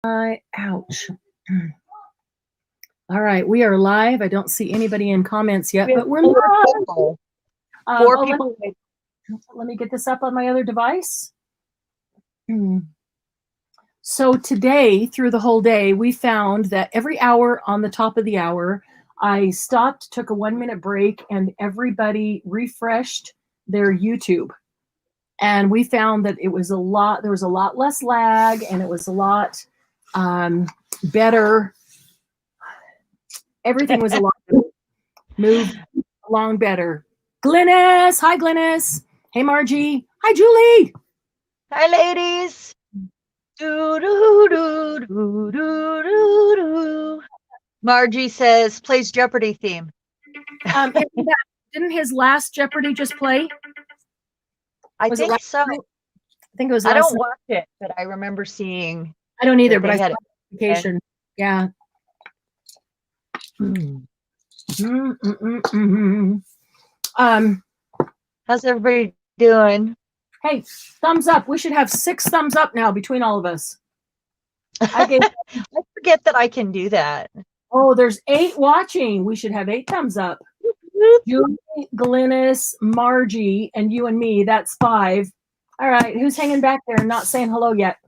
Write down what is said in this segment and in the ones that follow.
Ouch. All right, we are live. I don't see anybody in comments yet, but we're live. Four people. Let me get this up on my other device. So today, through the whole day, we found that every hour on the top of the hour, I stopped, took a 1-minute break, and everybody refreshed their YouTube. And we found that it was there was a lot less lag, and it was a lot better. Everything was a lot better. Moved along better. Glynis, hi Glynis. Hey Margie. Hi Julie. Hi ladies. Do, do, do, do, do, do, do. Margie says plays Jeopardy theme. Didn't his last Jeopardy just play? I think so. I think it was. I don't watch it, but I remember seeing. I don't either, but I saw notification. Yeah. How's everybody doing? Hey, thumbs up. We should have 6 thumbs up now between all of us. I forget that I can do that. Oh, there's 8 watching. We should have 8 thumbs up. Julie, Glynis, Margie, and you and me. That's 5. All right, who's hanging back there and not saying hello yet?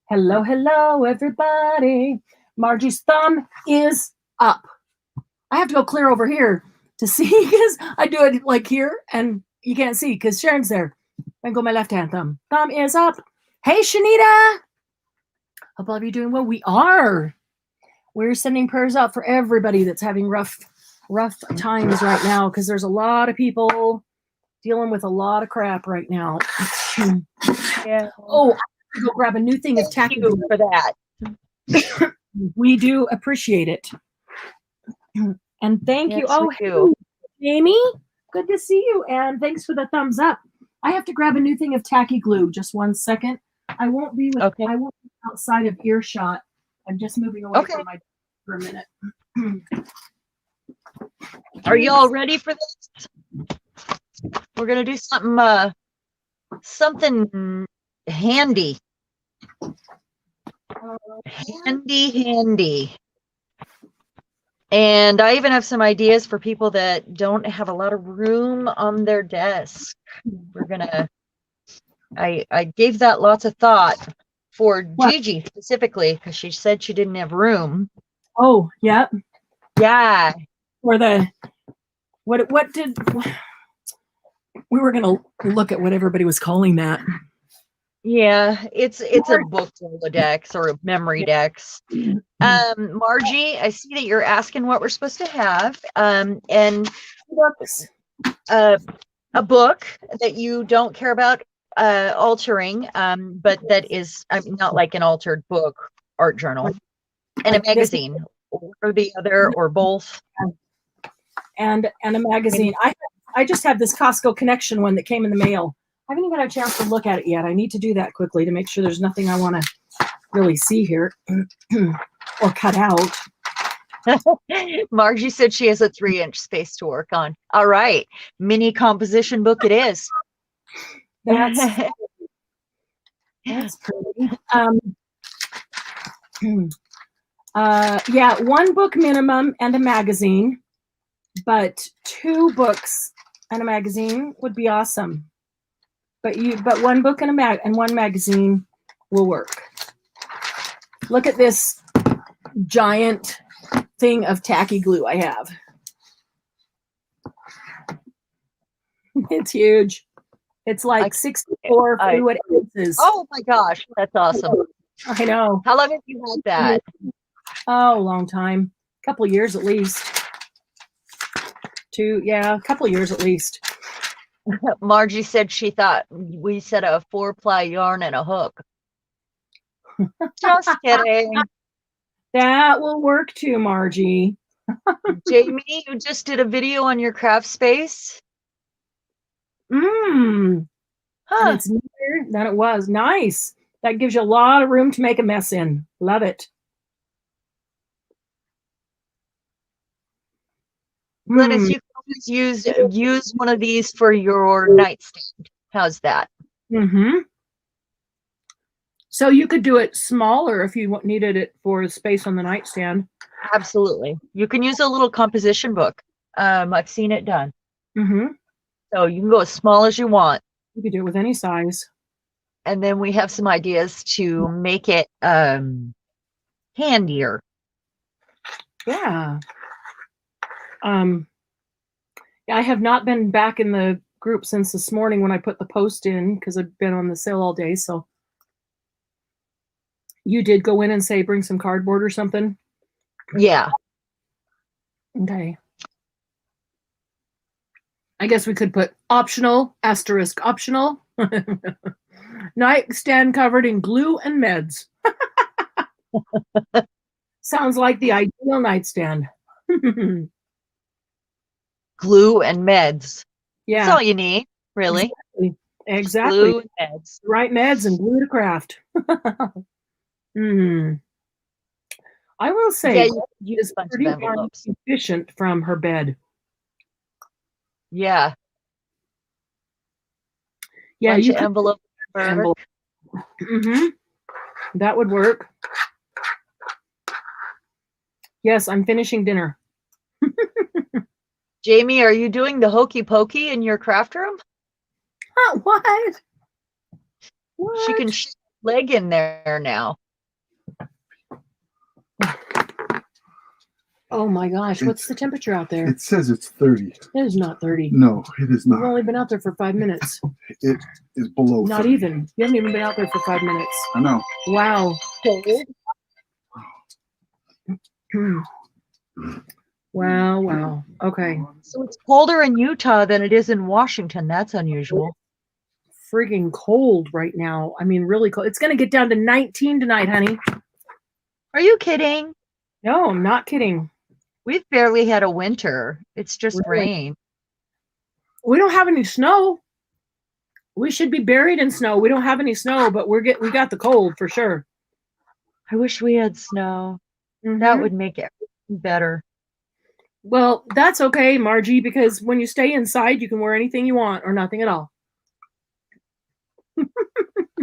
Hello, hello, everybody. Margie's thumb is up. I have to go clear over here to see because I do it like here and you can't see because Sharon's there. And go my left hand thumb. Thumb is up. Hey, Shanita. Hope all of you doing well. We are. We're sending prayers out for everybody that's having rough times right now because there's a lot of people dealing with a lot of crap right now. Yeah. Oh, I have to go grab a new thing of tacky glue for that. We do appreciate it. And thank you. Oh, hey, Amy, good to see you. And thanks for the thumbs up. I have to grab a new thing of tacky glue. Just 1 second. I won't be outside of earshot. I'm just moving away from my for a minute. Are you all ready for this? We're gonna do something something handy. Handy. And I even have some ideas for people that don't have a lot of room on their desk. We're gonna I gave that lots of thought for Gigi specifically because she said she didn't have room. Oh, yeah. Yeah. Or the we were gonna look at what everybody was calling that. Yeah, it's a book Rolodex or a memory dex. Margie, I see that you're asking what we're supposed to have. And a book that you don't care about altering, but that is not like an altered book, art journal, and a magazine, or the other, or both. And a magazine. I just have this Costco Connection one that came in the mail. I haven't even had a chance to look at it yet. I need to do that quickly to make sure there's nothing I want to really see here or cut out. Margie said she has a 3-inch space to work on. All right, mini composition book it is. That's pretty. Yeah, 1 book minimum and a magazine, but 2 books and a magazine would be awesome. But 1 book and 1 magazine will work. Look at this giant thing of tacky glue I have. It's huge. It's like 64 fluid ounces. Oh my gosh, that's awesome. I know. How long have you had that? Oh, a long time. A couple of years at least. A couple of years at least. Margie said she thought we said a 4-ply yarn and a hook. Just kidding. That will work too, Margie. Jamie, you just did a video on your craft space. And it's neater than it was. Nice. That gives you a lot of room to make a mess in. Love it. Glynis, you can always use one of these for your nightstand. How's that? So you could do it smaller if you needed it for space on the nightstand. Absolutely. You can use a little composition book. I've seen it done. Mm-hmm. So you can go as small as you want. You could do it with any size. And then we have some ideas to make it handier. Yeah. I have not been back in the group since this morning when I put the post in because I've been on the sale all day. So you did go in and say bring some cardboard or something? Yeah. Okay. I guess we could put optional, asterisk optional. Nightstand covered in glue and meds. Sounds like the ideal nightstand. Glue and meds. Yeah. That's all you need, really. Exactly. Glue and meds. Right meds and glue to craft. I will say, you is pretty darn efficient from her bed. Yeah. Yeah, bunch you of could envelope. Mm-hmm. That would work. Yes, I'm finishing dinner. Jamie, are you doing the hokey pokey in your craft room? What? She can shake a leg in there now. Oh my gosh, what's the temperature out there? It says it's 30. It is not 30. No, it is not. You've only been out there for 5 minutes. It is below Not 30. even. You haven't even been out there for 5 minutes. I know. Wow. Wow. Okay. So it's colder in Utah than it is in Washington. That's unusual. Freaking cold right now. I mean, really cold. It's going to get down to 19 tonight, honey. Are you kidding? No, I'm not kidding. We've barely had a winter. It's just rain. We don't have any snow. We should be buried in snow. We don't have any snow, but we got the cold for sure. I wish we had snow. Mm-hmm. That would make it better. Well, that's okay, Margie, because when you stay inside, you can wear anything you want or nothing at all.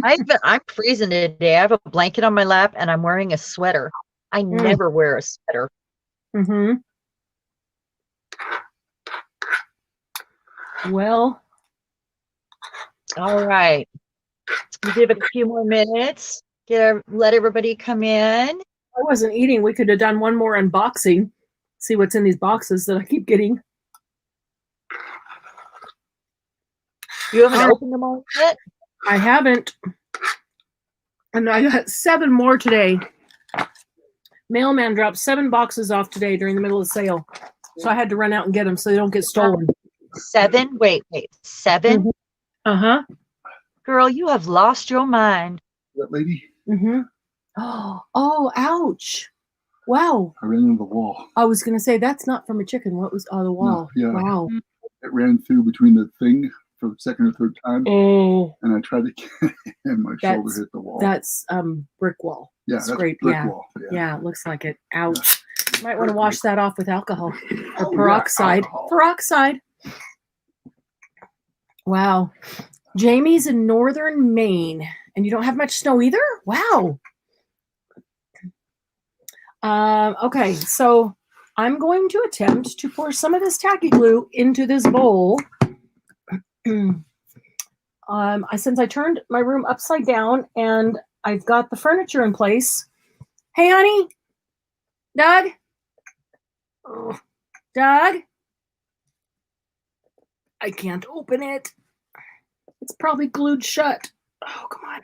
I'm freezing today. I have a blanket on my lap and I'm wearing a sweater. I never wear a sweater. Mm-hmm. Well. All right. We'll give it a few more minutes. Let everybody come in. I wasn't eating. We could have done one more unboxing. See what's in these boxes that I keep getting. You haven't opened them all yet? I haven't. And I got 7 more today. Mailman dropped 7 boxes off today during the middle of the sale. So I had to run out and get them so they don't get stolen. 7? Wait. 7? Mm-hmm. Uh-huh. Girl, you have lost your mind. That lady? Mm-hmm. Oh, ouch. Wow. I ran into the wall. I was going to say, that's not from a chicken. What was on the wall? No, yeah. Wow. It ran through between the thing for the second or third time. Oh. And I tried to get it, and my shoulder hit the wall. That's brick wall. Yeah, that's brick wall. Yeah, it looks like it. Ouch. Yeah. Might want to wash that off with alcohol or Oh, peroxide. Yeah, peroxide. Wow. Jamie's in northern Maine, and you don't have much snow either? Wow. Okay, so I'm going to attempt to pour some of this tacky glue into this bowl. Since I turned my room upside down and I've got the furniture in place. Hey, honey. Doug? Oh, Doug? I can't open it. It's probably glued shut. Oh, come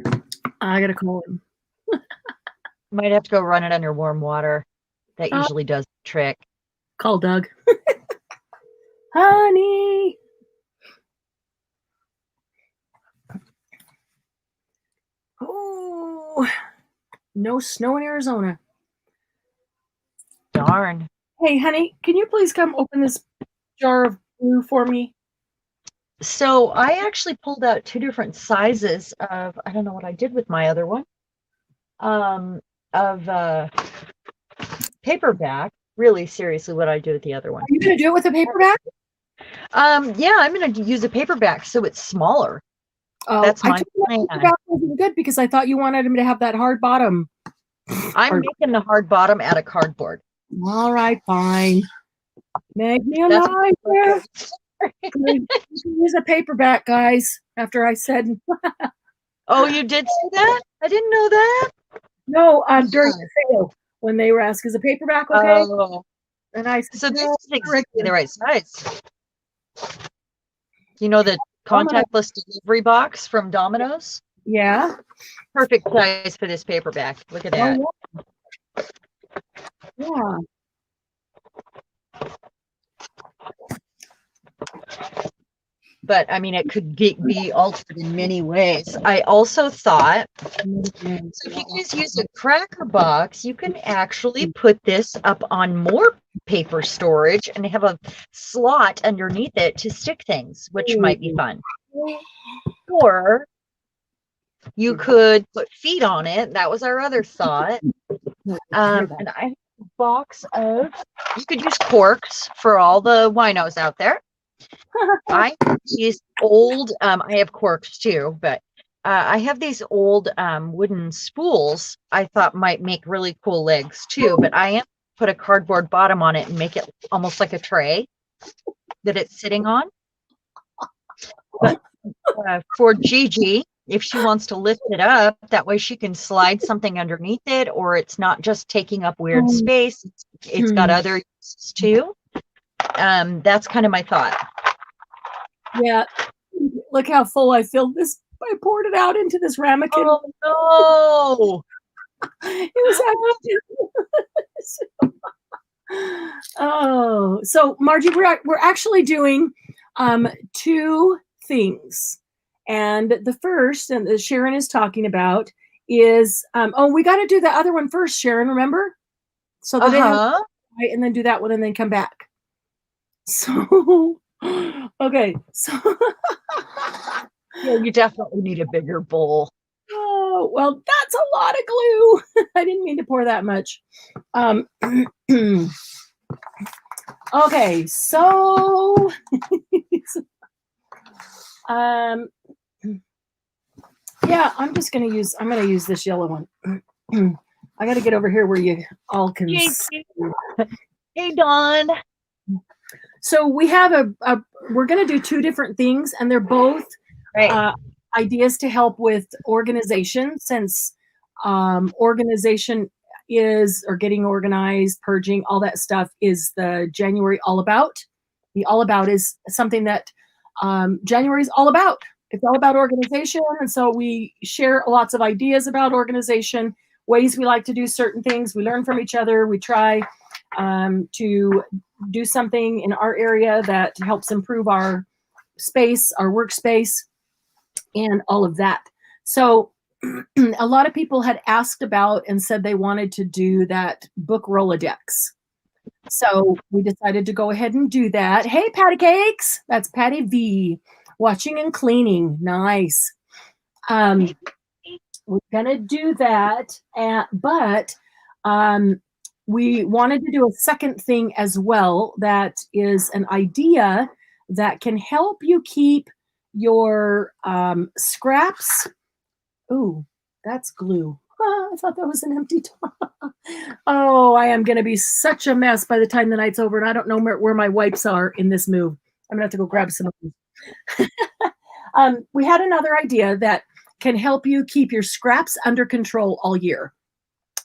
on. I gotta call him. Might have to go run it under warm water. That usually does the trick. Call Doug. Honey. Oh, no snow in Arizona. Darn. Hey, honey, can you please come open this jar of glue for me? So I actually pulled out 2 different sizes of, I don't know what I did with my other one, of paperback. Really seriously what I do with the other one. Are you going to do it with a paperback? Yeah, I'm going to use a paperback so it's smaller. Oh, That's I my told you plan. that paperback wasn't good because I thought you wanted him to have that hard bottom. I'm making the hard bottom out of cardboard. All right, fine. Make me a That's lie there. You can use a paperback, guys. After I said Oh, you did say that? I didn't know that. no during the sale when they were asked, "Is a paperback okay?" Oh, And I said, so this "No, is exactly the right size. You know the Domino." contactless delivery box from Domino's? Yeah. Perfect size for this paperback. Look at that. Oh, yeah. But I mean, it could be altered in many ways. I also thought, so if you guys use a cracker box, you can actually put this up on more paper storage and have a slot underneath it to stick things, which might be fun. Or you could put feet on it. That was our other thought. And I have a box of, you could use corks for all the winos out there. I have these old, I have corks too, but I have these old wooden spools I thought might make really cool legs too, but I am put a cardboard bottom on it and make it almost like a tray that it's sitting on. But for Gigi, if she wants to lift it up, that way she can slide something underneath it, or it's not just taking up weird space. It's got other uses too. That's kind of my thought. Yeah. Look how full I filled this. I poured it out into this ramekin. Oh no! It was actually. Oh, so Margie, we're actually doing two things, and the first, and that Sharon is talking about, is we got to do the other one first, Sharon. Remember? So that right, and then do that one, and then come back. So, okay, so yeah, you definitely need a bigger bowl. Oh, well, that's a lot of glue. I didn't mean to pour that much. Okay, so yeah, I'm gonna use this yellow one. I gotta get over here where you all can see. Hey, Dawn. So we have we're gonna do two different things, and they're both ideas to help with organization, since organization is, or getting organized, purging, all that stuff is the January all about. The all about is something that January is all about. It's all about organization. And so we share lots of ideas about organization, ways we like to do certain things. We learn from each other. We try to do something in our area that helps improve our space, our workspace, and all of that. So a lot of people had asked about and said they wanted to do that book Rolodex. So we decided to go ahead and do that. Hey, Patty Cakes. That's Patty V. Watching and cleaning. Nice. We're going to do that. But we wanted to do a second thing as well. That is an idea that can help you keep your scraps. Ooh, that's glue. I thought that was an empty top. Oh, I am going to be such a mess by the time the night's over, and I don't know where my wipes are in this move. I'm going to have to go grab some of them. We had another idea that can help you keep your scraps under control all year.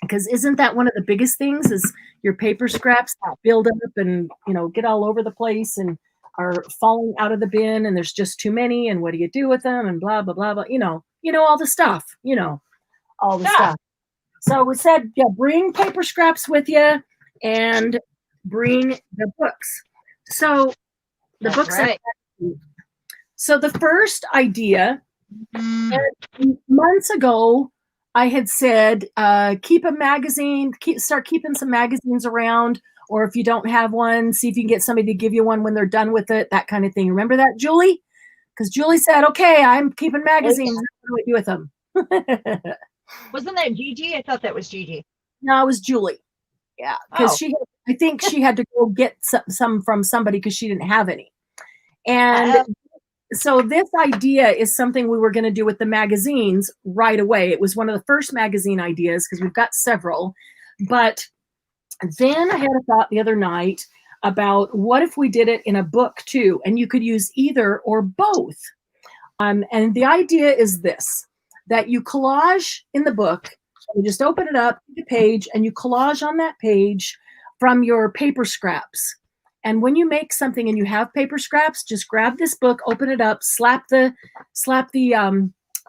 Because isn't that one of the biggest things, is your paper scraps build up and, get all over the place and are falling out of the bin, and there's just too many, and what do you do with them, and blah, blah, blah, blah, all the stuff, all the stuff. So we said, bring paper scraps with you and bring the books. So the books. Right. So the first idea, months ago, I had said, keep a magazine, start keeping some magazines around, or if you don't have one, see if you can get somebody to give you one when they're done with it, that kind of thing. Remember that, Julie? Because Julie said, okay, I'm keeping magazines. What do I do with them? Wasn't that Gigi? I thought that was Gigi. No, it was Julie. Yeah, because I think she had to go get some from somebody because she didn't have any. And so this idea is something we were going to do with the magazines right away. It was one of the first magazine ideas because we've got several. But then I had a thought the other night about what if we did it in a book too, and you could use either or both. And the idea is this, that you collage in the book, you just open it up, the page, and you collage on that page from your paper scraps. And when you make something and you have paper scraps, just grab this book, open it up, slap the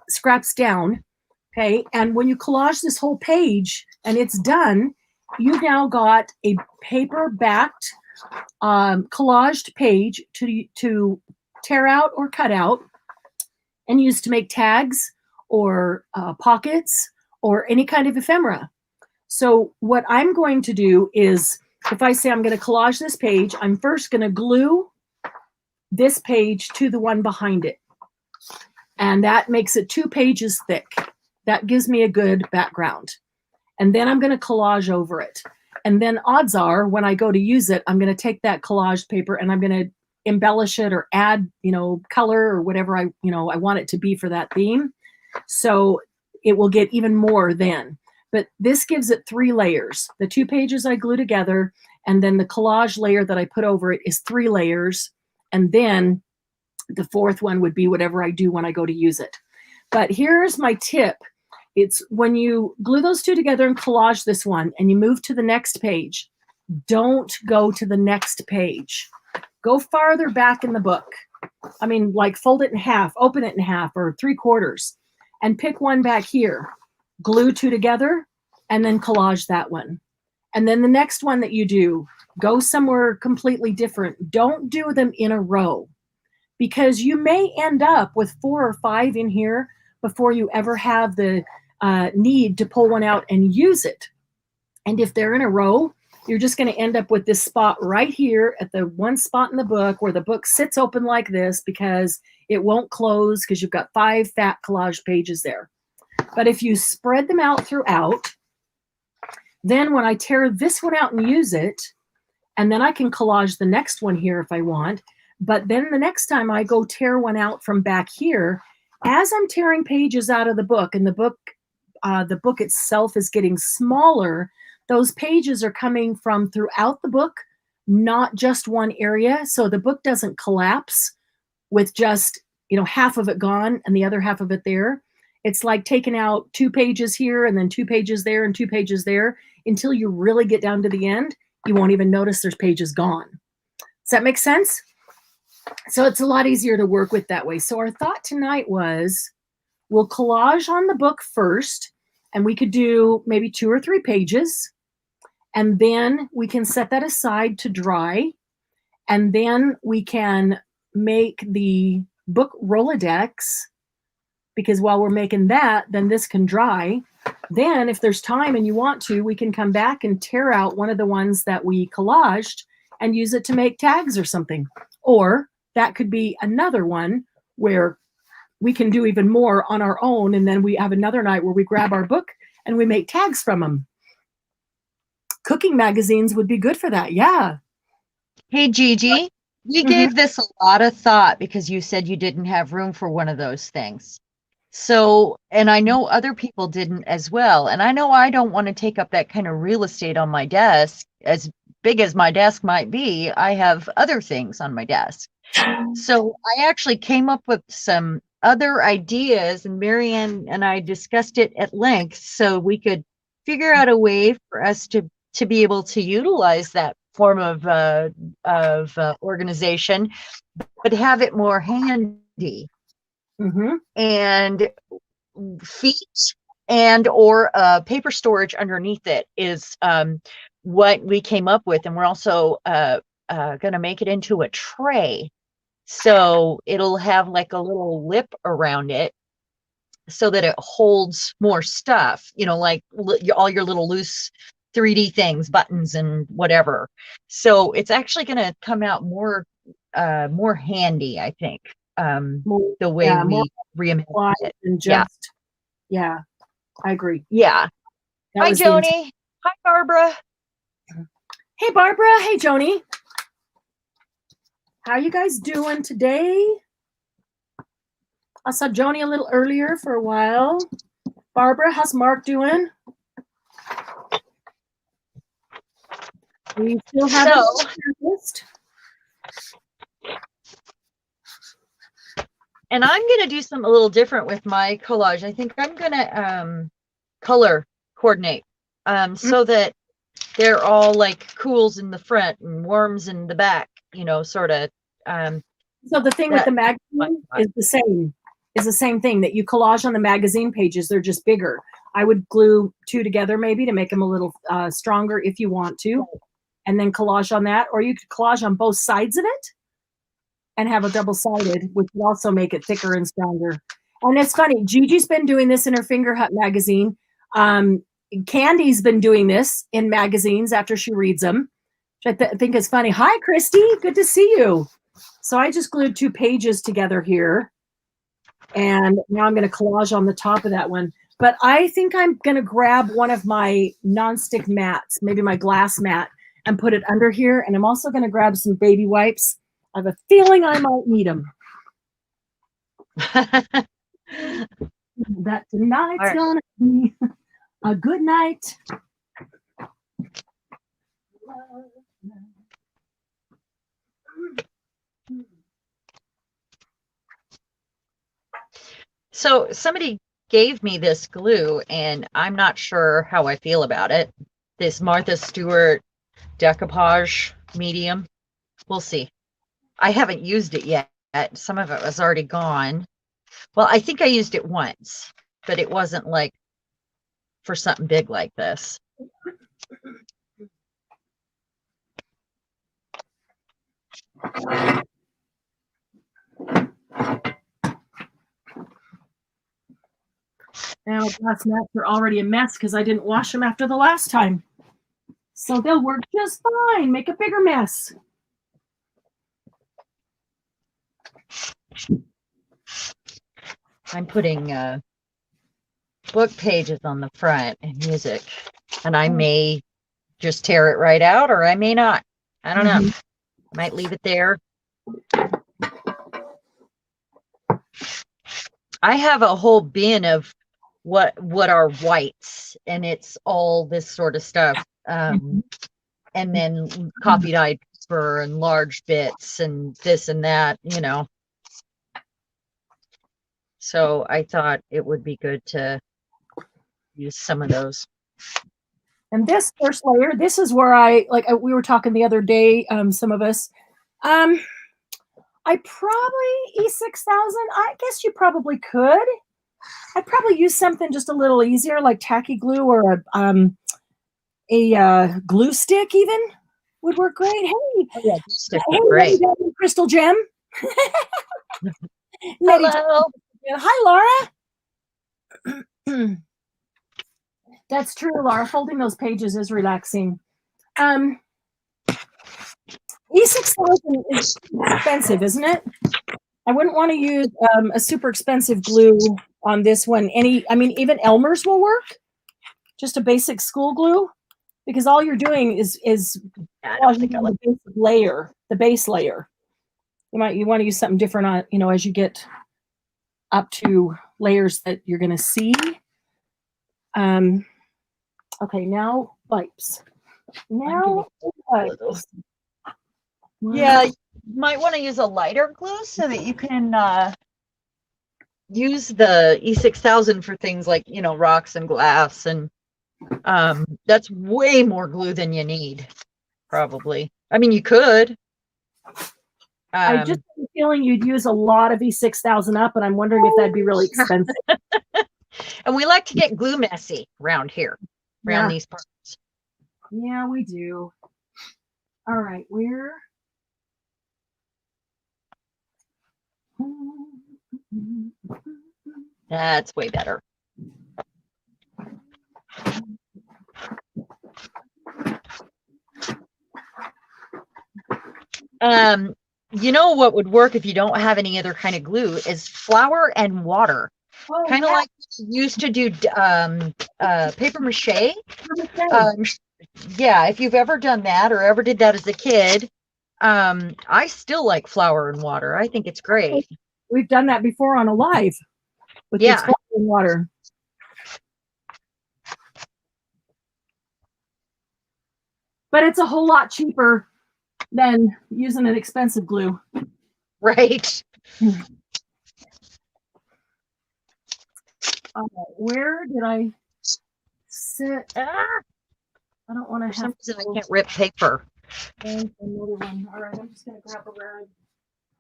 scraps down, okay? And when you collage this whole page and it's done, you've now got a paper-backed collaged page to tear out or cut out and use to make tags or pockets or any kind of ephemera. So what I'm going to do is, if I say I'm going to collage this page, I'm first going to glue this page to the one behind it. And that makes it 2 pages thick. That gives me a good background. And then I'm going to collage over it. And then odds are, when I go to use it, I'm going to take that collaged paper and I'm going to embellish it or add, color or whatever I want it to be for that theme. So it will get even more then. But this gives it 3 layers. The 2 pages I glue together, and then the collage layer that I put over it is 3 layers. And then the 4th one would be whatever I do when I go to use it. But here's my tip. It's when you glue those 2 together and collage this one and you move to the next page, don't go to the next page. Go farther back in the book. I mean, like fold it in half, open it in half or 3/4, and pick one back here. Glue 2 together and then collage that one. And then the next one that you do, go somewhere completely different. Don't do them in a row because you may end up with 4 or 5 in here before you ever have the need to pull one out and use it. And if they're in a row, you're just going to end up with this spot right here at the one spot in the book where the book sits open like this because it won't close because you've got 5 fat collage pages there. But if you spread them out throughout, then when I tear this one out and use it, and then I can collage the next one here if I want, but then the next time I go tear one out from back here, as I'm tearing pages out of the book and the book itself is getting smaller, those pages are coming from throughout the book, not just one area. So the book doesn't collapse with just, half of it gone and the other half of it there. It's like taking out 2 pages here and then 2 pages there and 2 pages there until you really get down to the end. You won't even notice there's pages gone. Does that make sense? So it's a lot easier to work with that way. So our thought tonight was we'll collage on the book first, and we could do maybe 2 or 3 pages. And then we can set that aside to dry. And then we can make the book Rolodex, because while we're making that, then this can dry. Then if there's time and you want to, we can come back and tear out one of the ones that we collaged and use it to make tags or something. Or that could be another one where we can do even more on our own. And then we have another night where we grab our book and we make tags from them. Cooking magazines would be good for that. Yeah. Hey, Gigi, we gave this a lot of thought because you said you didn't have room for one of those things. So, and I know other people didn't as well. And I know I don't want to take up that kind of real estate on my desk. As big as my desk might be, I have other things on my desk. So I actually came up with some other ideas, and Marianne and I discussed it at length so we could figure out a way for us to be able to utilize that form of organization, but have it more handy. And feet and or paper storage underneath it is what we came up with. And we're also going to make it into a tray. So it'll have like a little lip around it so that it holds more stuff, like all your little loose 3D things, buttons and whatever. So it's actually going to come out more handy, I think. The way we reimagine it. And just, yeah, I agree. Yeah. Hi, Joni. Hi, Barbara. Hey, Barbara. Hey, Joni. How are you guys doing today? I saw Joni a little earlier for a while. Barbara, how's Mark doing? We still have and I'm going to do something a little different with my collage. I think I'm going to color coordinate so that they're all like cools in the front and warms in the back, you know, sort of. So the thing with the magazine is the same thing that you collage on the magazine pages. They're just bigger. I would glue two together maybe to make them a little stronger if you want to, and then collage on that, or you could collage on both sides of it and have a double-sided, which would also make it thicker and stronger. And it's funny, Gigi's been doing this in her Finger Hut magazine. Candy's been doing this in magazines after she reads them, which I think is funny. Hi, Christy, good to see you. So I just glued 2 pages together here, and now I'm going to collage on the top of that one. But I think I'm going to grab one of my nonstick mats, maybe my glass mat, and put it under here. And I'm also going to grab some baby wipes. I have a feeling I might need them. That tonight's going to be a good night. So somebody gave me this glue, and I'm not sure how I feel about it. This Martha Stewart decoupage medium. We'll see. I haven't used it yet. Some of it was already gone. Well, I think I used it once, but it wasn't like for something big like this. Now, glass mats are already a mess because I didn't wash them after the last time. So they'll work just fine. Make a bigger mess. I'm putting book pages on the front and music, and I may just tear it right out, or I may not. I don't know. I might leave it there. I have a whole bin of what are whites, and it's all this sort of stuff, and then copied iceberg and large bits and this and that, you know. So I thought it would be good to use some of those. And this first layer, this is where we were talking the other day, some of us, I probably E6000, I guess you probably could. I'd probably use something just a little easier, like tacky glue, or a glue stick even would work great. Hey, yeah, stick great. Crystal Gem. Hello. Hi, Laura. That's true, Laura. Folding those pages is relaxing. E6000 is expensive, isn't it? I wouldn't want to use a super expensive glue on this one. Even Elmer's will work. Just a basic school glue, because all you're doing is the basic layer, the base layer. You want to use something different on, as you get up to layers that you're going to see. Okay, now wipes. Now wipes. Yeah, you might want to use a lighter glue so that you can use the E6000 for things like, rocks and glass, and that's way more glue than you need, probably. I mean, you could. I just have a feeling you'd use a lot of E6000 up, and I'm wondering if that'd be really expensive. And we like to get glue messy around here, around these parts. Yeah, we do. All right, That's way better. You know what would work if you don't have any other kind of glue is flour and water. Kind of like you used to do paper mache. Yeah, if you've ever done that or ever did that as a kid, I still like flour and water. I think it's great. we've done that before on a live with the Yeah. exfoliating water. But it's a whole lot cheaper than using an expensive glue. Right. Where did I sit? Ah, I don't want for to some have reason, I can't rip paper. another one. All right, I'm just going to grab a rag,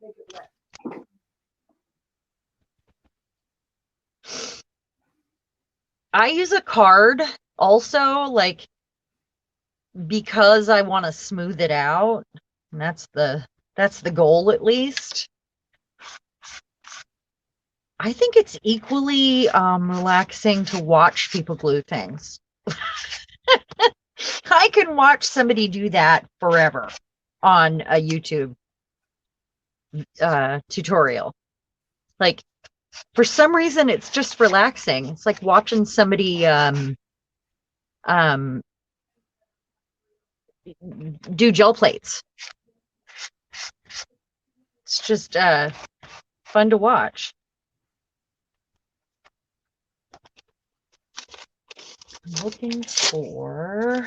make it wet. I use a card also, like, because I want to smooth it out. And that's the goal, at least. I think it's equally relaxing to watch people glue things. I can watch somebody do that forever on a YouTube tutorial. Like, for some reason, it's just relaxing. It's like watching somebody do gel plates. It's just fun to watch. I'm looking for...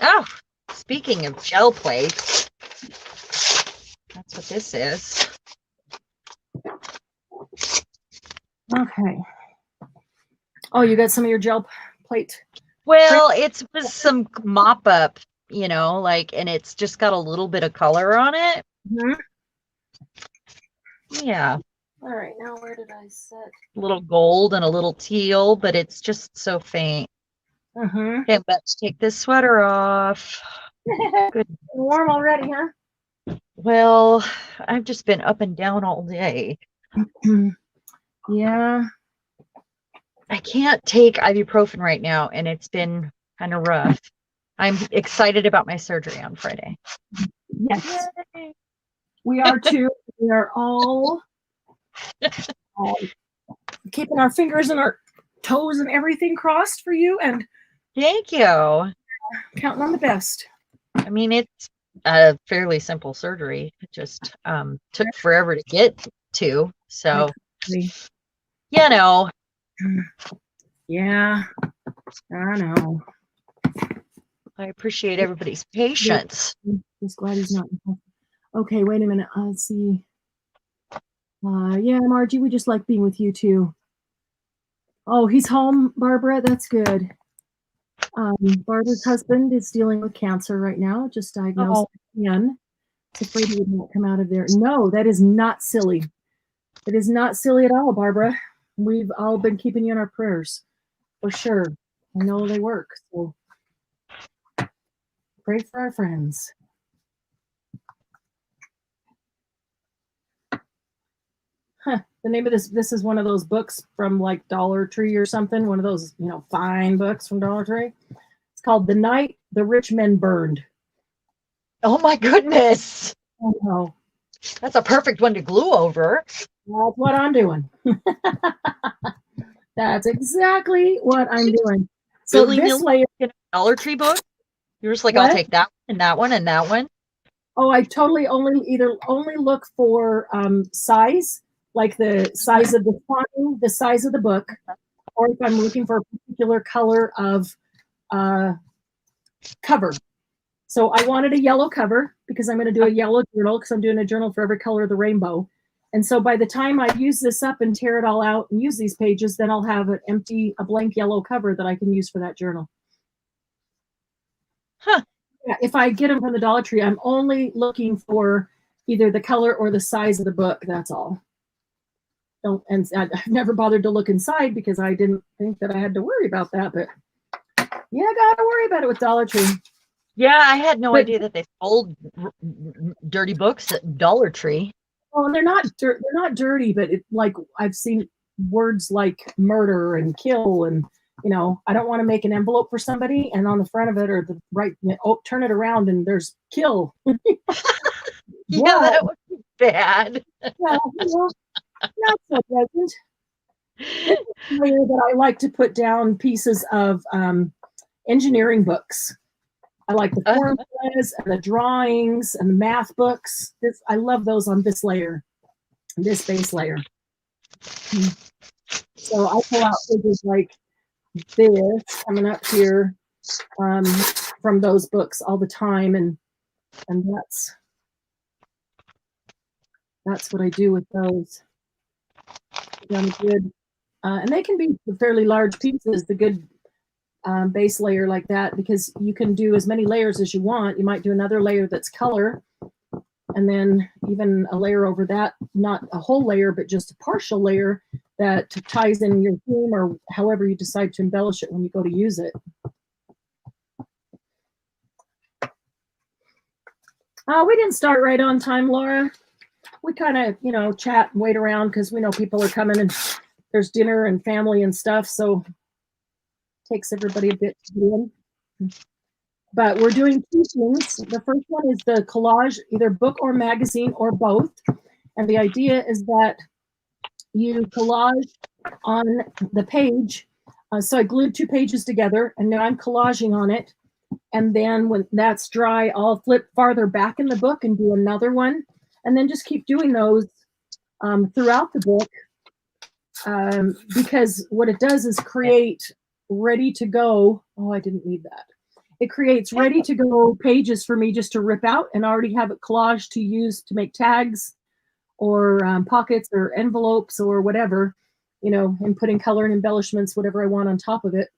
Oh, speaking of gel plates, that's what this is. Okay. Oh, you got some of your gel plate. Well, it's with some mop up, like, and it's just got a little bit of color on it. Mm-hmm. Yeah. All right, now where did I set? A little gold and a little teal, but it's just so faint. Mm-hmm. Okay, let's take this sweater off. Good. Warm already, huh? Well, I've just been up and down all day. Yeah. I can't take ibuprofen right now, and it's been kind of rough. I'm excited about my surgery on Friday. Yes. Yay. We are too. We are all keeping our fingers and our toes and everything crossed for you, and thank you. Counting on the best. I mean, it's a fairly simple surgery. It just took forever to get to. So, Yeah, I know. I appreciate everybody's patience. Just glad he's not. Okay, wait a minute. Let's see. Yeah, Margie, we just like being with you too. Oh, he's home, Barbara. That's good. Barbara's husband is dealing with cancer right now, just diagnosed again. It's afraid he would not come out of there. No, that is not silly. It is not silly at all, Barbara. We've all been keeping you in our prayers, for sure. I know they work, so pray for our friends. Huh. The name of this is one of those books from like Dollar Tree or something, one of those, fine books from Dollar Tree. It's called The Night the Rich Men Burned. Oh my goodness. Oh no. That's a perfect one to glue over. That's what I'm doing. That's exactly what I'm doing. So this layer, Dollar Tree book. You're just like, what? I'll take that one and that one and that one. Oh, I totally only look for size, like the size of the font, the size of the book, or if I'm looking for a particular color of cover. So I wanted a yellow cover because I'm going to do a yellow journal because I'm doing a journal for every color of the rainbow. And so by the time I use this up and tear it all out and use these pages, then I'll have a blank yellow cover that I can use for that journal. Huh. Yeah, if I get them from the Dollar Tree, I'm only looking for either the color or the size of the book. That's all. And I've never bothered to look inside because I didn't think that I had to worry about that. But yeah, I got to worry about it with Dollar Tree. Yeah, I had no idea that they sold dirty books at Dollar Tree. Well, they're not dirty, but like I've seen words like murder and kill, and I don't want to make an envelope for somebody and on the front of it or the right, turn it around and there's kill. Yeah, that would be bad. Yeah, not so pleasant. Layer that I like to put down pieces of engineering books. I like the formulas and the drawings and the math books. I love those on this layer, this base layer. So I pull out pages like this coming up here from those books all the time, and that's what I do with those. Done good, and they can be fairly large pieces. The good base layer like that, because you can do as many layers as you want. You might do another layer that's color, and then even a layer over that, not a whole layer, but just a partial layer that ties in your theme or however you decide to embellish it when you go to use it. We didn't start right on time, Laura. We kind of, chat and wait around because we know people are coming and there's dinner and family and stuff. So it takes everybody a bit to get in. But we're doing two things. The first one is the collage, either book or magazine or both. And the idea is that you collage on the page. So I glued 2 pages together, and now I'm collaging on it. And then when that's dry, I'll flip farther back in the book and do another one. And then just keep doing those throughout the book. Because what it does is create ready to go. Oh, I didn't need that. It creates ready to go pages for me just to rip out and already have it collaged to use to make tags or pockets or envelopes or whatever, and putting color and embellishments, whatever I want on top of it.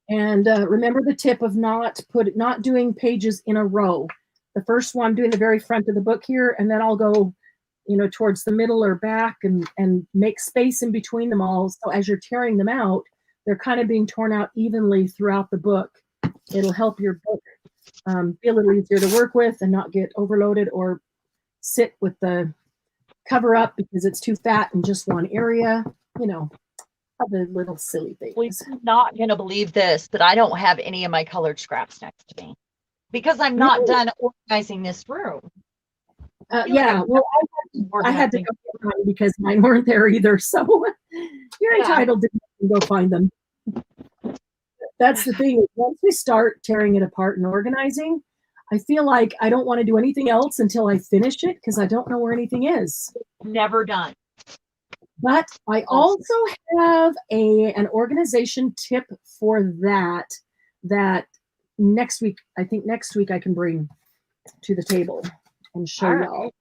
And remember the tip of not doing pages in a row. The first one, I'm doing the very front of the book here, and then I'll go, towards the middle or back and make space in between them all. So as you're tearing them out, they're kind of being torn out evenly throughout the book. It'll help your book be a little easier to work with and not get overloaded or sit with the cover up because it's too fat in just one area, other little silly things. Well, you're not going to believe this, but I don't have any of my colored scraps next to me because I'm not done organizing this room. Yeah, well, I had to go get mine because mine weren't there either. So you're entitled to go find them. That's the thing. Once we start tearing it apart and organizing, I feel like I don't want to do anything else until I finish it because I don't know where anything is. Never done. But I also have an organization tip for that next week, I think next week I can bring to the table and show y'all.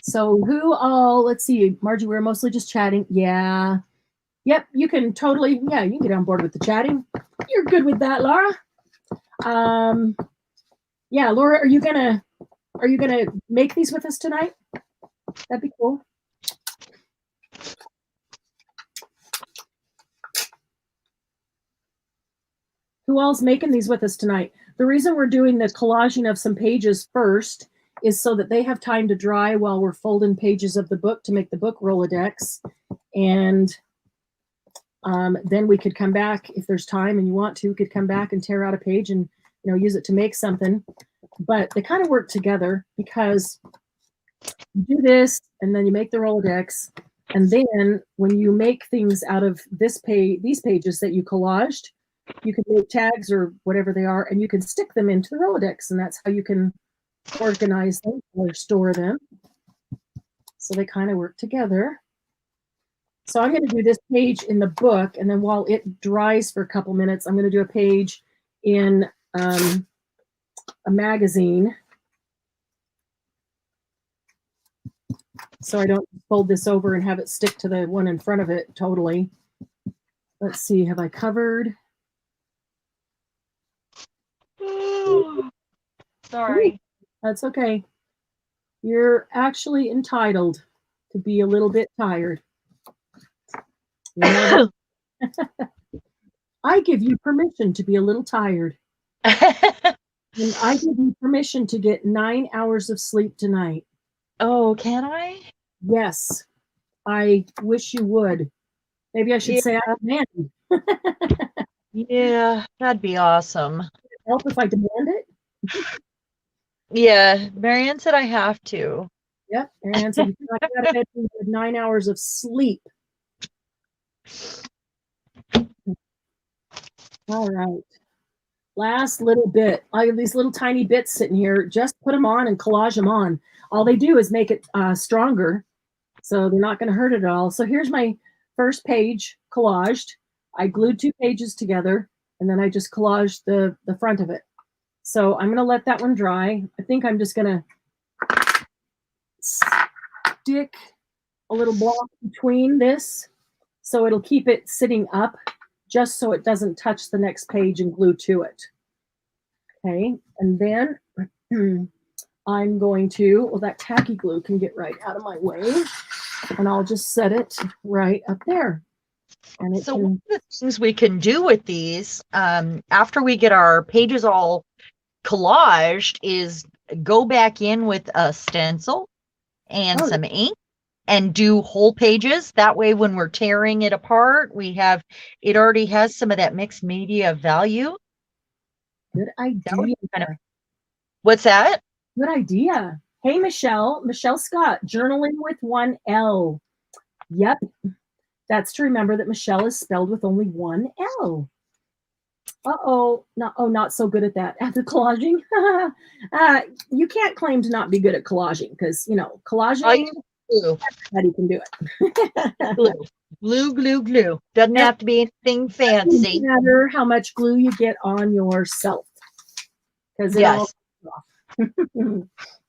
So let's see, Margie, we're mostly just chatting. Yeah. Yep, you can totally, you can get on board with the chatting. You're good with that, Laura. Yeah, Laura, are you gonna make these with us tonight? That'd be cool. Who all's making these with us tonight? The reason we're doing the collaging of some pages first is so that they have time to dry while we're folding pages of the book to make the book Rolodex. And then we could come back if there's time and you want to, could come back and tear out a page and use it to make something. But they kind of work together because you do this and then you make the Rolodex. And then when you make things out of these pages that you collaged, you can make tags or whatever they are, and you can stick them into the Rolodex, and that's how you can organize them or store them. So they kind of work together. So I'm going to do this page in the book, and then while it dries for a couple minutes, I'm going to do a page in a magazine. So I don't fold this over and have it stick to the one in front of it totally. Let's see, have I covered? Sorry. That's okay. You're actually entitled to be a little bit tired. I give you permission to be a little tired. And I give you permission to get 9 hours of sleep tonight. Oh, can I? Yes. I wish you would. Maybe I should say I demand. Yeah, that'd be awesome. Help if I demand it? Yeah, Marianne said I have to. Yep. Marianne said, you got to bed with 9 hours of sleep. All right. Last little bit. I have these little tiny bits sitting here. Just put them on and collage them on. All they do is make it stronger. So they're not going to hurt it at all. So here's my first page collaged. I glued 2 pages together, and then I just collaged the front of it. So I'm going to let that one dry. I think I'm just going to stick a little block between this so it'll keep it sitting up, just so it doesn't touch the next page and glue to it. Okay, and then I'm going to, well, that tacky glue can get right out of my way, and I'll just set it right up there. And it So can, one of the things we can do with these, after we get our pages all collaged, is go back in with a stencil and some ink and do whole pages. That way, when we're tearing it apart, it already has some of that mixed media value. good idea. What's that? Good idea. Hey, Michelle Scott, journaling with 1 L. Yep. That's to remember that Michelle is spelled with only 1 L. Uh-oh. Not so good at that. At the collaging. You can't claim to not be good at collaging because, collaging, everybody can do it. Glue. Doesn't have to be anything fancy. No matter how much glue you get on yourself. Because it all comes off.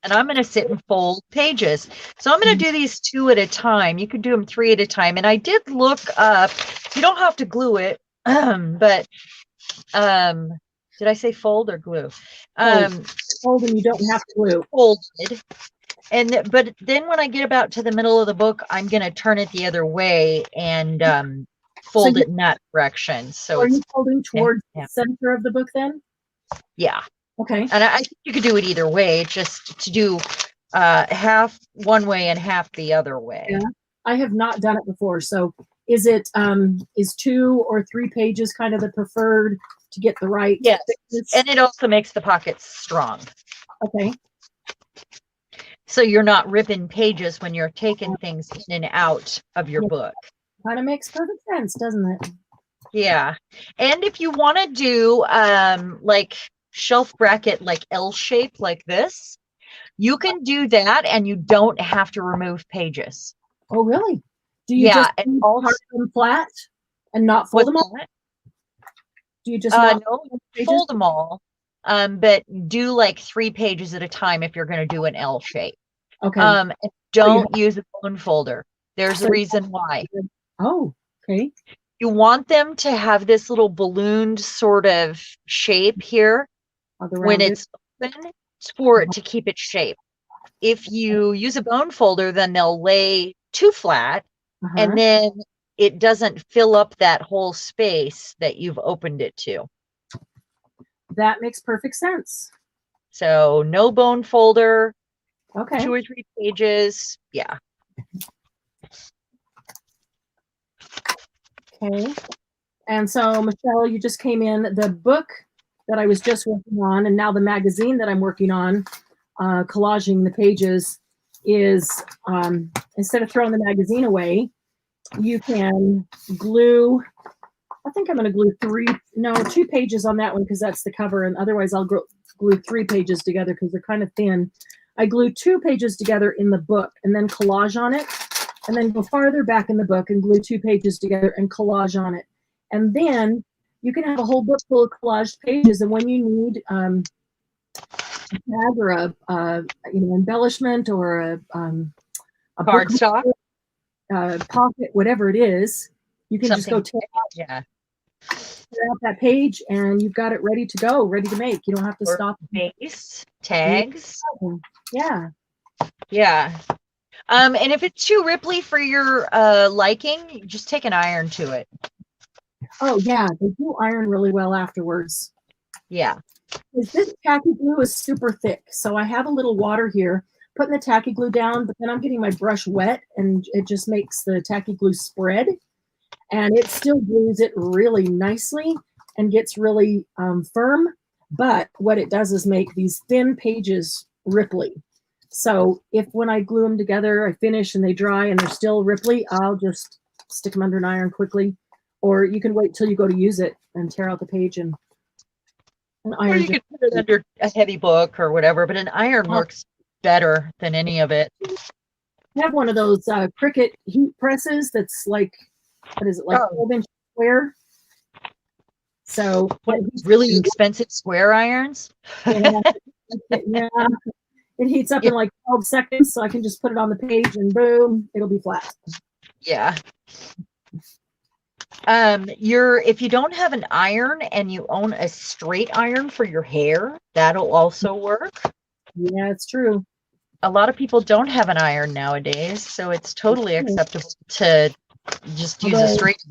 And I'm going to sit and fold pages. So I'm going to do these 2 at a time. You could do them 3 at a time. And I did look up, you don't have to glue it, but did I say fold or glue? Fold, and you don't have to glue. Folded. But then when I get about to the middle of the book, I'm going to turn it the other way and fold it in that direction. So are you folding towards the center of the book then? Yeah. Okay. And I think you could do it either way, just to do half one way and half the other way. Yeah. I have not done it before. So is 2 or 3 pages kind of the preferred to get the right? Yes. And it also makes the pockets strong. Okay. So you're not ripping pages when you're taking things in and out of your book. Kind of makes perfect sense, doesn't it? Yeah. And if you want to do like shelf bracket, like L shape like this, you can do that and you don't have to remove pages. Oh, really? Do you just part them flat and not fold them all? Do you just no, fold them all, but do like 3 pages at a time if you're going to do an L shape. Okay. And don't use a bone folder. There's a reason why. Oh, okay. You want them to have this little ballooned sort of shape here when it's open for it to keep its shape. If you use a bone folder, then they'll lay too flat and then it doesn't fill up that whole space that you've opened it to. That makes perfect sense. So no bone folder. Okay. 2 or 3 pages. Yeah. Okay. And so, Michelle, you just came in. The book that I was just working on, and now the magazine that I'm working on, collaging the pages, is instead of throwing the magazine away, you can glue. I think I'm going to glue 2 pages on that one because that's the cover, and otherwise I'll glue 3 pages together because they're kind of thin. I glue 2 pages together in the book and then collage on it, and then go farther back in the book and glue 2 pages together and collage on it. And then you can have a whole book full of collaged pages, and when you need a tag or a embellishment or a cardstock, pocket, whatever it is, you can just go tear out that page and you've got it ready to go, ready to make. You don't have to stop. Base tags. Yeah. And if it's too ripply for your liking, just take an iron to it. Oh yeah, they do iron really well afterwards. Yeah. This tacky glue is super thick, so I have a little water here putting the tacky glue down, but then I'm getting my brush wet and it just makes the tacky glue spread, and it still glues it really nicely and gets really firm, But what it does is make these thin pages ripply. So if when I glue them together, I finish and they dry and they're still ripply, I'll just stick them under an iron quickly. Or you can wait till you go to use it and tear out the page and Or iron. you could put it under a heavy book or whatever, but an iron works better than any of it. I have one of those Cricut heat presses that's like, what is it, like 12-inch square? So what, really expensive square irons? Yeah, it heats up in like 12 seconds, so I can just put it on the page and boom, it'll be flat. Yeah. If you don't have an iron and you own a straight iron for your hair, that'll also work. Yeah, it's true. A lot of people don't have an iron nowadays, so it's totally acceptable to just use a straight.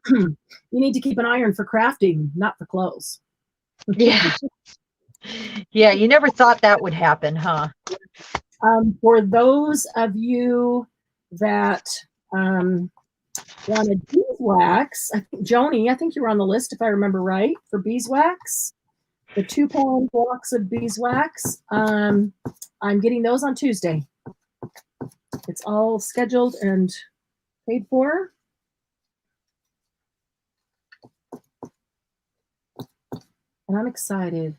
You need to keep an iron for crafting, not for clothes. Yeah. Yeah, you never thought that would happen, huh? For those of you that wanted beeswax, I think Joni, I think you were on the list if I remember right, for beeswax. The 2-pound blocks of beeswax. I'm getting those on Tuesday. It's all scheduled and paid for. And I'm excited.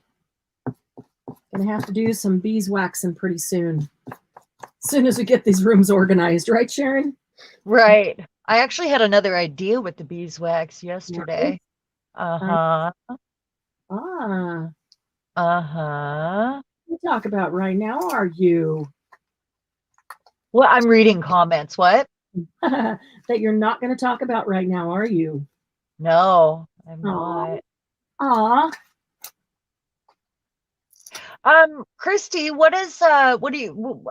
Gonna have to do some beeswaxing pretty soon. As soon as we get these rooms organized, right, Sharon? Right. I actually had another idea with the beeswax yesterday. Uh-huh. What Uh-huh. you talk about right now, are you? Well, I'm reading comments. What? That you're not going to talk about right now, are you? No, I'm not. Christy, what do you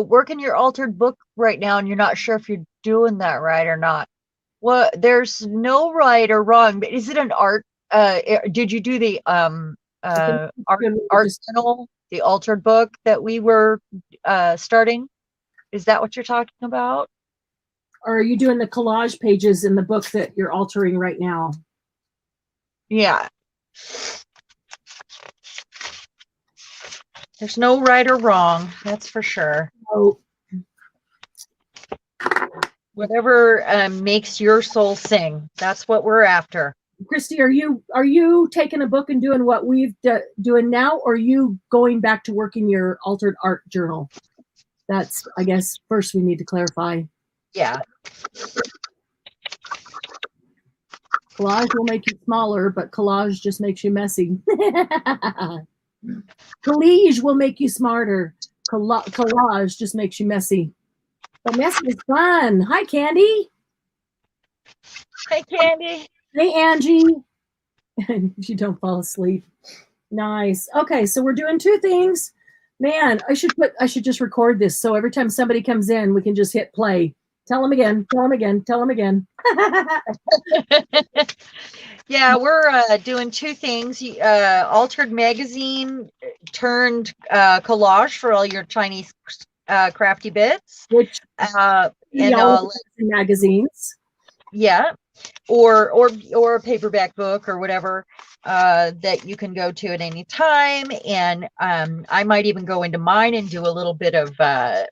work in your altered book right now and you're not sure if you're doing that right or not? Well, there's no right or wrong, but is it an art? Did you do the art journal, the altered book that we were starting? Is that what you're talking about? Or are you doing the collage pages in the book that you're altering right now? Yeah. There's no right or wrong, that's for sure. Oh. Whatever makes your soul sing, that's what we're after. Christy, are you taking a book and doing what we've doing now, or are you going back to working your altered art journal? That's, I guess, first we need to clarify. Yeah. Collage will make you smaller, but collage just makes you messy. Collage will make you smarter. Collage just makes you messy. But messy is fun. Hi, Candy. Hi, Candy. Hey, Angie. If you don't fall asleep. Nice. Okay, so we're doing 2 things. Man, I should just record this so every time somebody comes in, we can just hit play. Tell them again. Tell them again. Tell them again. Yeah, we're doing 2 things. Altered magazine turned collage for all your Chinese crafty bits. Which and magazines. Yeah, or a paperback book or whatever that you can go to at any time. And I might even go into mine and do a little bit of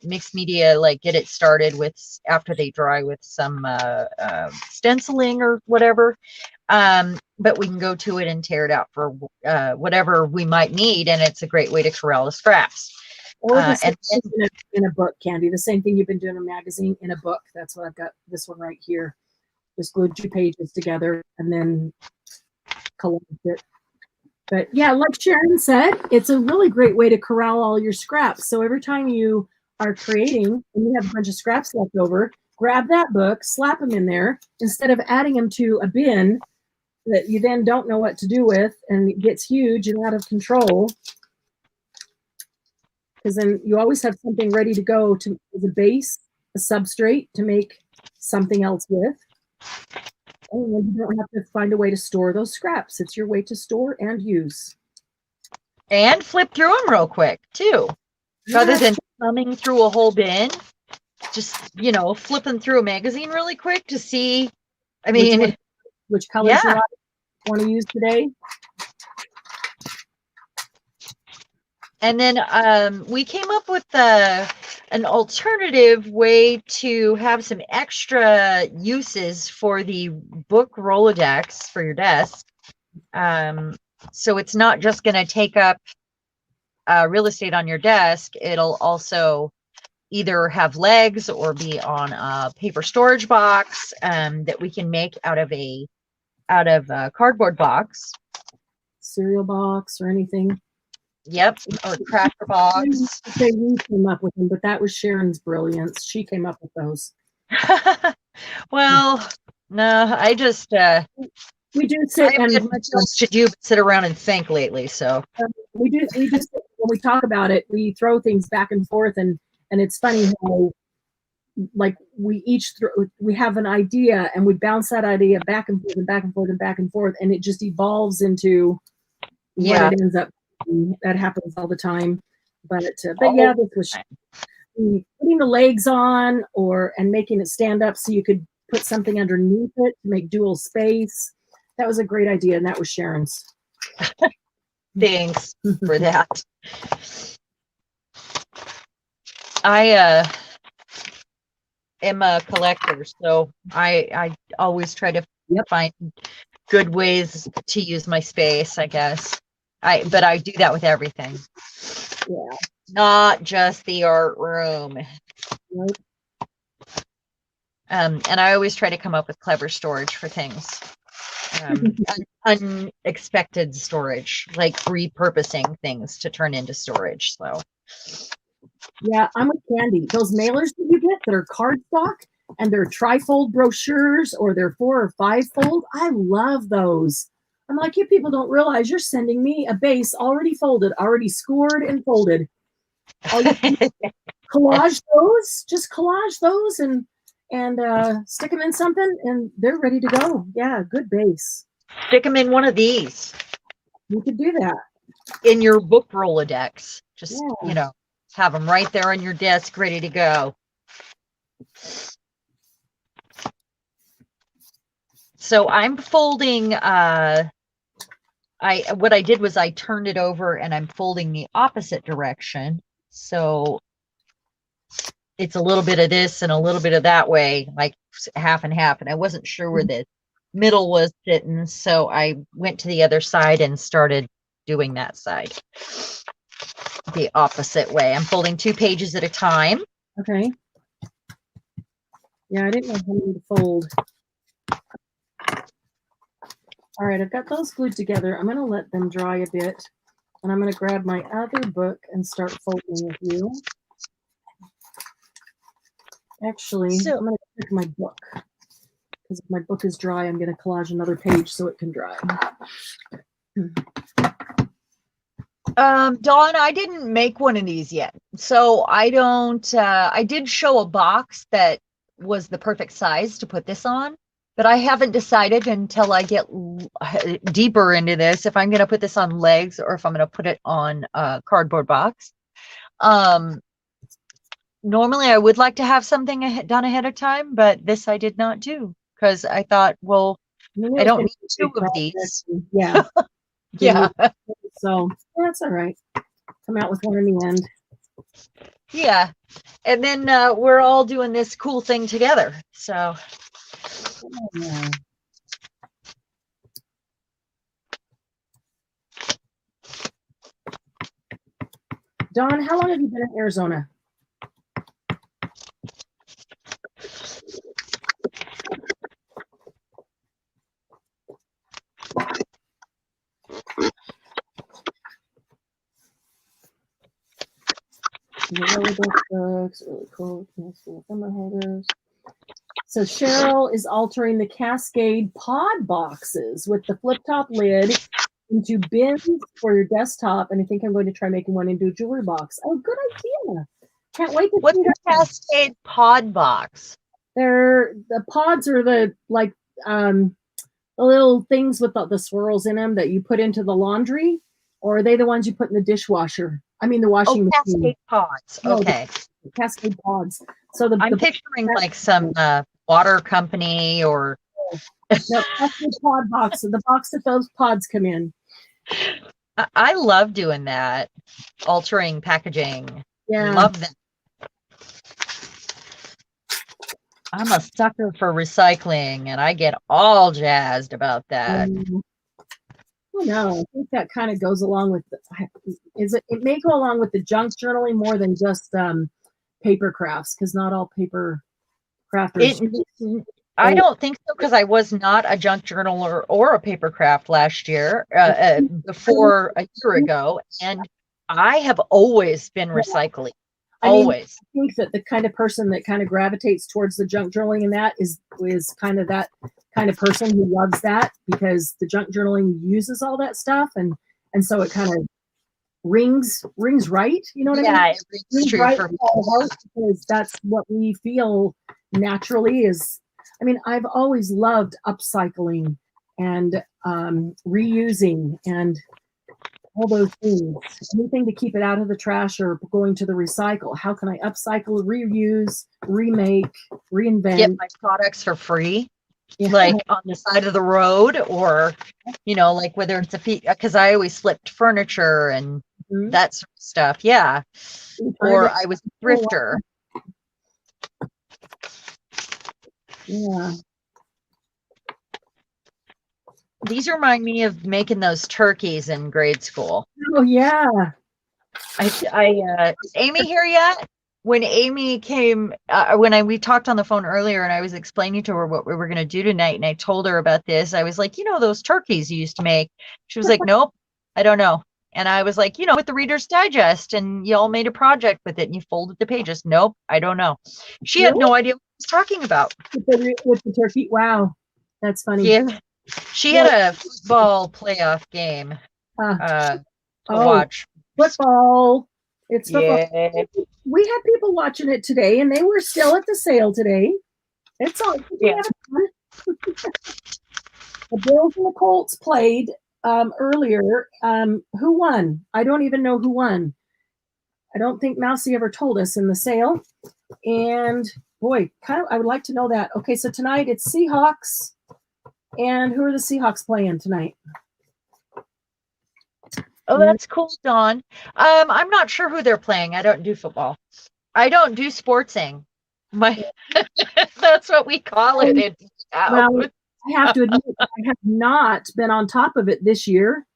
mixed media, like get it started with after they dry with some stenciling or whatever. But we can go to it and tear it out for whatever we might need, and it's a great way to corral the scraps. Or and in a book, Candy. The same thing you've been doing in a magazine, in a book. That's what I've got. This one right here. Just glued 2 pages together and then collage it. But yeah, like Sharon said, it's a really great way to corral all your scraps. So every time you are creating and you have a bunch of scraps left over, grab that book, slap them in there, instead of adding them to a bin that you then don't know what to do with, and it gets huge and out of control. Because then you always have something ready to go to as a base, a substrate to make something else with. And you don't have to find a way to store those scraps. It's your way to store and use. And flip through them real quick, too. Yeah. Rather than thumbing through a whole bin, just, flipping through a magazine really quick to see, which colors you want to use today. And then we came up with an alternative way to have some extra uses for the book Rolodex for your desk. So it's not just going to take up real estate on your desk. It'll also either have legs or be on a paper storage box that we can make out of a cardboard box. Cereal box or anything. Yep, or cracker box. Okay, we came up with them, but that was Sharon's brilliance. She came up with those. Well, no, I just We do I sit haven't had and much else to do but sit around and think lately. So we just when we talk about it, we throw things back and forth, and it's funny how like we have an idea and we bounce that idea back and forth and back and forth and back and forth, and it just evolves into yeah, what it ends up being. That happens all the time. But yeah, this was putting the legs on and making it stand up so you could put something underneath it to make dual space. That was a great idea, and that was Sharon's. thanks for that. I am a collector, so I always try to find good ways to use my space, I guess. But I do that with everything. Yeah. Not just the art room. Right. And I always try to come up with clever storage for things. Unexpected storage, like repurposing things to turn into storage. So yeah, I'm with Candy. Those mailers that you get that are cardstock and they're trifold brochures or they're 4 or 5 fold, I love those. I'm like, you people don't realize you're sending me a base already folded, already scored and folded. Collage those, just collage those and stick them in something and they're ready to go. Yeah, good base. Stick them in one of these. You could do that. In your book Rolodex. Just, have them right there on your desk ready to go. So I'm folding, what I did was I turned it over and I'm folding the opposite direction. So it's a little bit of this and a little bit of that way, like half and half. And I wasn't sure where the middle was sitting. So I went to the other side and started doing that side the opposite way. I'm folding 2 pages at a time. Okay. Yeah, I didn't know how many to fold. All right, I've got those glued together. I'm going to let them dry a bit. And I'm going to grab my other book and start folding with you. Actually, I'm going to pick my book. Because if my book is dry, I'm going to collage another page so it can dry. Dawn, I didn't make one of these yet. So I don't, I did show a box that was the perfect size to put this on. But I haven't decided until I get deeper into this if I'm going to put this on legs or if I'm going to put it on a cardboard box. Normally, I would like to have something done ahead of time, but this I did not do because I thought, well, I don't need 2 of these. Yeah. Yeah. So that's all right. Come out with one in the end. Yeah. And then we're all doing this cool thing together. So. Yeah. Dawn, how long have you been in Arizona? Really cool. Summer holders. So Cheryl is altering the Cascade pod boxes with the flip top lid into bins for your desktop, and I think I'm going to try making one into a jewelry box. Oh, good idea! Can't wait to What's see the Cascade pod box? The pods are the little things with the swirls in them that you put into the laundry, or are they the ones you put in the dishwasher? I mean the washing machine. Cascade pods. Okay. The Cascade pods. So I'm picturing like some water company or no, Cascade pod box. The box that those pods come in. I love doing that, altering packaging. Yeah. Love that. I'm a sucker for recycling, and I get all jazzed about that. Well, no, I think that kind of goes along with it may go along with the junk journaling more than just paper crafts, because not all paper crafters. I don't think so, because I was not a junk journaler or a paper craft last year, before a year ago, and I have always been recycling. Always. I think that the kind of person that kind of gravitates towards the junk journaling and that is kind of that kind of person who loves that, because the junk journaling uses all that stuff, and so it kind of rings right. You know what I mean? Yeah, it rings true right for me. because that's what we feel naturally is. I mean, I've always loved upcycling and reusing and all those things. Anything to keep it out of the trash or going to the recycle. How can I upcycle, reuse, remake, reinvent? Get my products for free, Yeah. like on the side of the road, or like whether it's because I always flipped furniture and that sort of stuff. Yeah. Or I was a thrifter. Yeah. These remind me of making those turkeys in grade school. Oh yeah. Is Amy here yet? When Amy came, we talked on the phone earlier, and I was explaining to her what we were going to do tonight, and I told her about this. I was like, those turkeys you used to make. She was like, nope, I don't know. And I was like, with the Reader's Digest, and y'all made a project with it, and you folded the pages. Nope, I don't know. She had no idea what I was talking about. With the turkey. Wow, that's funny. Yeah, she had a football playoff game to watch. Football. It's football. Yeah. We had people watching it today, and they were still at the sale today. It's all. Yeah. The Bills and the Colts played earlier. Who won? I don't even know who won. I don't think Mousy ever told us in the sale. And boy, I would like to know that. Okay, so tonight it's Seahawks. And who are the Seahawks playing tonight? Oh, that's cool, Dawn. I'm not sure who they're playing. I don't do football. I don't do sportsing. That's what we call it. Well, I have to admit, I have not been on top of it this year.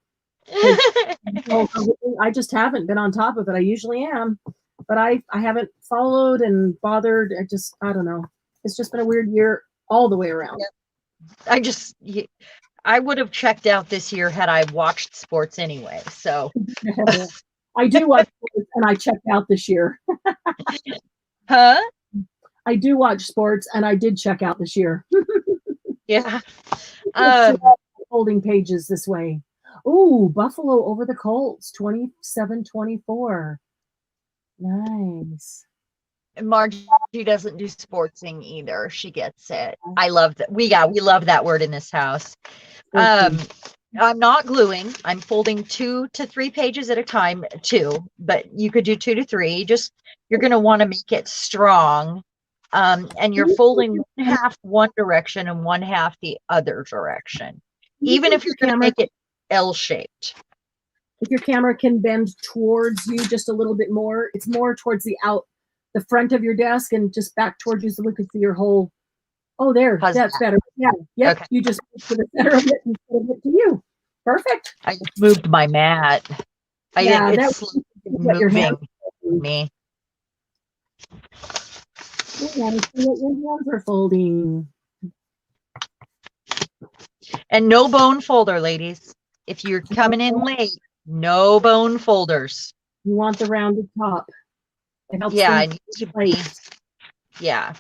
I just haven't been on top of it. I usually am, but I haven't followed and bothered. I don't know. It's just been a weird year all the way around. Yep. I would have checked out this year had I watched sports anyway. So I do watch sports, and I checked out this year. Huh? I do watch sports, and I did check out this year. Yeah. Holding pages this way. Ooh, Buffalo over the Colts, 27-24. Nice. Margie doesn't do sportsing either. She gets it. I love that. We love that word in this house. I'm not gluing. I'm folding 2 to 3 pages at a time, but you could do 2 to 3. You're going to want to make it strong. And you're folding one half one direction and one half the other direction. Even if you're going to make it L-shaped. If your camera can bend towards you just a little bit more, it's more towards the front of your desk and just back towards you so we can see your whole. Oh, there. That's better. Yeah. Yep. Okay. You just to the center of it instead of it to you. Perfect. I just moved my mat. It's moving me. You gotta see what your hands are folding. And no bone folder, ladies. If you're coming in late, no bone folders. You want the rounded top. It helps. Yeah, it needs to be. Yeah.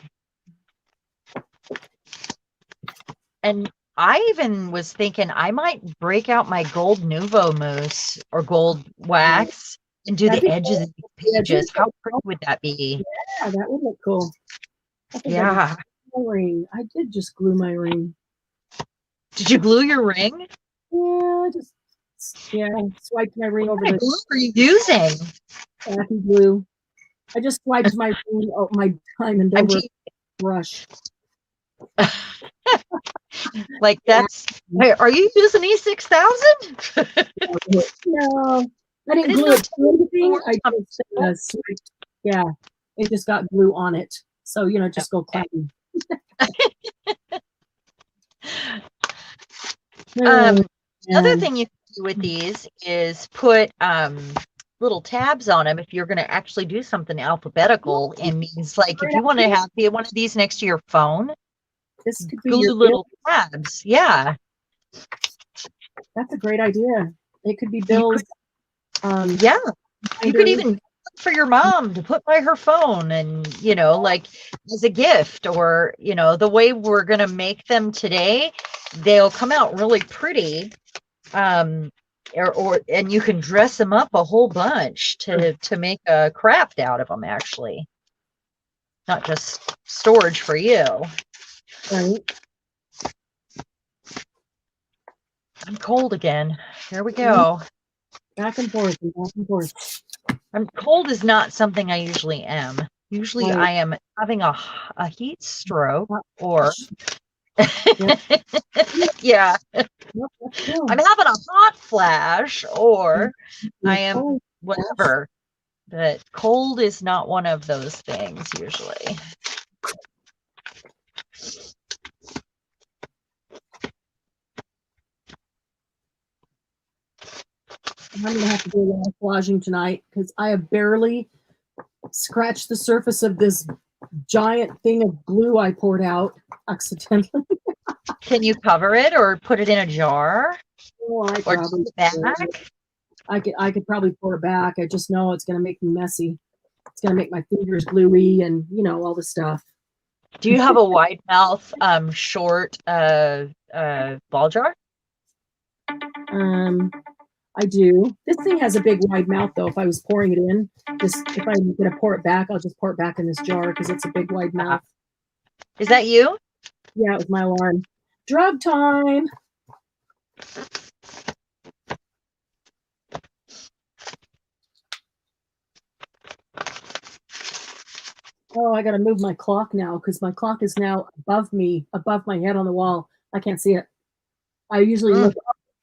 And I even was thinking I might break out my gold Nouveau mousse or gold wax and do the edges of the pages. How pretty would that be? Yeah, that would look cool. Yeah. Ring. I did just glue my ring. Did you glue your ring? Yeah, swiped my ring over. What glue are you using? Tacky glue. I just swiped my ring, my diamond over brush. Like that's, are you using E6000? No, I didn't didn't glue know it to anything. words I on just, swiped. Yeah, it just got glue on it. So, just go clapping. Other Yeah. thing you can do with these is put little tabs on them if you're going to actually do something alphabetical. And means like if you want to have one of these next to your phone, This could be glue your little tabs. Yeah. That's a great idea. It could be You Bill's. Yeah. You could binder. even for your mom to put by her phone and, like as a gift or, the way we're going to make them today, they'll come out really pretty. And you can dress them up a whole bunch to make a craft out of them, actually. Not just storage for you. Right. I'm cold again. Here we go. Back and forth and back and forth. I'm cold is not something I usually am. Usually Right. I am having a heat stroke or yeah. I'm having a hot flash or I am whatever. But cold is not one of those things usually. I'm going to have to do a lot of collaging tonight because I have barely scratched the surface of this giant thing of glue I poured out accidentally. Can you cover it or put it in a jar? Oh, I or probably back? I could probably pour it back. I just know it's going to make me messy. It's going to make my fingers gluey and, all the stuff. Do you have a wide mouth, short ball jar? I do. This thing has a big wide mouth though. If I was pouring it in, if I'm going to pour it back, I'll just pour it back in this jar because it's a big wide mouth. Is that you? Yeah, it was my alarm. Drug time. Oh, I got to move my clock now because my clock is now above me, above my head on the wall. I can't see it. I usually look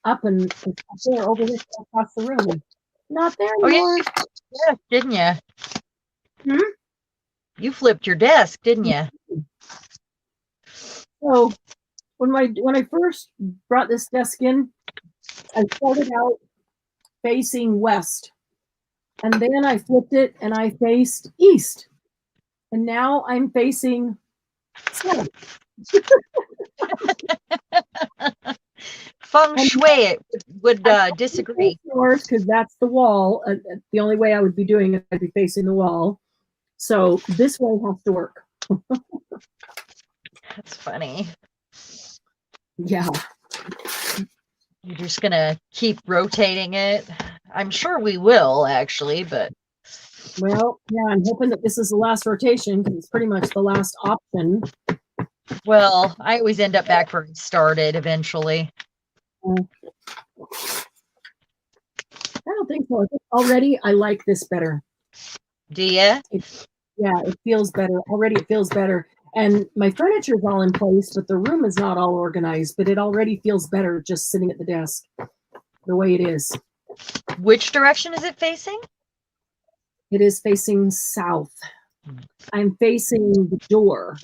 up and it's up there over here across the room. Not there anymore. Yeah, didn't you? Hmm? You flipped your desk, didn't you? So when I first brought this desk in, I started out facing west, and then I flipped it and I faced east, and now I'm facing south. Feng Shui would disagree. North because that's the wall. The only way I would be doing it, I'd be facing the wall. So this way has to work. That's funny. Yeah. You're just gonna keep rotating it. I'm sure we will actually, but well, yeah, I'm hoping that this is the last rotation because it's pretty much the last option. Well, I always end up back where it started eventually. I don't think so. Already, I like this better. Do you? Yeah, it feels better. Already, it feels better. And my furniture is all in place, but the room is not all organized. But it already feels better just sitting at the desk the way it is. Which direction is it facing? It is facing south. I'm facing the door.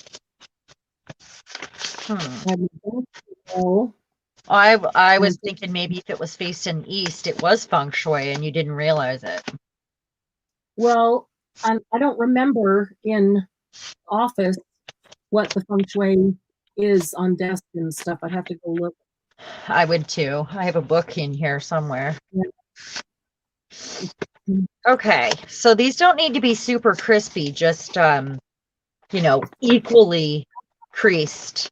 I was thinking maybe if it was facing east, it was feng shui and you didn't realize it. Well, I don't remember in office what the feng shui is on desk and stuff. I'd have to go look. I would too. I have a book in here somewhere. Yeah. Okay, so these don't need to be super crispy, just equally creased.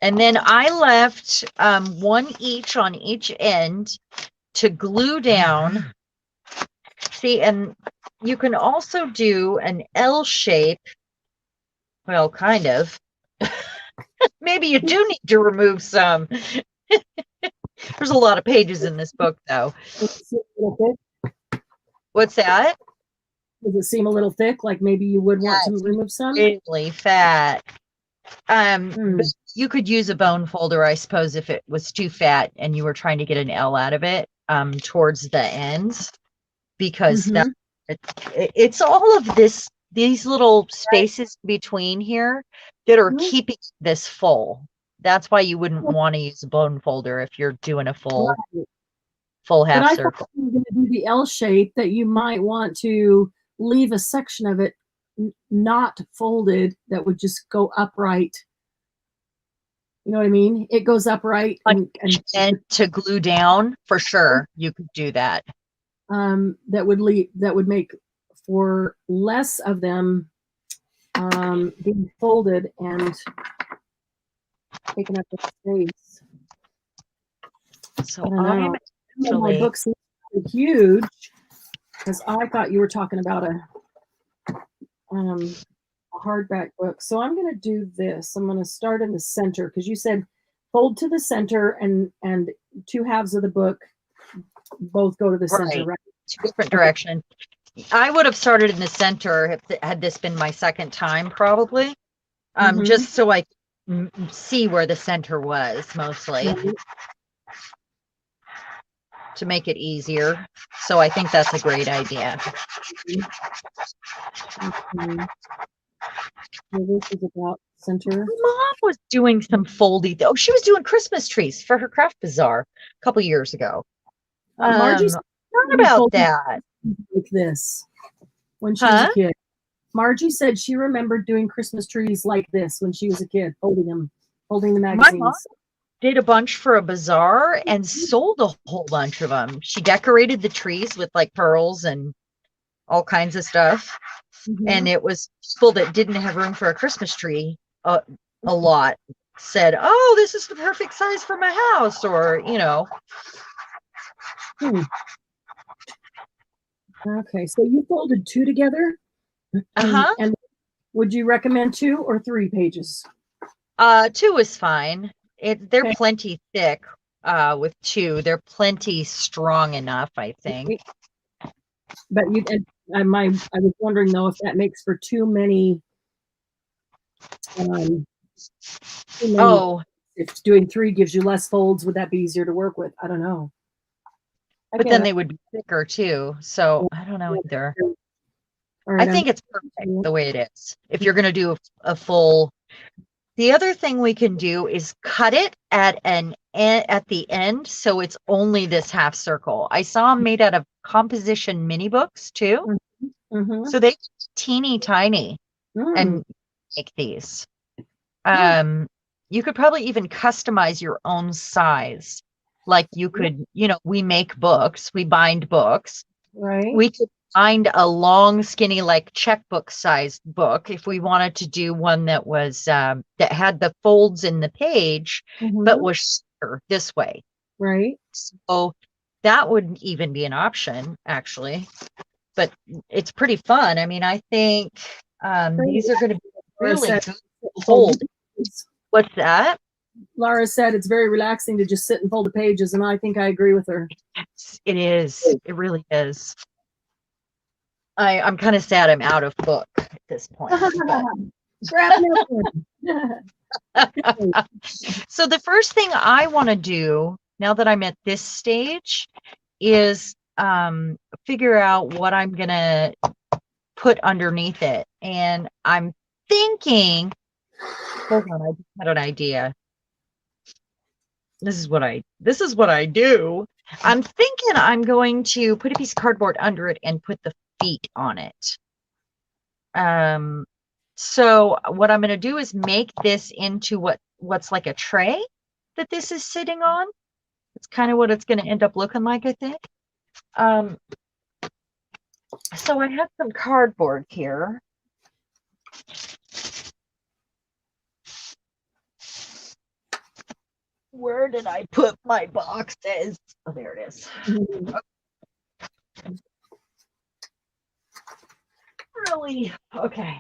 And then I left one each on each end to glue down. See, and you can also do an L shape. Well, kind of. Maybe you do need to remove some. There's a lot of pages in this book, though. What's that? Does it seem a little thick? Like maybe you would want to remove some? Really fat. But you could use a bone folder, I suppose, if it was too fat and you were trying to get an L out of it, towards the ends, because that it's all of these little spaces between here that are keeping this full. That's why you wouldn't want to use a bone folder if you're doing a full half But I circle. thought you were going to do the L shape, that you might want to leave a section of it not folded that would just go upright. You know what I mean? It goes upright And to glue down, for sure, you could do that. That would make for less of them being folded and taking up the space. So my books are huge, because I thought you were talking about a hardback book. So I'm going to do this. I'm going to start in the center, because you said fold to the center, and two halves of the book both go to the center, right? Two different direction. I would have started in the center had this been my second time, probably, just so I see where the center was mostly, to make it easier. So I think that's a great idea. So this is about center. Mom was doing some foldy. Oh, she was doing Christmas trees for her craft bazaar a couple years ago. Margie's not about that. Like this when she was a kid. Margie said she remembered doing Christmas trees like this when she was a kid, holding the magazines. My mom did a bunch for a bazaar and sold a whole bunch of them. She decorated the trees with like pearls and all kinds of stuff. And it was people that didn't have room for a Christmas tree a lot said, oh, this is the perfect size for my house, or, you know. Okay, so you folded two together? And would you recommend 2 or 3 pages? 2 is fine. They're plenty thick with 2. They're plenty strong enough, I think. But I was wondering, though, if that makes for too many. If doing 3 gives you less folds, would that be easier to work with? I don't know. But then they would be thicker too. So I don't know either. Right, I think it's perfect the way it is. If you're going to do a full, the other thing we can do is cut it at the end, so it's only this half circle. I saw them made out of composition mini books too. So they're teeny tiny and make these. You could probably even customize your own size. Like you could, we make books, we bind books. Right. We could bind a long, skinny, like checkbook sized book if we wanted to do one that was that had the folds in the page, but was this way. Right. So that would even be an option, actually. But it's pretty fun. I mean, I think these are going to be really good fold. What's that? Laura said it's very relaxing to just sit and fold the pages, and I think I agree with her. Yes, it is. It really is. I'm kind of sad I'm out of book at this point. So the first thing I want to do now that I'm at this stage is figure out what I'm going to put underneath it. And I'm thinking, hold on, I just had an idea. This is what I do. I'm thinking I'm going to put a piece of cardboard under it and put the feet on it. So what I'm going to do is make this into what's like a tray that this is sitting on. It's kind of what it's going to end up looking like, I think. So I have some cardboard here. Where did I put my boxes? Oh, there it is. Really? Okay.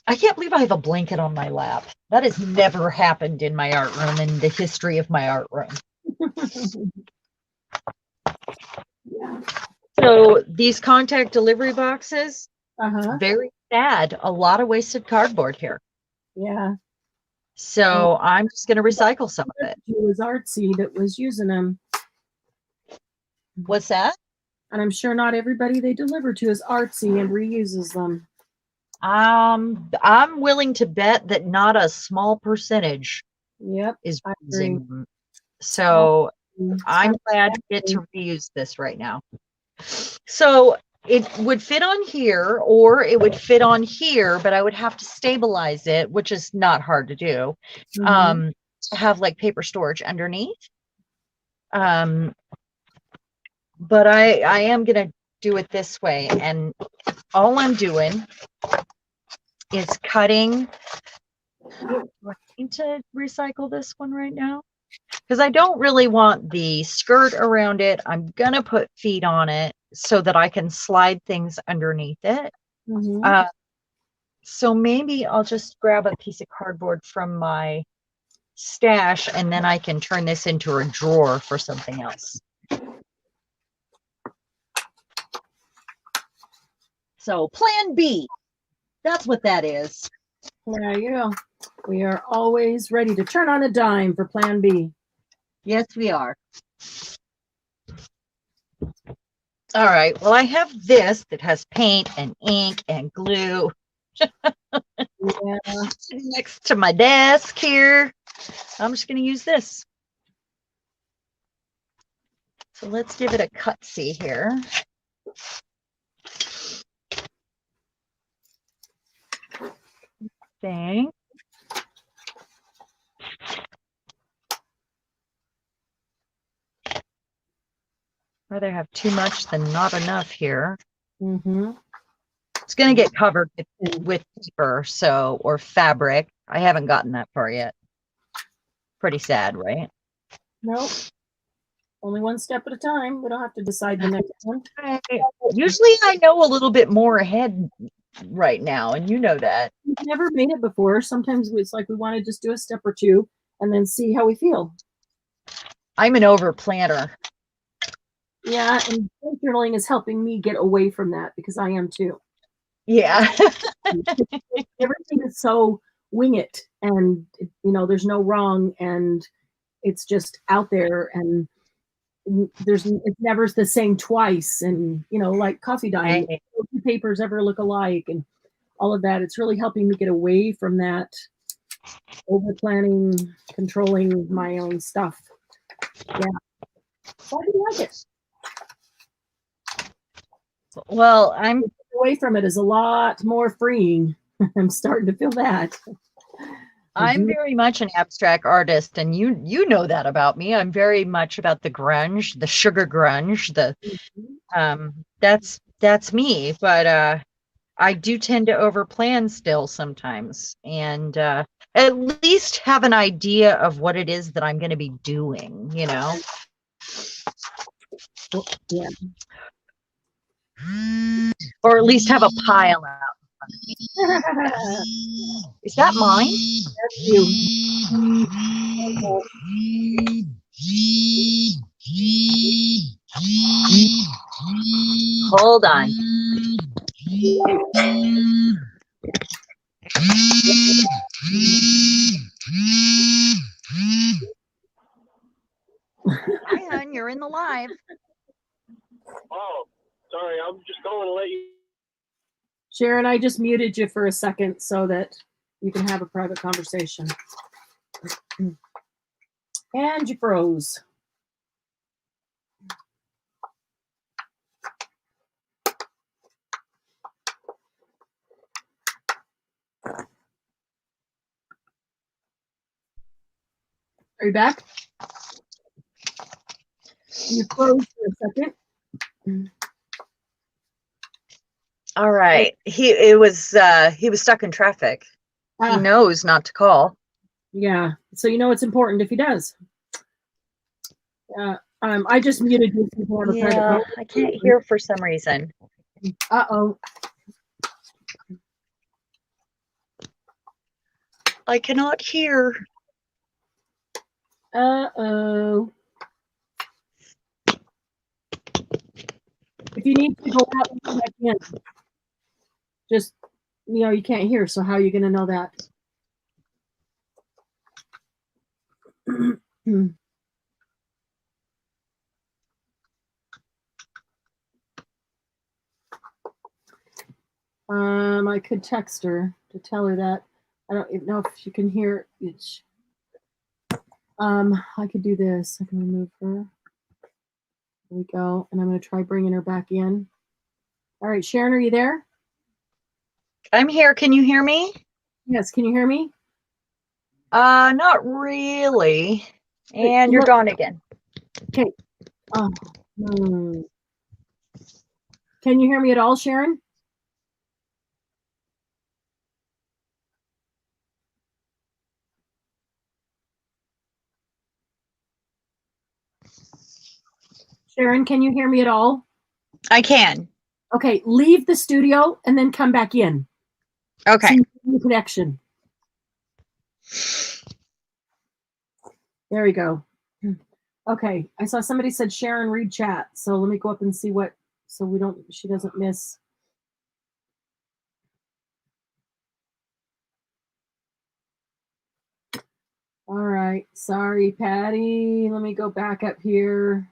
I can't believe I have a blanket on my lap. That has never happened in my art room in the history of my art room. So these contact delivery boxes, very sad. A lot of wasted cardboard here. Yeah. So I'm just going to recycle some of it. It was Artsy that was using them. What's that? And I'm sure not everybody they deliver to is Artsy and reuses them. I'm willing to bet that not a small percentage Yep. is I using agree. them. So Mm, I'm glad to get to reuse this right now. So it would fit on here or it would fit on here, but I would have to stabilize it, which is not hard to do. Mhm. To have like paper storage underneath. But I am going to do it this way. And all I'm doing is cutting. Do I need to recycle this one right now? Because I don't really want the skirt around it. I'm going to put feet on it so that I can slide things underneath it. Mhm. So maybe I'll just grab a piece of cardboard from my stash and then I can turn this into a drawer for something else. So plan B, that's what that is. There you go. We are always ready to turn on a dime for Plan B. Yes, we are. All right. Well, I have this that has paint and ink and glue. Yeah. Next to my desk here. I'm just going to use this. So let's give it a cut-see here. Thing. Rather have too much than not enough here. Mm-hmm. It's going to get covered with paper, or fabric. I haven't gotten that far yet. Pretty sad, right? Nope. Only one step at a time. We don't have to decide the next one. Usually I know a little bit more ahead right now, and you know that. We've never made it before. Sometimes it's like we want to just do a step or two and then see how we feel. I'm an over planner. Yeah, and journaling is helping me get away from that because I am too. Yeah. Everything is so wing it, and there's no wrong, and it's just out there, and it's never the same twice, and like coffee dye, no two papers ever look alike, and all of that. It's really helping me get away from that over planning, controlling my own stuff. Yeah. So I do like it. Well, I'm away from it is a lot more freeing. I'm starting to feel that. I'm very much an abstract artist, and you know that about me. I'm very much about the grunge, the sugar grunge, that's me. But I do tend to overplan still sometimes, and at least have an idea of what it is that I'm going to be doing, Yeah. Or at least have a pile out. Is that mine? That's you. Hold on. Hi, hon, you're in the live. Oh, sorry, I'm just going to let you. Sharon, I just muted you for a second so that you can have a private conversation. And you froze. Are you back? You froze for a second. All right. He was stuck in traffic. He knows not to call. Yeah. So it's important if he does. I just muted you. Yeah, I can't hear for some reason. Uh-oh. I cannot hear. Uh-oh. If you need to go out and come back in, just you can't hear. So how are you going to know that? I could text her to tell her that. I don't even know if she can hear it. I could do this. I can remove her. There we go. And I'm going to try bringing her back in. All right, Sharon, are you there? I'm here. Can you hear me? Yes. Can you hear me? Not really. And you're Look. gone again. Okay. Can you hear me at all, Sharon? Sharon, can you hear me at all? I can. Okay, leave the studio and then come back in. Okay. See the connection. There we go. Okay, I saw somebody said Sharon read chat, so let me go up and see what, so she doesn't miss. All right, sorry, Patty. Let me go back up here.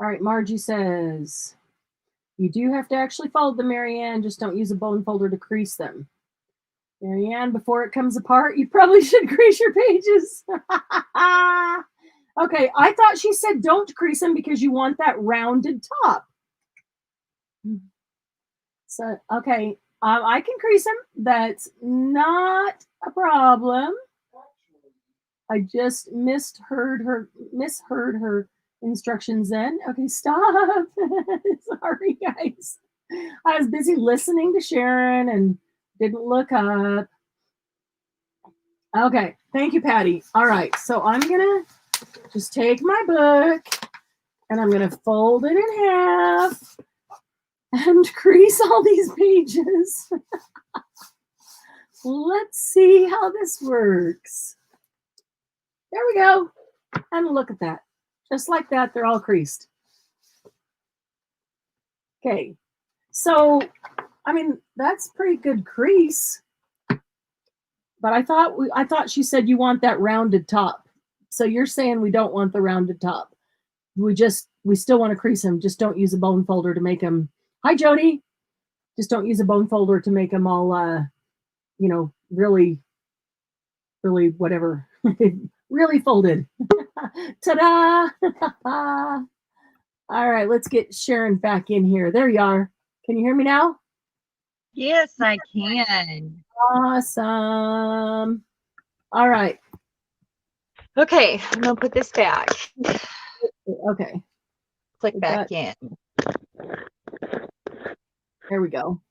All right, Margie says, you do have to actually fold them, Marianne, just don't use a bone folder to crease them. Marianne, before it comes apart, you probably should crease your pages. Okay, I thought she said don't crease them because you want that rounded top. So, okay, I can crease them. That's not a problem. I just misheard her instructions then. Okay, stop. Sorry, guys. I was busy listening to Sharon and didn't look up. Okay, thank you, Patty. All right, so I'm gonna just take my book and I'm gonna fold it in half and crease all these pages. Let's see how this works. There we go. And look at that. Just like that, they're all creased. Okay, so I mean that's pretty good crease. But I thought she said you want that rounded top. So you're saying we don't want the rounded top. We still want to crease them. Just don't use a bone folder to make them. Hi, Jody. Just don't use a bone folder to make them all, really, really whatever, really folded. Ta-da! All right, let's get Sharon back in here. There you are. Can you hear me now? Yes, I can. Awesome. All right. Okay, I'm gonna put this back. Okay. Click back in. There we go.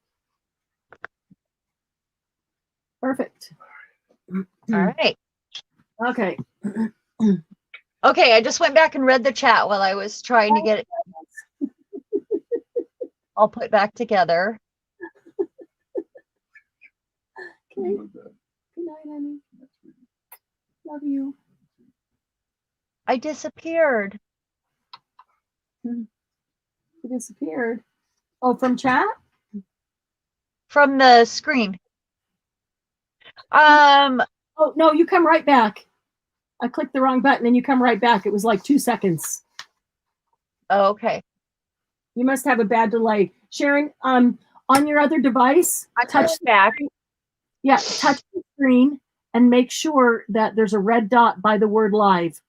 Perfect. All right. Okay. Okay, I just went back and read the chat while I was trying to get it all put back together. Okay. Good night, honey. Love you. I disappeared. You disappeared. Oh, from chat? From the screen. Oh, no, you come right back. I clicked the wrong button and you come right back. It was like 2 seconds. Oh, okay. You must have a bad delay. Sharon, on your other device, touch back. Yeah, touch the screen and make sure that there's a red dot by the word live.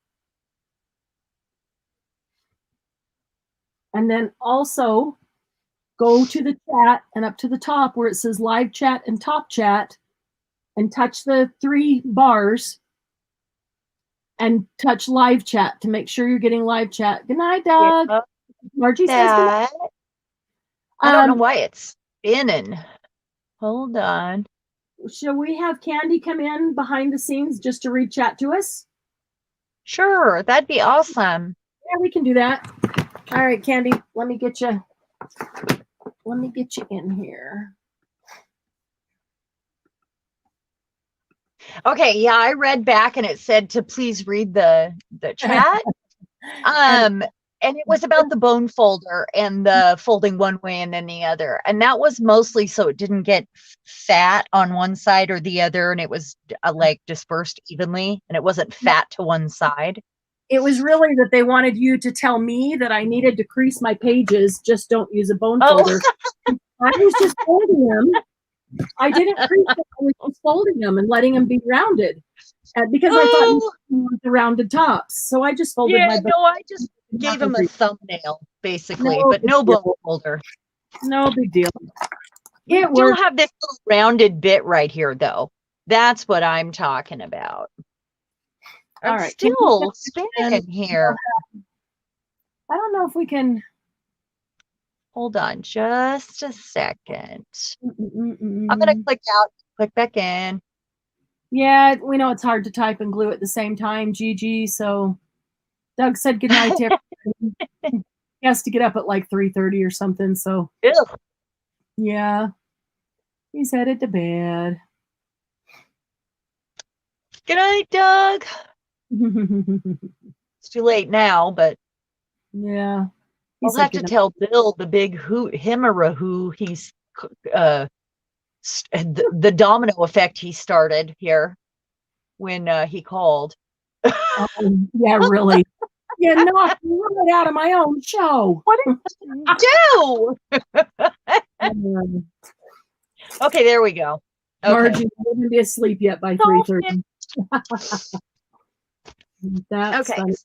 And then also go to the chat and up to the top where it says live chat and top chat and touch the 3 bars and touch live chat to make sure you're getting live chat. Good night, Doug. Yeah, Margie says good night. I don't know why it's spinning. Hold on. Shall we have Candy come in behind the scenes just to read chat to us? Sure, that'd be awesome. Yeah, we can do that. All right, Candy, let me get you in here. Okay, yeah, I read back and it said to please read the chat. And it was about the bone folder and the folding one way and then the other. And that was mostly so it didn't get fat on one side or the other, and it was like dispersed evenly, and it wasn't fat to one side. It was really that they wanted you to tell me that I needed to crease my pages. Just don't use a bone folder. I was just folding them. I didn't crease them. I was just folding them and letting them be rounded. Because I thought you wanted the rounded tops. So I just folded my bone. No, I just gave him a thumbnail, basically, No but no big deal. bone folder. No big deal. It You'll worked. have this little rounded bit right here, though. That's what I'm talking about. All I'm right. still spinning here. I don't know if we can. Hold on just a second. I'm I'm going to click out, click back in. Yeah, we know it's hard to type and glue at the same time, Gigi. So Doug said goodnight to everybody. He has to get up at like 3:30 or something. So Ew. yeah, he's headed to bed. Good night, Doug. It's too late now, but Yeah. I'll have to tell Bill the big himmerahoo he's the domino effect he started here when he called. Yeah, really. You knocked me right out of my own show. What did you do? Okay, there we go. Okay. Margie wouldn't be asleep yet by 3:30. That's Okay. funny.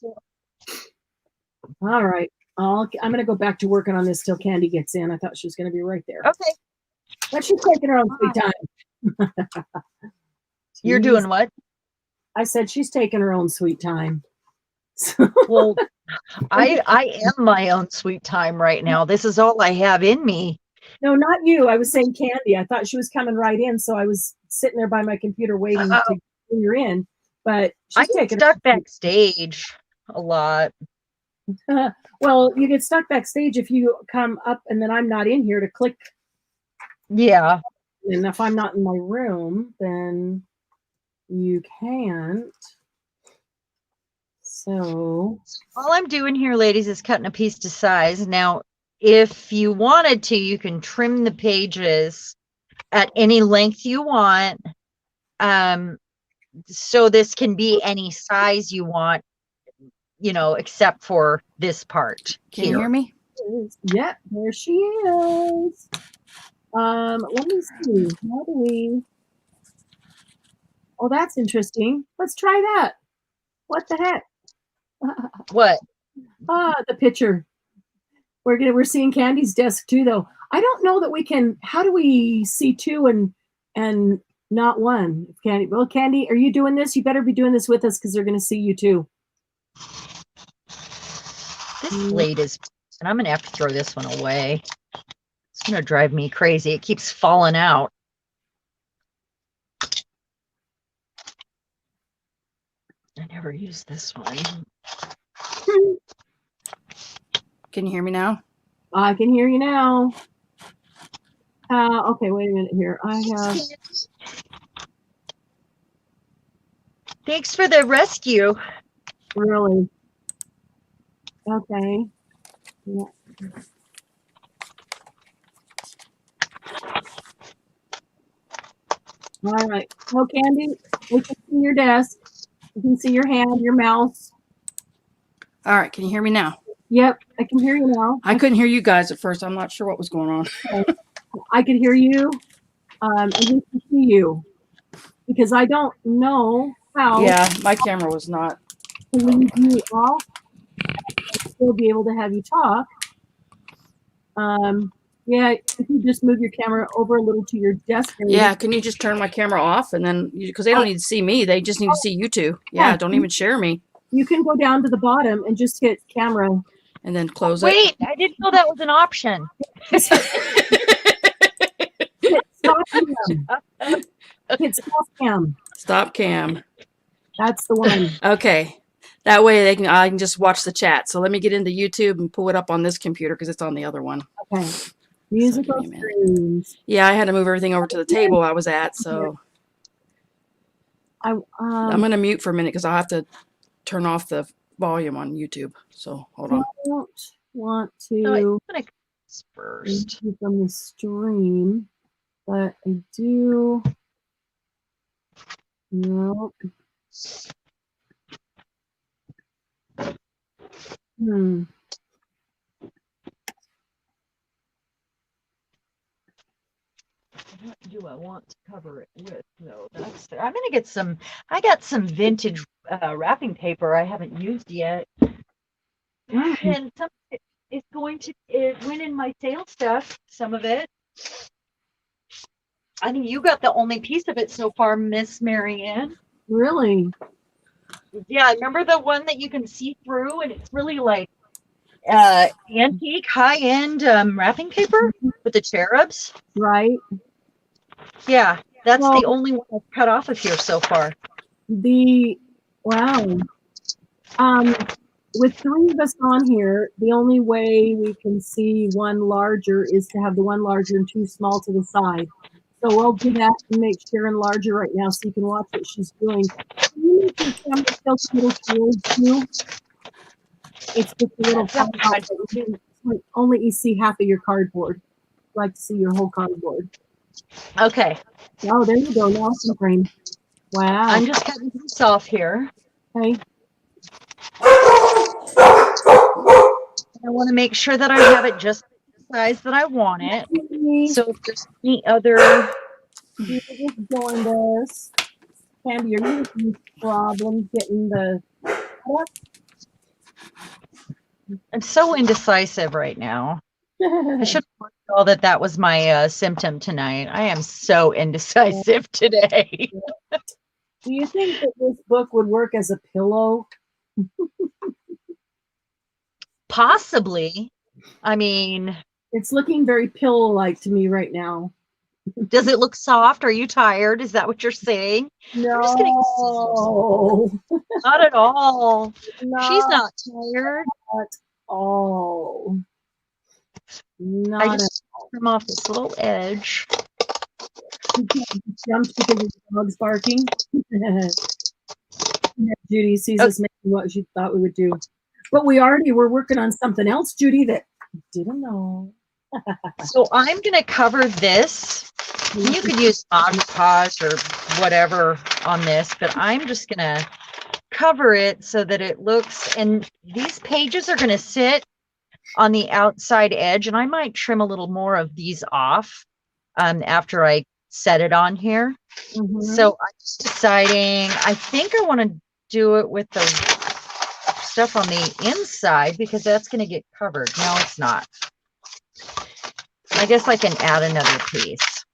All right. I'm going to go back to working on this till Candy gets in. I thought she was going to be right there. Okay. But she's taking her own sweet time. You're doing what? I said she's taking her own sweet time. Well, I am my own sweet time right now. This is all I have in me. No, not you. I was saying Candy. I thought she was coming right in, so I was sitting there by my computer waiting to when you're in. But I she's get taking stuck backstage a lot. Well, you get stuck backstage if you come up and then I'm not in here to click. Yeah. And if I'm not in my room, then you can't. So all I'm doing here, ladies, is cutting a piece to size. Now, if you wanted to, you can trim the pages at any length you want. So this can be any size you want, you know, except for this part. Can you hear me? Yep, there she is. Let me see. How do we? Oh, that's interesting. Let's try that. What the heck? What? The picture. We're seeing Candy's desk too, though. I don't know that we can. How do we see two and not one? Candy. Well, Candy, are you doing this? You better be doing this with us because they're going to see you too. This blade is, and I'm going to have to throw this one away. It's going to drive me crazy. It keeps falling out. I never use this one. Can you hear me now? I can hear you now. Okay, wait a minute here. I have. Thanks for the rescue. Really? Okay. Yeah. All right. Well, Candy, we can see your desk. We can see your hand, your mouse. All right. Can you hear me now? Yep, I can hear you now. I couldn't hear you guys at first. I'm not sure what was going on. Okay. I can hear you, and we can see you because I don't know how. Yeah, my camera was not. To leave you off, and still be able to have you talk. Yeah, if you just move your camera over a little to your desk. Yeah, can you just turn my camera off and then because they don't need to see me, they just need to see you two. Yeah, don't even share me. You can go down to the bottom and just hit camera. And then close it. Wait, I didn't know that was an option. Hit stop cam. Hit stop cam. Stop cam. That's the one. Okay. That way I can just watch the chat. So let me get into YouTube and pull it up on this computer because it's on the other one. Okay. Musical screens. Yeah, I had to move everything over to the table I was at, so I'm gonna mute for a minute because I'll have to turn off the volume on YouTube. So hold on. don't want No, I'm to gonna first. remove from the stream, but I do. No. What do I want to cover it with? No, that's there. I'm gonna get some. I got some vintage wrapping paper I haven't used yet, and some of it is going to. It went in my sale stuff. Some of it. I think you got the only piece of it so far, Miss Marianne. Really? Yeah, remember the one that you can see through, and it's really like antique, high-end wrapping paper with the cherubs. Right. Yeah, that's Well, the only one I've cut off of here so far. Wow. With three of us on here, the only way we can see one larger is to have the one larger and two small to the side. So we'll do that and make Sharon larger right now so you can watch what she's doing. Can you make your camera tilt a little towards you? It's just a little far out, but you can only see half of your cardboard. I'd like to see your whole cardboard. Okay, Oh, there you go. Now it's in frame. Wow. I'm just cutting this off here. Okay. I want to make sure that I have it just the size that I want it. So if there's any other, You just joined us. Candy, are you having problems getting the I'm so indecisive right now. I should have all that was my symptom tonight. I am so indecisive today. Do you think that this book would work as a pillow? Possibly. I mean, It's looking very pillow-like to me right now. does it look soft? Are you tired? Is that what you're saying? No. I'm just getting not at all. Not She's not tired. at all. Not I just trim off this little edge. jumped because the dog's barking. Judy sees us making what she thought we would do. But we already were working on something else, Judy, that you didn't know. So I'm going to cover this. You could use Mod Podge or whatever on this, but I'm just going to cover it so that it looks, and these pages are going to sit on the outside edge, and I might trim a little more of these off after I set it on here. So I'm just deciding, I think I want to do it with the stuff on the inside because that's going to get covered. No, it's not. I guess I can add another piece.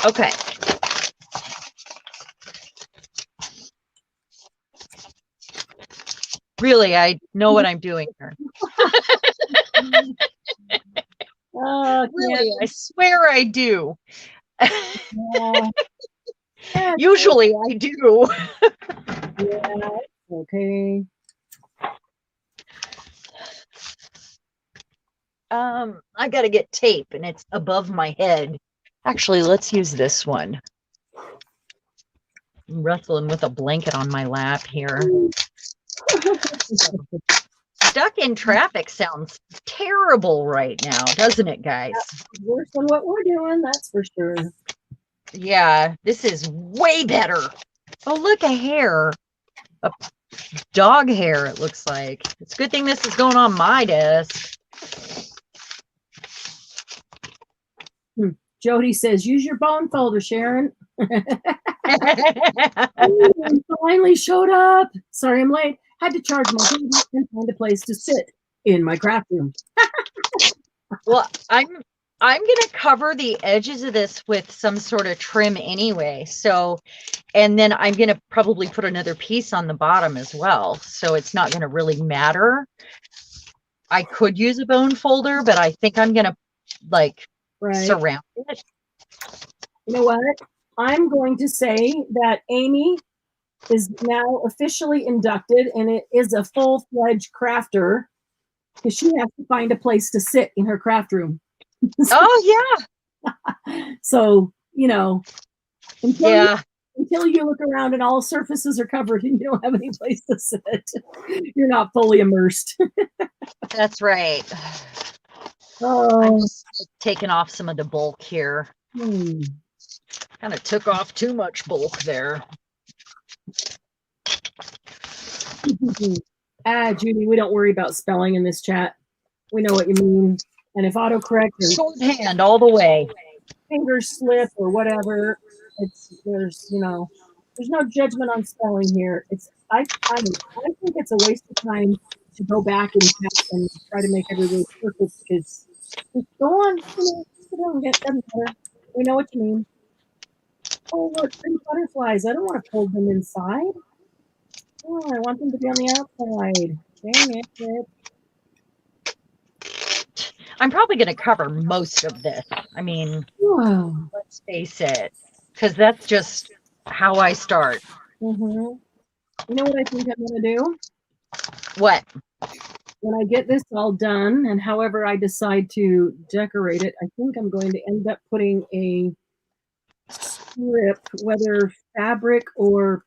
Okay. Really, I know what I'm doing here. Really, I swear I do. Usually I do. Yeah, okay. I gotta get tape and it's above my head. Actually, let's use this one. I'm wrestling with a blanket on my lap here. Stuck in traffic sounds terrible right now, doesn't it, guys? Worse than what we're doing, that's for sure. Yeah, this is way better. Oh, look, a hair. A dog hair, it looks like. It's a good thing this is going on my desk. Jody says, use your bone folder, Sharon. Finally showed up. Sorry I'm late. Had to charge my phone and find a place to sit in my craft room. Well, I'm gonna cover the edges of this with some sort of trim anyway. So, and then I'm gonna probably put another piece on the bottom as well. So it's not gonna really matter. I could use a bone folder, but I think I'm gonna like surround it. You know what? I'm going to say that Amy is now officially inducted, and it is a full-fledged crafter because she has to find a place to sit in her craft room. Oh yeah. So, you know, until until you look around and all surfaces are covered and you don't have any place to sit. You're not fully immersed. That's right. I'm Oh, just taking off some of the bulk here. Kind of took off too much bulk there. Judy, we don't worry about spelling in this chat. We know what you mean. And if autocorrect or Shorthand all the way. finger slip or whatever, there's no judgment on spelling here. I think it's a waste of time to go back and try to make everything perfect because just go on, sit down, doesn't matter. We know what you mean. Oh look, pretty butterflies. I don't want to fold them inside. Oh, I want them to be on the outside. Dang it. I'm probably going to cover most of this. I mean, Wow. let's face it, because that's just how I start. You know what I think I'm going to do? What? When I get this all done, and however I decide to decorate it, I think I'm going to end up putting a strip, whether fabric or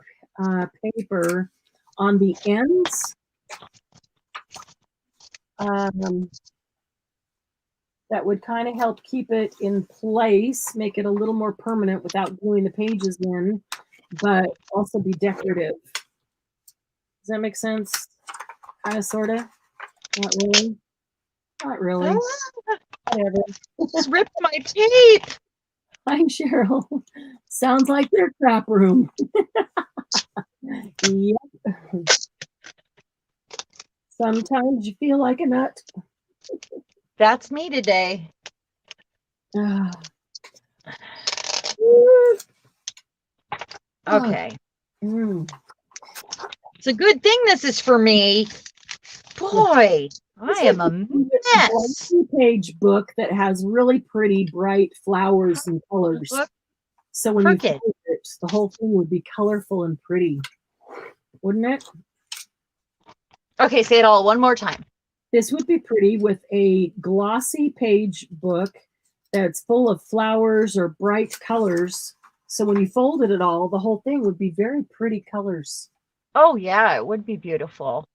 paper, on the ends. That would kind of help keep it in place, make it a little more permanent without gluing the pages in, but also be decorative. Does that make sense? Kind of, sort of? Not really? Not really. Whatever. Just ripped my tape. Hi, Cheryl. Sounds like your crap room. Yep. Sometimes you feel like a nut. That's me today. Okay. It's a good thing this is for me. Boy, I am a mess. Page book that has really pretty, bright flowers and colors. So when you fold it, the whole thing would be colorful and pretty, wouldn't it? Okay, say it all one more time. This would be pretty with a glossy page book that's full of flowers or bright colors. So when you folded it all, the whole thing would be very pretty colors. Oh, yeah, it would be beautiful.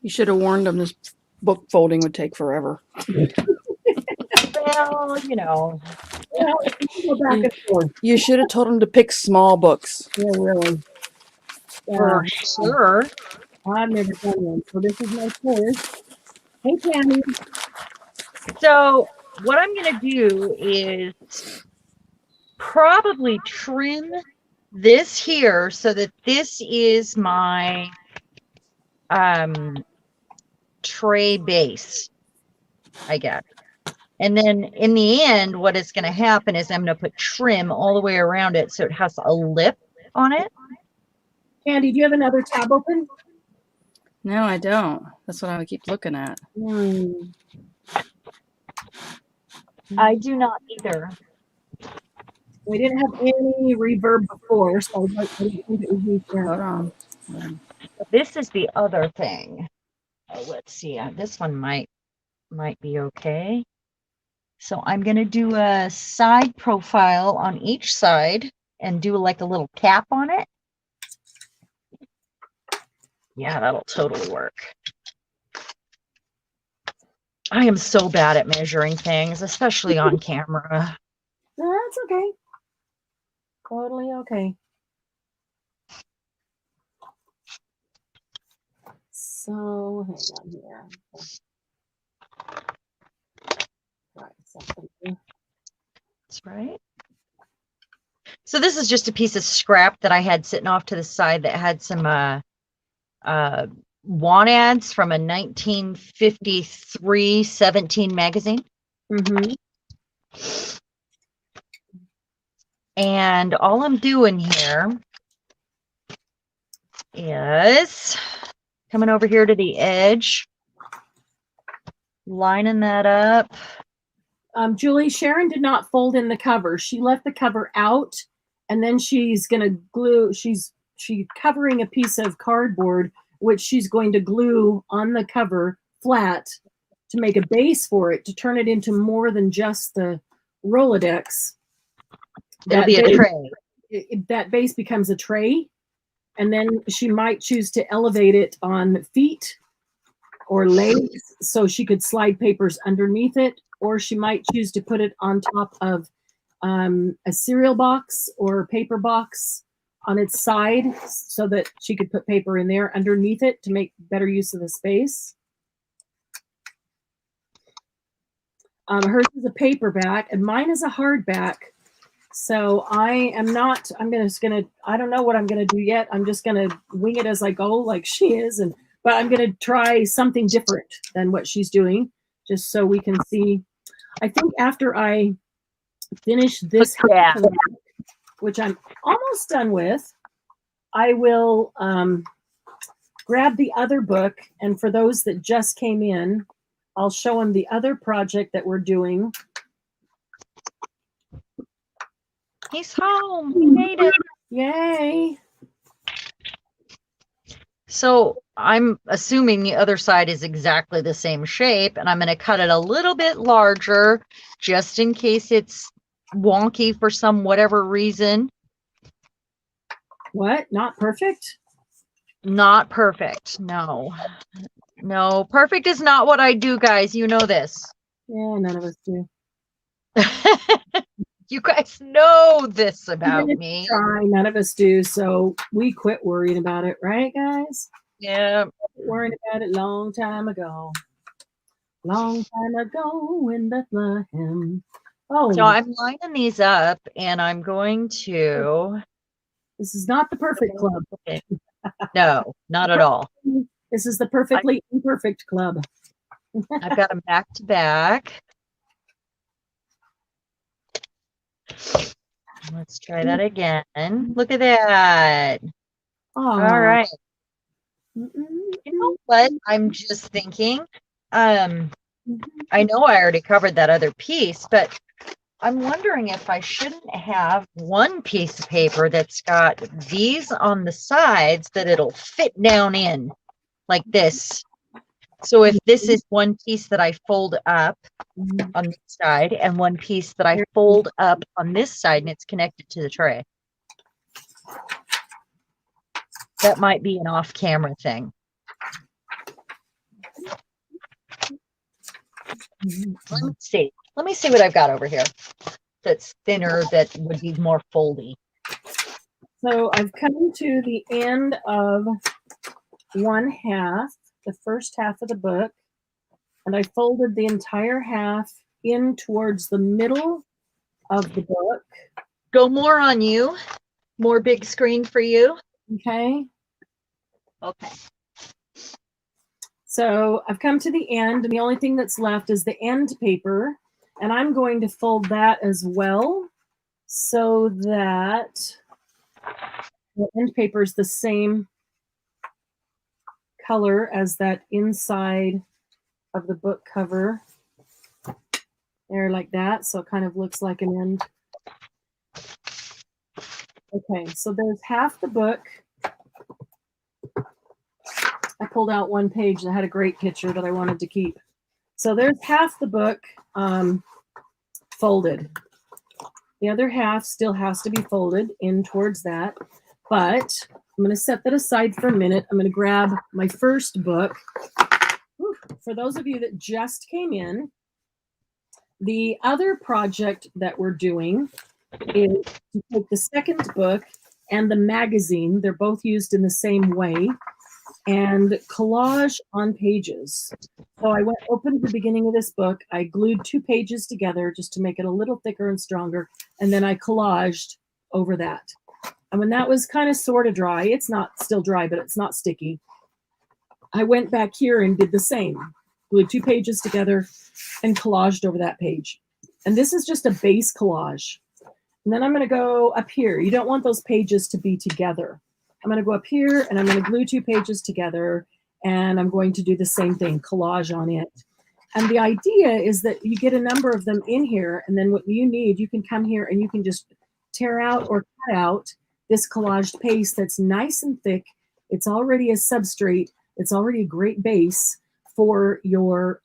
You should have warned them this book folding would take forever. Well, you know. Go back and forth. You should have told them to pick small books. Yeah, really. For sure. I've never done one, so this is my first. Hey, Tammy. So what I'm going to do is probably trim this here so that this is my tray base, I guess. And then in the end, what is going to happen is I'm going to put trim all the way around it so it has a lip on it. Candy, do you have another tab open? No, I don't. That's what I would keep looking at. I do not either. We didn't have any reverb before, so I didn't think it was used there. Hold on. This is the other thing. Oh, let's see. This one might be okay. So I'm going to do a side profile on each side and do like a little cap on it. Yeah, that'll totally work. I am so bad at measuring things, especially on camera. That's okay. Totally okay. So, hang on here. Right, something. That's right. So this is just a piece of scrap that I had sitting off to the side that had some want ads from a 1953 17 magazine. And all I'm doing here is coming over here to the edge, lining that up. Julie, Sharon did not fold in the cover. She left the cover out, and then she's going to glue. She's covering a piece of cardboard, which she's going to glue on the cover flat to make a base for it, to turn it into more than just the Rolodex. It'll be a base- tray. that base becomes a tray, and then she might choose to elevate it on feet or legs so she could slide papers underneath it, or she might choose to put it on top of a cereal box or paper box on its side so that she could put paper in there underneath it to make better use of the space. Hers is a paperback and mine is a hardback. So I don't know what I'm gonna do yet. I'm just gonna wing it as I go like she is, but I'm gonna try something different than what she's doing, just so we can see. I think after I finish this, Yeah. which I'm almost done with, I will grab the other book, and for those that just came in, I'll show them the other project that we're doing. He's home. He made it. Yay! So I'm assuming the other side is exactly the same shape, and I'm going to cut it a little bit larger just in case it's wonky for some whatever reason. What? Not perfect? Not perfect. No. No, perfect is not what I do, guys. You know this. Yeah, none of us do. You guys know this about Even if me. we try, none of us do, so we quit worrying about it, right, guys? Yeah. Quit worrying about it long time ago. Long time ago in Bethlehem. Oh, So I'm lining these up and I'm going to. this is not the perfect club. No, not at all. This is the perfectly imperfect club. I've got them back to back. Let's try that again. Look at that. All right. You know what? I'm just thinking. I know I already covered that other piece, but I'm wondering if I shouldn't have one piece of paper that's got these on the sides that it'll fit down in like this. So if this is one piece that I fold up on this side and one piece that I fold up on this side and it's connected to the tray. That might be an off-camera thing. Let me see what I've got over here that's thinner, that would be more foldy. So I've come to the end of one half, the first half of the book, and I folded the entire half in towards the middle of the book. Go more on you. More big screen for you. Okay. Okay. So I've come to the end, and the only thing that's left is the end paper, and I'm going to fold that as well so that the end paper is the same color as that inside of the book cover. There, like that, so it kind of looks like an end. Okay, so there's half the book. I pulled out one page that had a great picture that I wanted to keep. So there's half the book folded. The other half still has to be folded in towards that, but I'm going to set that aside for a minute. I'm going to grab my first book. Whew. For those of you that just came in, the other project that we're doing is to take the second book and the magazine. They're both used in the same way, and collage on pages. So I went open at the beginning of this book. I glued 2 pages together just to make it a little thicker and stronger, and then I collaged over that. And when that was kind of sort of dry, it's not still dry, but it's not sticky, I went back here and did the same. Glued 2 pages together and collaged over that page. And this is just a base collage. And then I'm going to go up here. You don't want those pages to be together. I'm going to go up here and I'm going to glue 2 pages together, and I'm going to do the same thing, collage on it. And the idea is that you get a number of them in here, and then what you need, you can come here and you can just tear out or cut out this collaged paste that's nice and thick. It's already a substrate. It's already a great base for your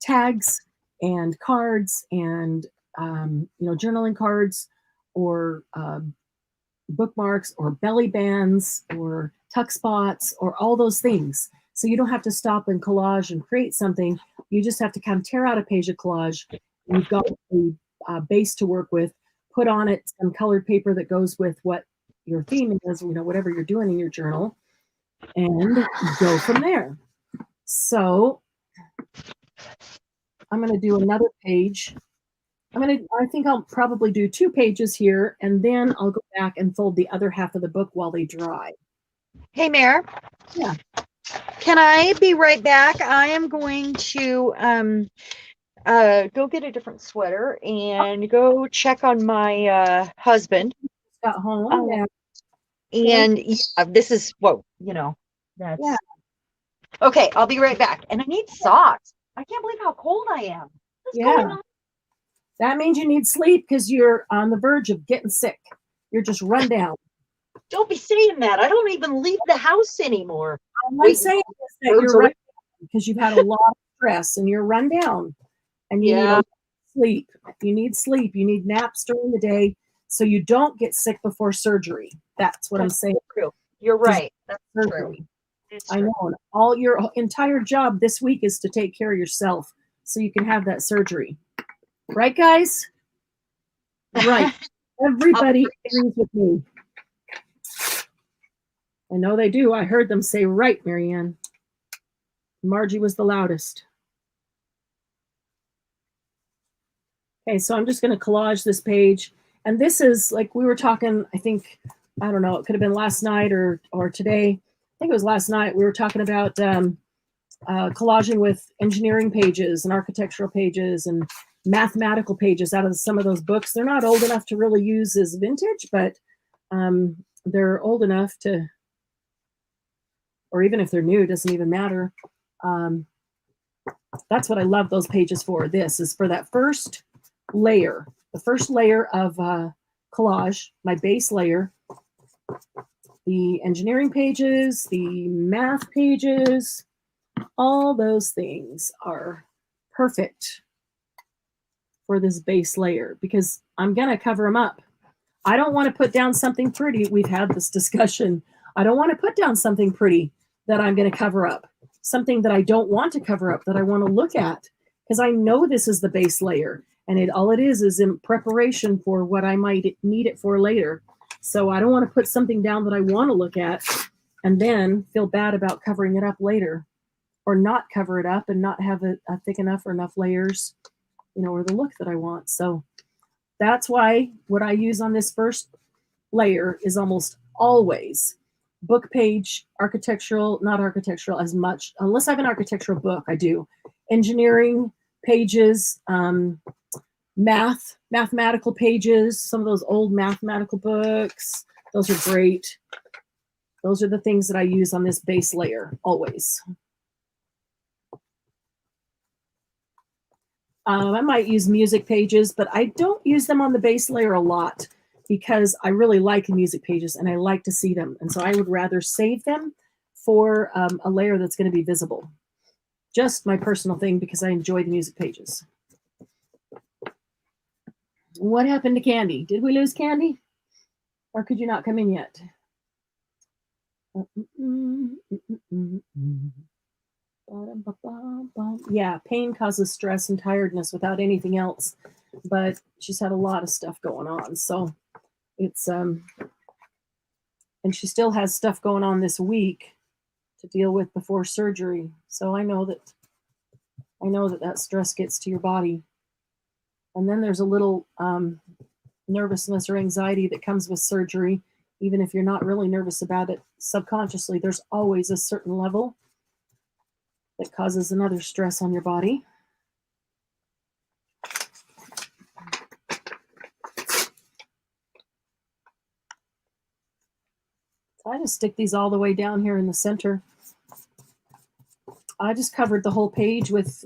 tags and cards and journaling cards or bookmarks or belly bands or tuck spots or all those things. So you don't have to stop and collage and create something. You just have to kind of tear out a page of collage. You've got the base to work with, put on it some colored paper that goes with what your theme is, whatever you're doing in your journal, and go from there. So I'm going to do another page. I think I'll probably do 2 pages here, and then I'll go back and fold the other half of the book while they dry. Hey, Mare. Yeah. Can I be right back? I am going to go get a different sweater and go check on my husband. Got home. Yeah. And yeah, this is what, that's. Yeah. Okay, I'll be right back. And I need socks. I can't believe how cold I am. What's going on? That means you need sleep because you're on the verge of getting sick. You're just run down. Don't be saying that. I don't even leave the house anymore. I'm saying is that you're run down because you've had a lot of stress and you're run down and you need sleep. You need sleep. You need naps during the day so you don't get sick before surgery. That's what I'm saying. True. You're right. That's surgery. True. I know. All your entire job this week is to take care of yourself so you can have that surgery. Right, guys? Right. Everybody agrees with me. I know they do. I heard them say right, Marianne. Margie was the loudest. Okay, so I'm just going to collage this page. And this is, like we were talking, I think, I don't know, it could have been last night or today. I think it was last night. We were talking about collaging with engineering pages and architectural pages and mathematical pages out of some of those books. They're not old enough to really use as vintage, but they're old enough to, or even if they're new, it doesn't even matter. That's what I love those pages for. This is for that first layer, the first layer of collage, my base layer. The engineering pages, the math pages, all those things are perfect for this base layer because I'm going to cover them up. I don't want to put down something pretty. We've had this discussion. I don't want to put down something pretty that I'm going to cover up, something that I don't want to cover up that I want to look at because I know this is the base layer and all it is in preparation for what I might need it for later. So I don't want to put something down that I want to look at and then feel bad about covering it up later or not cover it up and not have a thick enough or enough layers, or the look that I want. So that's why what I use on this first layer is almost always book page, architectural, not architectural as much, unless I have an architectural book, I do. Engineering pages, mathematical pages, some of those old mathematical books, those are great. Those are the things that I use on this base layer, always. I might use music pages, but I don't use them on the base layer a lot because I really like music pages and I like to see them. And so I would rather save them for a layer that's going to be visible. Just my personal thing because I enjoy the music pages. What happened to Candy? Did we lose Candy? Or could you not come in yet? Yeah, pain causes stress and tiredness without anything else, but she's had a lot of stuff going on. So it's, and she still has stuff going on this week to deal with before surgery. So I know that stress gets to your body. And then there's a little nervousness or anxiety that comes with surgery. Even if you're not really nervous about it, subconsciously, there's always a certain level that causes another stress on your body. So I just stick these all the way down here in the center. I just covered the whole page with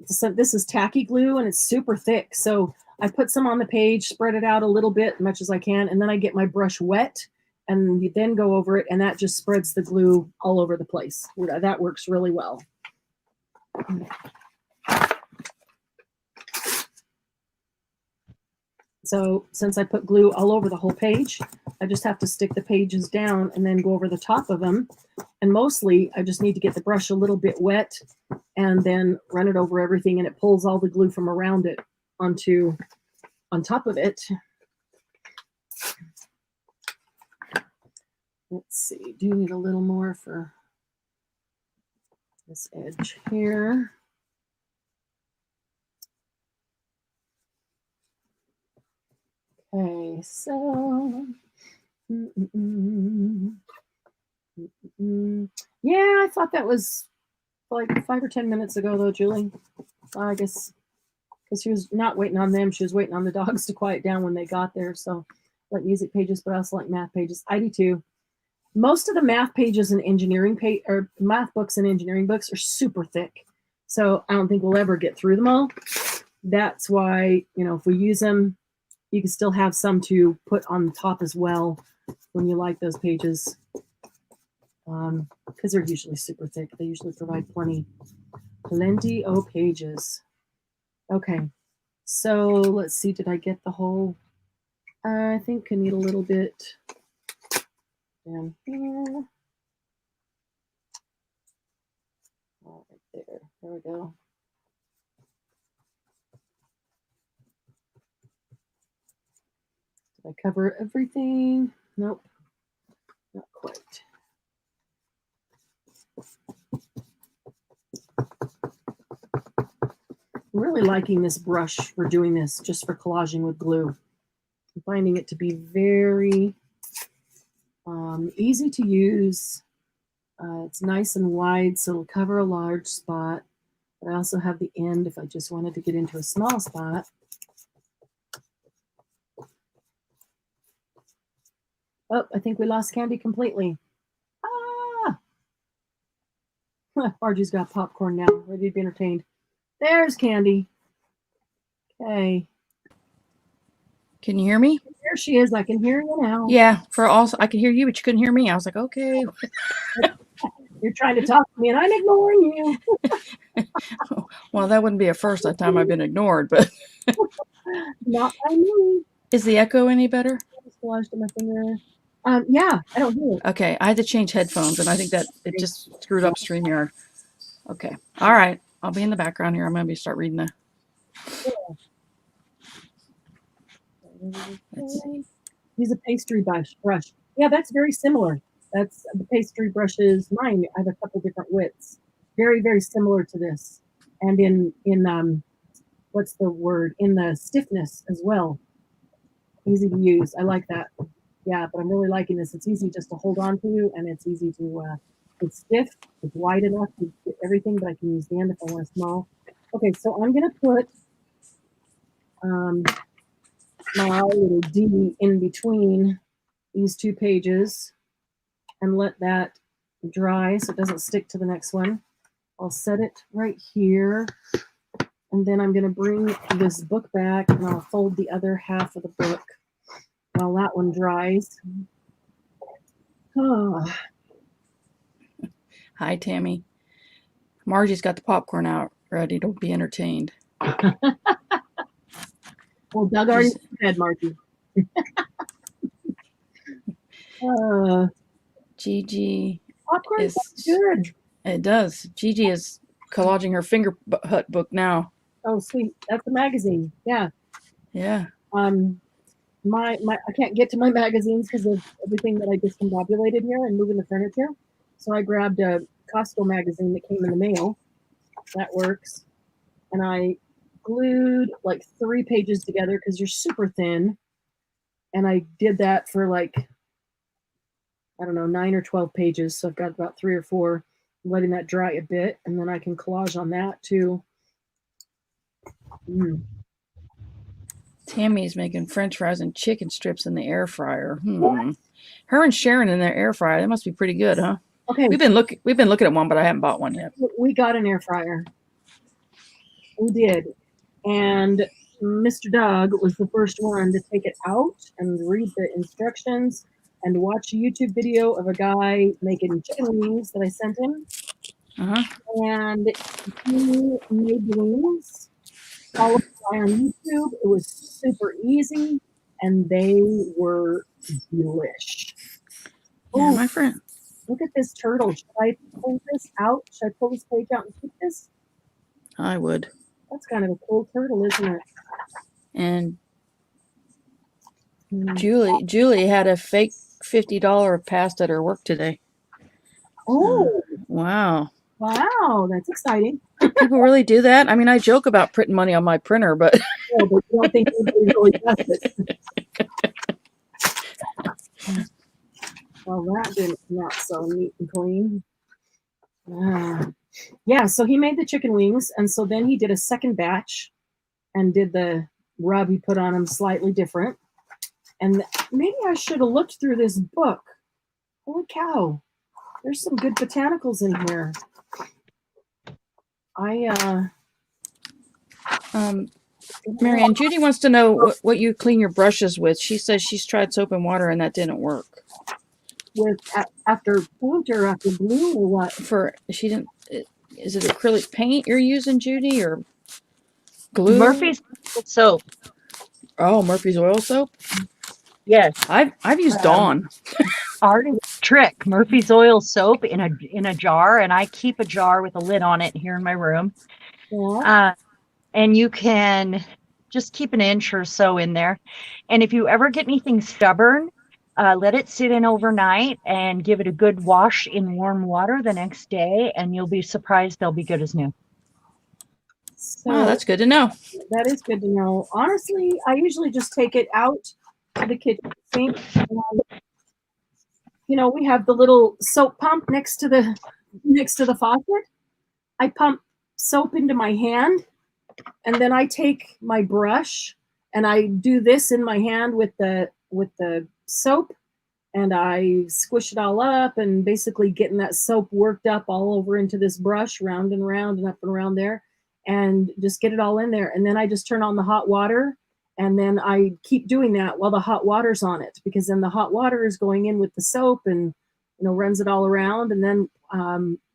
this is tacky glue and it's super thick. So I put some on the page, spread it out a little bit, as much as I can, and then I get my brush wet and you then go over it, and that just spreads the glue all over the place. That works really well. So since I put glue all over the whole page, I just have to stick the pages down and then go over the top of them. And mostly I just need to get the brush a little bit wet and then run it over everything, and it pulls all the glue from around it on top of it. Let's see, do need a little more for this edge here. Okay, so yeah, I thought that was like 5 or 10 minutes ago, though, Julie. I guess because she was not waiting on them; she was waiting on the dogs to quiet down when they got there. So, like music pages, but I also like math pages. I do too. Most of the math pages and engineering or math books and engineering books are super thick, so I don't think we'll ever get through them all. That's why, you know, if we use them, you can still have some to put on the top as well when you like those pages, because they're usually super thick. They usually provide plenty of pages. Okay, so let's see, did I get the whole? I think I need a little bit down here. Oh, right there. There we go. Did I cover everything? Nope, not quite. I'm really liking this brush for doing this, just for collaging with glue. I'm finding it to be very easy to use. It's nice and wide, so it'll cover a large spot. But I also have the end if I just wanted to get into a small spot. Oh, I think we lost Candy completely. Ah! Margie's got popcorn now, ready to be entertained. There's Candy. Okay. Can you hear me? There she is. I can hear you now. Yeah, for also I could hear you, but you couldn't hear me. I was like, okay. You're trying to talk to me, and I'm ignoring you. Well, that wouldn't be a first time I've been ignored, but Not by me. is the echo any better? I just flashed my finger. Yeah, I don't hear it. Okay, I had to change headphones, and I think that it just screwed up StreamYard. Okay, all right. I'll be in the background here. I'm going to start reading the. Let's see. Use a pastry brush. Yeah, that's very similar. That's the pastry brushes. Mine, I have a couple different widths. Very, very similar to this. And in what's the word? In the stiffness as well. Easy to use. I like that. Yeah, but I'm really liking this. It's easy just to hold on to, and it's easy to, it's stiff, it's wide enough to get everything, but I can use the end if I want a small. Okay, so I'm going to put my little D in between these two pages and let that dry so it doesn't stick to the next one. I'll set it right here, and then I'm going to bring this book back, and I'll fold the other half of the book while that one dries. Oh. Hi, Tammy. Margie's got the popcorn out, ready to be entertained. Well, Doug already said, Margie. Gigi Popcorn is sounds good. It does. Gigi is collaging her finger hut book now. Oh, sweet. That's a magazine. Yeah. Yeah. My I can't get to my magazines because of everything that I discombobulated here and moving the furniture. So I grabbed a Costco magazine that came in the mail. That works. And I glued like 3 pages together because you're super thin. And I did that for like, I don't know, 9 or 12 pages. So I've got about 3 or 4, letting that dry a bit. And then I can collage on that too. Tammy's making French fries and chicken strips in the air fryer. Her and Sharon in their air fryer. That must be pretty good, huh? Okay. We've been looking at one, but I haven't bought one yet. We got an air fryer. We did. And Mr. Doug was the first one to take it out and read the instructions and watch a YouTube video of a guy making chicken wings that I sent him. And he made the wings. Follow the guy on YouTube. It was super easy, and they were delish. Yeah, Oh, my friend. look at this turtle. Should I pull this out? Should I pull this page out and keep this? I would. That's kind of a cool turtle, isn't it? And Julie had a fake $50 passed at her work today. Oh, Wow. wow, that's exciting. People really do that? I mean, I joke about printing money on my printer, but Yeah, but you don't think anybody really does it. Well, that didn't not so neat and clean. Yeah, so he made the chicken wings, and so then he did a second batch and did the rub he put on them slightly different. And maybe I should have looked through this book. Holy cow, there's some good botanicals in here. Marianne, Judy wants to know what you clean your brushes with. She says she's tried soap and water and that didn't work. With after paint or after glue or what? Is it acrylic paint you're using, Judy, or glue? Murphy's soap. Oh, Murphy's oil soap. Yes, I've used Dawn. artist trick. Murphy's oil soap in a jar, and I keep a jar with a lid on it here in my room. Yeah. And you can just keep an inch or so in there. And if you ever get anything stubborn, let it sit in overnight and give it a good wash in warm water the next day, and you'll be surprised they'll be good as new. So Oh, that's good to know. that is good to know. Honestly, I usually just take it out to the kitchen sink. You know, we have the little soap pump next to the faucet. I pump soap into my hand, and then I take my brush and I do this in my hand with the soap, and I squish it all up and basically getting that soap worked up all over into this brush, round and round and up and around there, and just get it all in there. And then I just turn on the hot water, and then I keep doing that while the hot water's on it, because then the hot water is going in with the soap and, you know, runs it all around. And then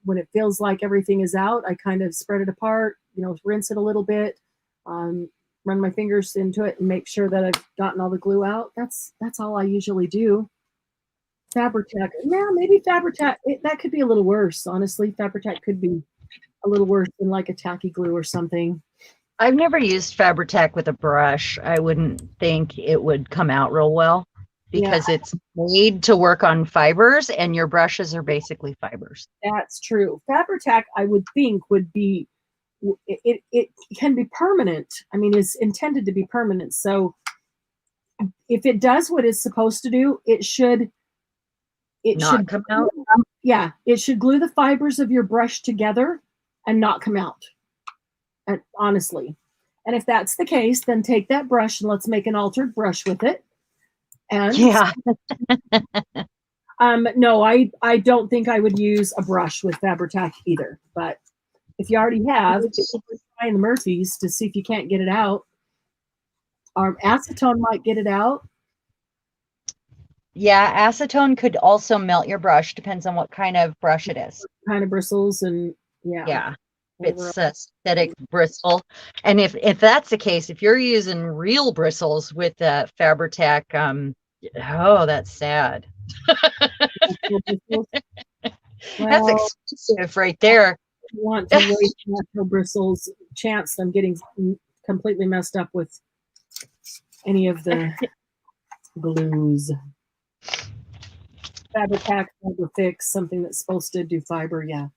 when it feels like everything is out, I kind of spread it apart, you know, rinse it a little bit, run my fingers into it and make sure that I've gotten all the glue out. That's all I usually do. Fabri-Tac, yeah, maybe Fabri-Tac, that could be a little worse. Honestly, Fabri-Tac could be a little worse than like a tacky glue or something. I've never used Fabri-Tac with a brush. I wouldn't think it would come out real well because it's made to work on fibers, and your brushes are basically fibers. That's true. Fabri-Tac, I would think, would be, it can be permanent. I mean, it's intended to be permanent. So if it does what it's supposed to do, it should Come out. Yeah, it should glue the fibers of your brush together and not come out. And honestly, and if that's the case, then take that brush and let's make an altered brush with it. And Yeah. no, I don't think I would use a brush with Fabri-Tac either. But if you already have, try the Murphy's to see if you can't get it out. Acetone might get it out. Yeah, acetone could also melt your brush. Depends on what kind of brush it is. Kind of bristles and yeah. If it's a synthetic bristle, and if that's the case, if you're using real bristles with Fabri-Tac, oh, that's sad. That's expensive right there. You want to waste natural bristles, chance them getting completely messed up with any of the glues. Fabri-Tac, Fiber Fix, something that's supposed to do fiber, yeah.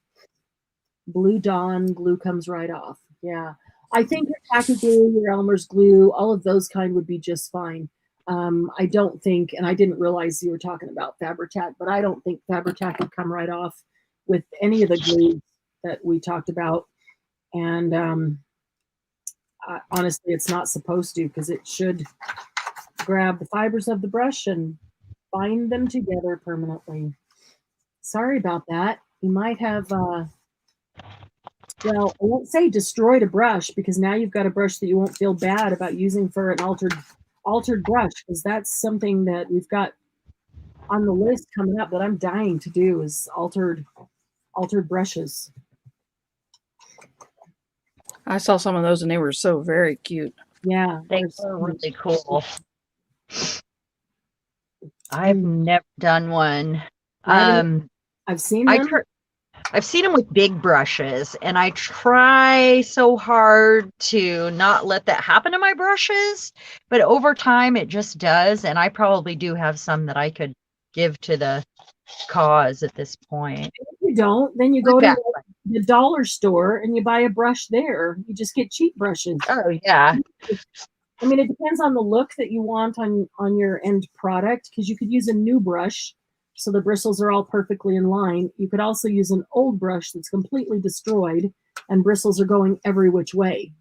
Blue Dawn glue comes right off. Yeah. I think your tacky glue, your Elmer's glue, all of those kind would be just fine. I don't think, and I didn't realize you were talking about Fabri-Tac, but I don't think Fabri-Tac would come right off with any of the glues that we talked about. And honestly, it's not supposed to, because it should grab the fibers of the brush and bind them together permanently. Sorry about that. You might have, well, I won't say destroyed a brush, because now you've got a brush that you won't feel bad about using for an altered brush, because that's something that we've got on the list coming up that I'm dying to do is altered brushes. I saw some of those and they were so very cute. Yeah, They there's- were really cool. I've never done one. I've seen I them. I've seen them with big brushes, and I try so hard to not let that happen to my brushes, but over time it just does, and I probably do have some that I could give to the cause at this point. If you don't, then you go to the dollar store and you buy a brush there. You just get cheap brushes. Oh yeah. I mean, it depends on the look that you want on your end product, because you could use a new brush so the bristles are all perfectly in line. You could also use an old brush that's completely destroyed and bristles are going every which way.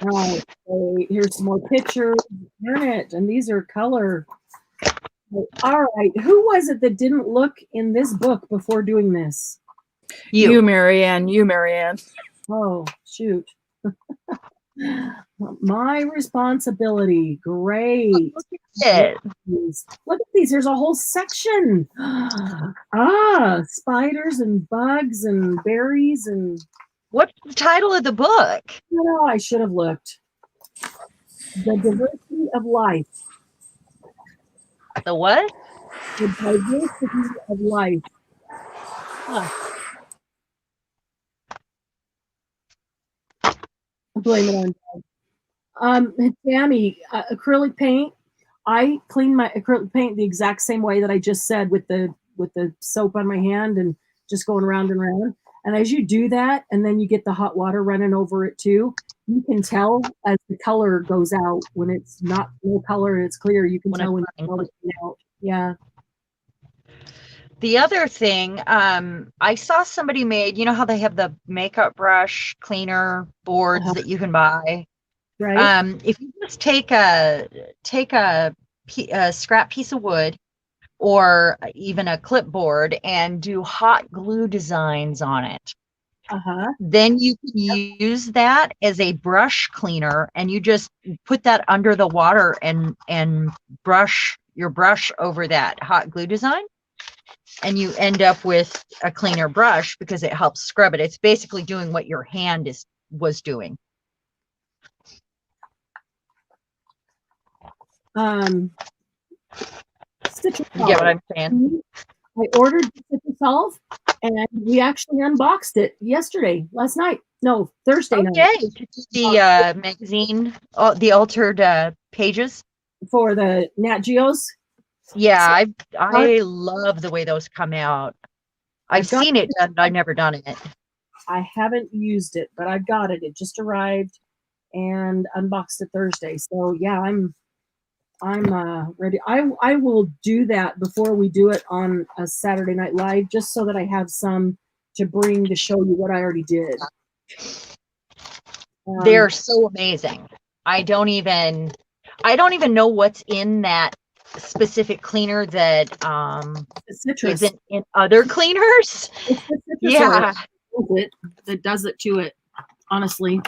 Okay, here's some more pictures. Darn it, and these are color. All right, who was it that didn't look in this book before doing this? You, Marianne. You, Marianne. Oh, shoot. My responsibility. Great. Look at it. Look at these. There's a whole section. Spiders and bugs and berries and. What's the title of the book? Oh, I should have looked. The Diversity of Life. The what? The Diversity of Life. Blame it on Tammy, acrylic paint. I clean my acrylic paint the exact same way that I just said, with the soap on my hand and just going around and around. And as you do that, and then you get the hot water running over it too, you can tell as the color goes out. When it's not no color and it's clear, you can tell when it's coming out. Yeah. The other thing, I saw somebody made, you know how they have the makeup brush cleaner boards that you can buy? Right. If you just take a scrap piece of wood or even a clipboard and do hot glue designs on it, then you can use that as a brush cleaner, and you just put that under the water and brush your brush over that hot glue design, and you end up with a cleaner brush because it helps scrub it. It's basically doing what your hand was doing. Citrus You get what I'm saying? I ordered Citrus Solve, and we actually unboxed it last night. No, Thursday night. Okay, the magazine, the altered pages for the Nat Geos. Yeah, I love the way those come out. I've seen it done, but I've never done it. I haven't used it, but I've got it. It just arrived and unboxed it Thursday. So yeah, I'm ready. I will do that before we do it on a Saturday Night Live, just so that I have some to bring to show you what I already did. They're so amazing. I don't even know what's in that specific cleaner that isn't in other cleaners. Yeah, that does it to it. Honestly,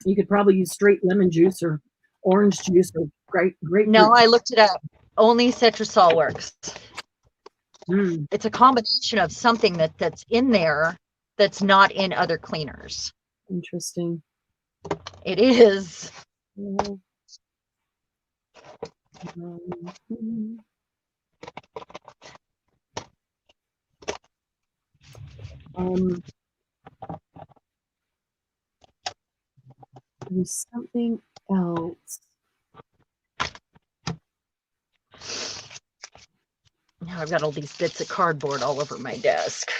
you could probably use straight lemon juice or orange juice or grape. No, I looked it up. Only Citrusol works. It's a combination of something that's in there that's not in other cleaners. Interesting. It is. There's something else. Now I've got all these bits of cardboard all over my desk.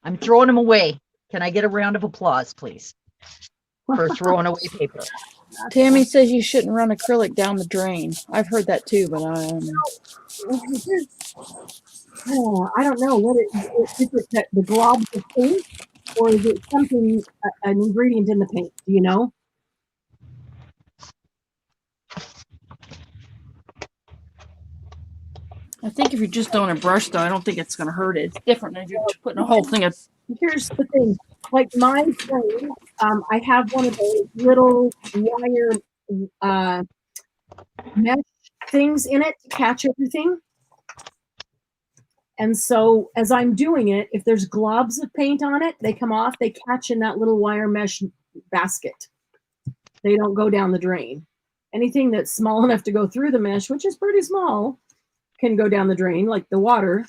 I'm throwing them away. Can I get a round of applause, please, for throwing away paper? Tammy says you shouldn't run acrylic down the drain. I've heard that too, but I don't know. I don't know what is it, the globs of paint, or is it something, an ingredient in the paint? Do you know? I think if you're just on a brush, though, I don't think it's going to hurt it. It's different than if you're putting a whole thing of. Here's the thing, like my frame, I have one of those little wire uh, mesh things in it to catch everything. And so as I'm doing it, if there's globs of paint on it, they come off, they catch in that little wire mesh basket. They don't go down the drain. Anything that's small enough to go through the mesh, which is pretty small, can go down the drain, like the water.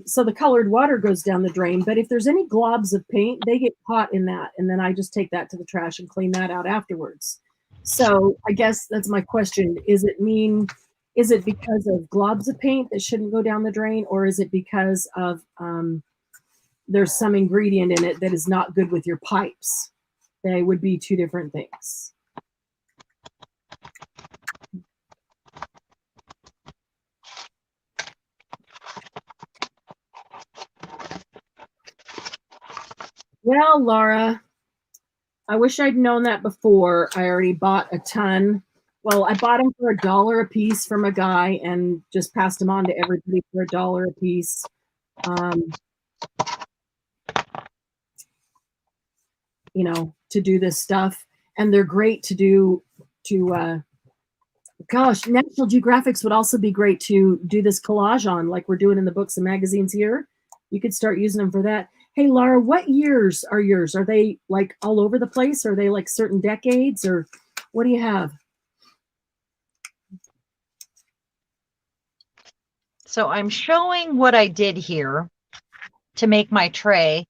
So the colored water goes down the drain. But if there's any globs of paint, they get caught in that. And then I just take that to the trash and clean that out afterwards. So I guess that's my question. Is it because of globs of paint that shouldn't go down the drain, or is it because of there's some ingredient in it that is not good with your pipes? They would be two different things. Well, Laura, I wish I'd known that before. I already bought a ton. Well, I bought them for $1 a piece from a guy and just passed them on to everybody for $1 a piece. You know, to do this stuff. And they're great to do gosh, National Geographics would also be great to do this collage on, like we're doing in the books and magazines here. You could start using them for that. Hey, Laura, what years are yours? Are they like all over the place? Are they like certain decades, or what do you have? So I'm showing what I did here to make my tray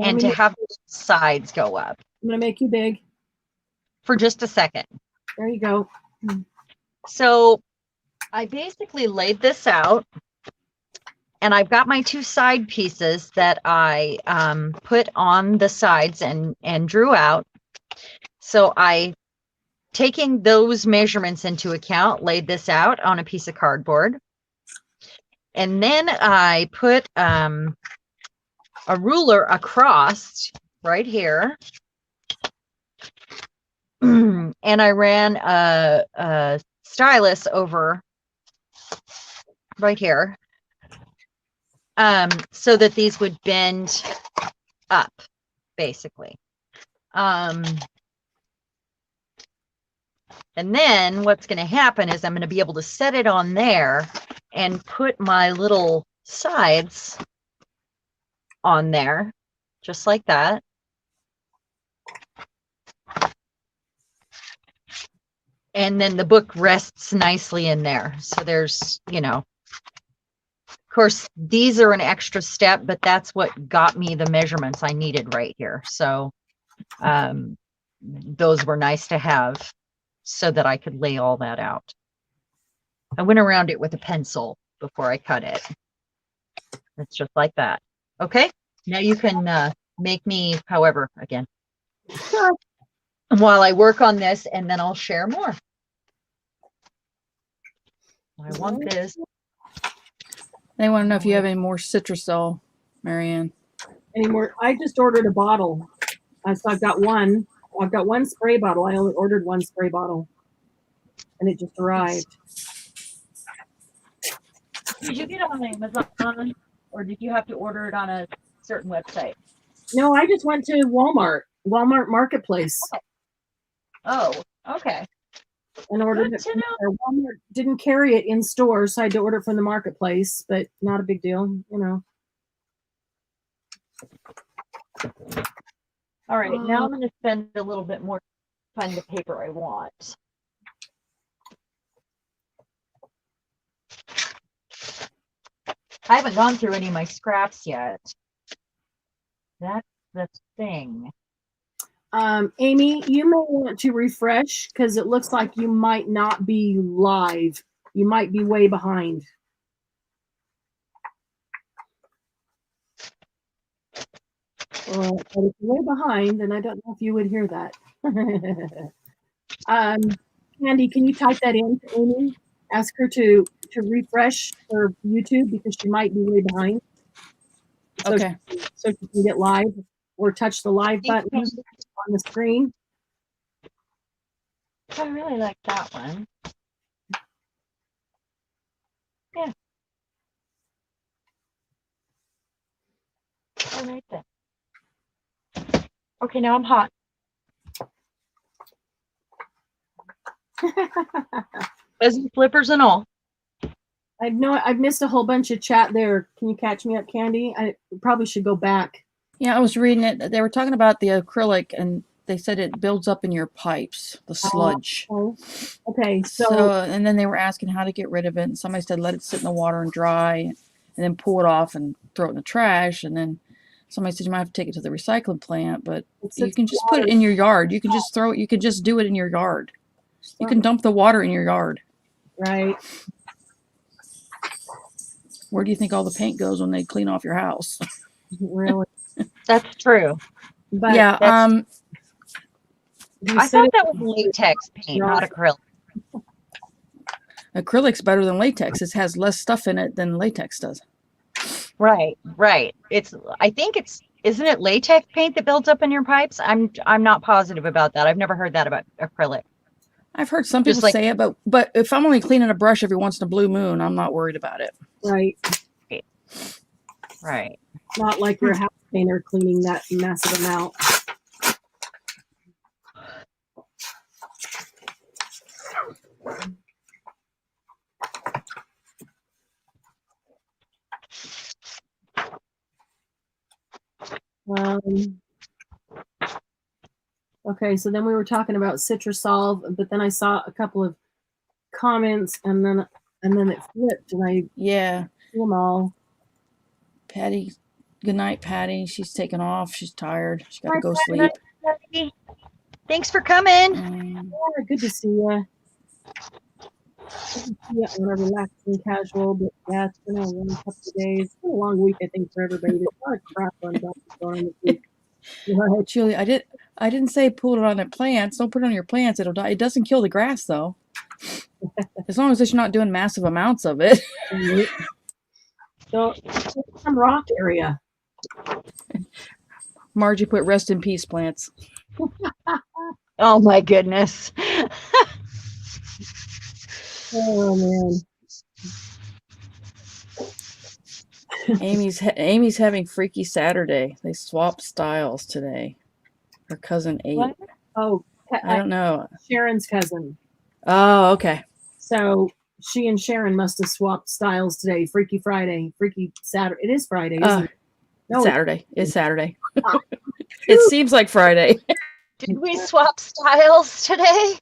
and to have the sides go up. I'm going to make you big. For just a second. There you go. So I basically laid this out, and I've got my two side pieces that I put on the sides and drew out. So I, taking those measurements into account, laid this out on a piece of cardboard. And then I put a ruler across right here. And I ran a stylus over right here, so that these would bend up, basically. And then what's going to happen is I'm going to be able to set it on there and put my little sides on there, just like that. And then the book rests nicely in there. So there's, you know, of course, these are an extra step, but that's what got me the measurements I needed right here. So those were nice to have so that I could lay all that out. I went around it with a pencil before I cut it. It's just like that. Okay, now you can make me however again. Sure. While I work on this, and then I'll share more. I want this. They want to know if you have any more Citrusol, Marianne. Anymore. I just ordered a bottle. So I've got one. I've got one spray bottle. I only ordered one spray bottle, and it just arrived. Did you get it on Amazon, or did you have to order it on a certain website? No, I just went to Walmart Marketplace. Oh, okay. And ordered it. Walmart didn't carry it in stores, so I had to order it from the marketplace, but not a big deal, you know. All right, now I'm going to spend a little bit more time on the paper I want. I haven't gone through any of my scraps yet. That's the thing. Amy, you may want to refresh because it looks like you might not be live. You might be way behind. But if you're way behind, then I don't know if you would hear that. Candy, can you type that in to Amy? Ask her to refresh her YouTube because she might be way behind. So Okay. so she can get live or touch the live button on the screen. I really like that one. Yeah. All right then. Okay, now I'm hot. Fuzzy flippers and all. I know I've missed a whole bunch of chat there. Can you catch me up, Candy? I probably should go back. Yeah, I was reading it. They were talking about the acrylic, and they said it builds up in your pipes, the sludge. Oh, okay, So, and then they were asking how to get rid of it, and somebody said let it sit in the water and dry, and then pull it off and throw it in the trash. And then somebody said you might have to take it to the recycling plant, but you can just put it in your yard. You can just throw it. You can just do it in your yard. You can dump the water in your yard. Right. Where do you think all the paint goes when they clean off your house? Really? That's true. But Yeah. you I said thought that was latex paint, not acrylic. Acrylic's better than latex. It has less stuff in it than latex does. Right. Isn't it latex paint that builds up in your pipes? I'm not positive about that. I've never heard that about acrylic. I've heard some people say it, but if I'm only cleaning a brush every once in a blue moon, I'm not worried about it. right. Right. Not like your house painter cleaning that massive amount. Okay, so then we were talking about Citrusolve, but then I saw a couple of comments, and then it flipped, and I see them all. Patty, good night, Patty. She's taking off. She's tired. She's got to go Patty. sleep. Thanks for coming. Yeah, good to see you. Good to see you on a relaxing casual, but yeah, it's been a long couple of days. It's been a long week, I think, for everybody. There's a lot of crap on this week. Julie, I didn't say put it on the plants. Don't put it on your plants. It'll die. It doesn't kill the grass though. As long as you're not doing massive amounts of it. So some rock area. Margie put rest in peace plants. Oh my goodness. Oh man. Amy's having Freaky Saturday. They swapped styles today. Her cousin ate. What? Oh, I don't know. Sharon's cousin. Oh, okay. So she and Sharon must have swapped styles today. Freaky Friday, Freaky Saturday. It is Friday, isn't it? No, Saturday. It's Saturday. It seems like Friday. Did we swap styles today?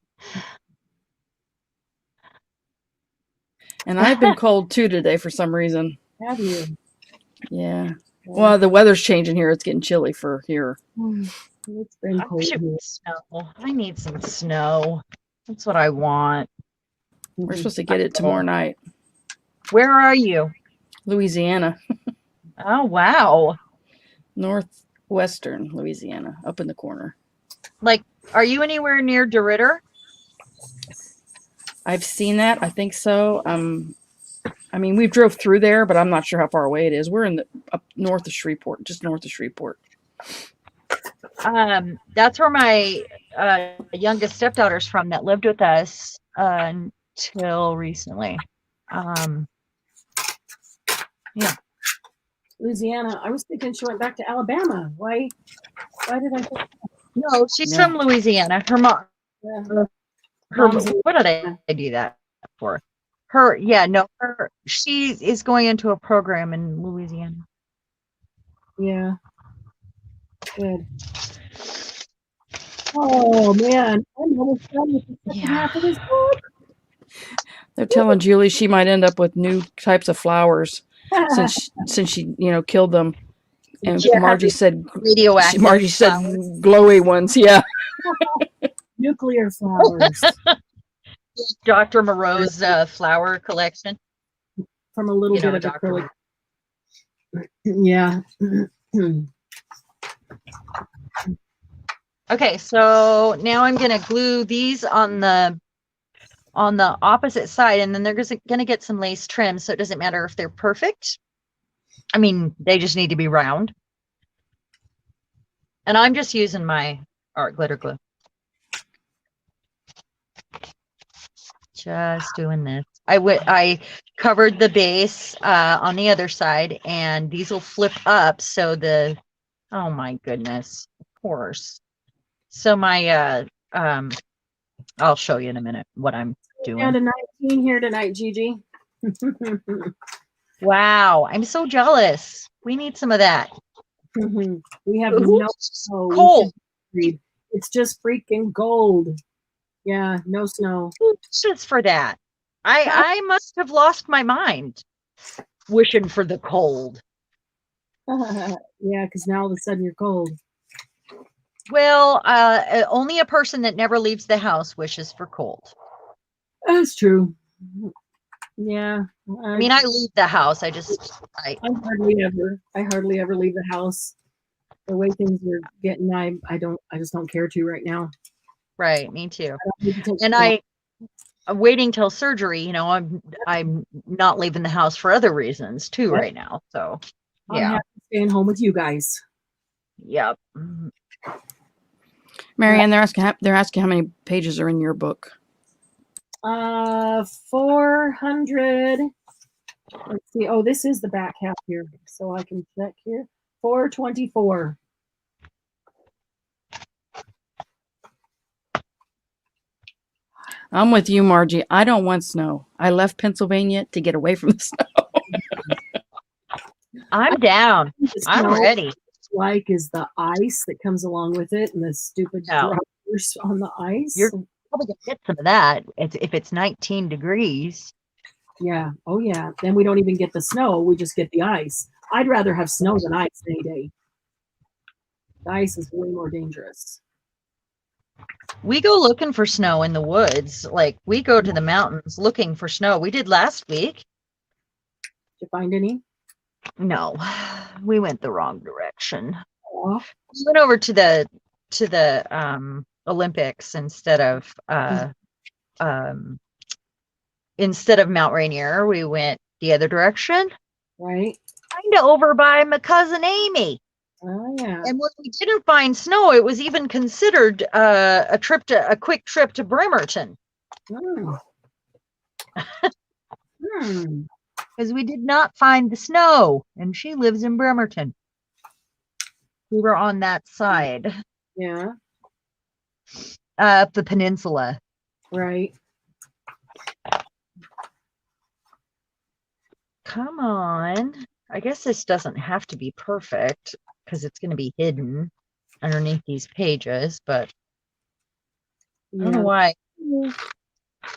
And I've been cold too today for some reason. Have you? Yeah. Well, the weather's changing here. It's getting chilly for here. It's been cold. Snow. I need some snow. That's what I want. We're supposed to get it tomorrow night. Where are you? Louisiana. Oh, wow. Northwestern Louisiana, up in the corner. Like, are you anywhere near DeRitter? I've seen that. I think so. I mean, we've drove through there, but I'm not sure how far away it is. We're in up north of Shreveport, just north of Shreveport. That's where my youngest stepdaughter's from that lived with us until recently. Yeah. Louisiana. I was thinking she went back to Alabama. Why did I think? No, she's from Louisiana. Her mom. Yeah. What did I do that for? She is going into a program in Louisiana. Yeah. Good. Oh man, I'm almost done with the second half of this book. They're telling Julie she might end up with new types of flowers since she killed them. And Margie said radioactive. Margie said glowy ones. Yeah. Nuclear flowers. Dr. Moreau's flower collection. From a little bit of acrylic. Yeah. Okay, so now I'm gonna glue these on the opposite side, and then they're gonna get some lace trim, so it doesn't matter if they're perfect. I mean, they just need to be round. And I'm just using my art glitter glue. Just doing this. I covered the base on the other side, and these will flip up so oh my goodness, of course. So my I'll show you in a minute what I'm Down doing. to 19 here tonight, Gigi. Wow, I'm so jealous. We need some of that. We have Ooh, no it's snow. We cold. should read. It's just freaking gold. Yeah, no snow. Who wishes for that? I must have lost my mind wishing for the cold. Yeah, because now all of a sudden you're cold. Well, only a person that never leaves the house wishes for cold. That's true. Yeah. I mean, I leave the house. I I hardly ever leave the house. The way things are getting, I just don't care to right now. right, me too. I don't need to take And snow. I'm waiting till surgery. You know, I'm not leaving the house for other reasons too Yep. right now. So, I'm yeah, happy staying home with you guys. yep. Marianne, they're asking how many pages are in your book. 400. Let's see. Oh, this is the back half here, so I can check here. 424. I'm with you, Margie. I don't want snow. I left Pennsylvania to get away from the snow. I'm down. The I'm snow ready. like is the ice that comes along with it and the stupid No. droppers on the ice. You're probably gonna get some of that. If it's 19 degrees. Yeah. Oh, yeah. Then we don't even get the snow. We just get the ice. I'd rather have snow than ice any day. The ice is way more dangerous. We go looking for snow in the woods. Like we go to the mountains looking for snow. We did last week. Did you find any? No, we went the wrong direction. Oh, We went over to the Olympics instead of Mount Rainier. We went the other direction, right. kind of over by my cousin Amy. Oh, yeah. And when we didn't find snow, it was even considered a quick trip to Bremerton. Because we did not find the snow, and she lives in Bremerton. We were on that side, Yeah. up the peninsula. Right. Come on. I guess this doesn't have to be perfect because it's going to be hidden underneath these pages, but I don't know why.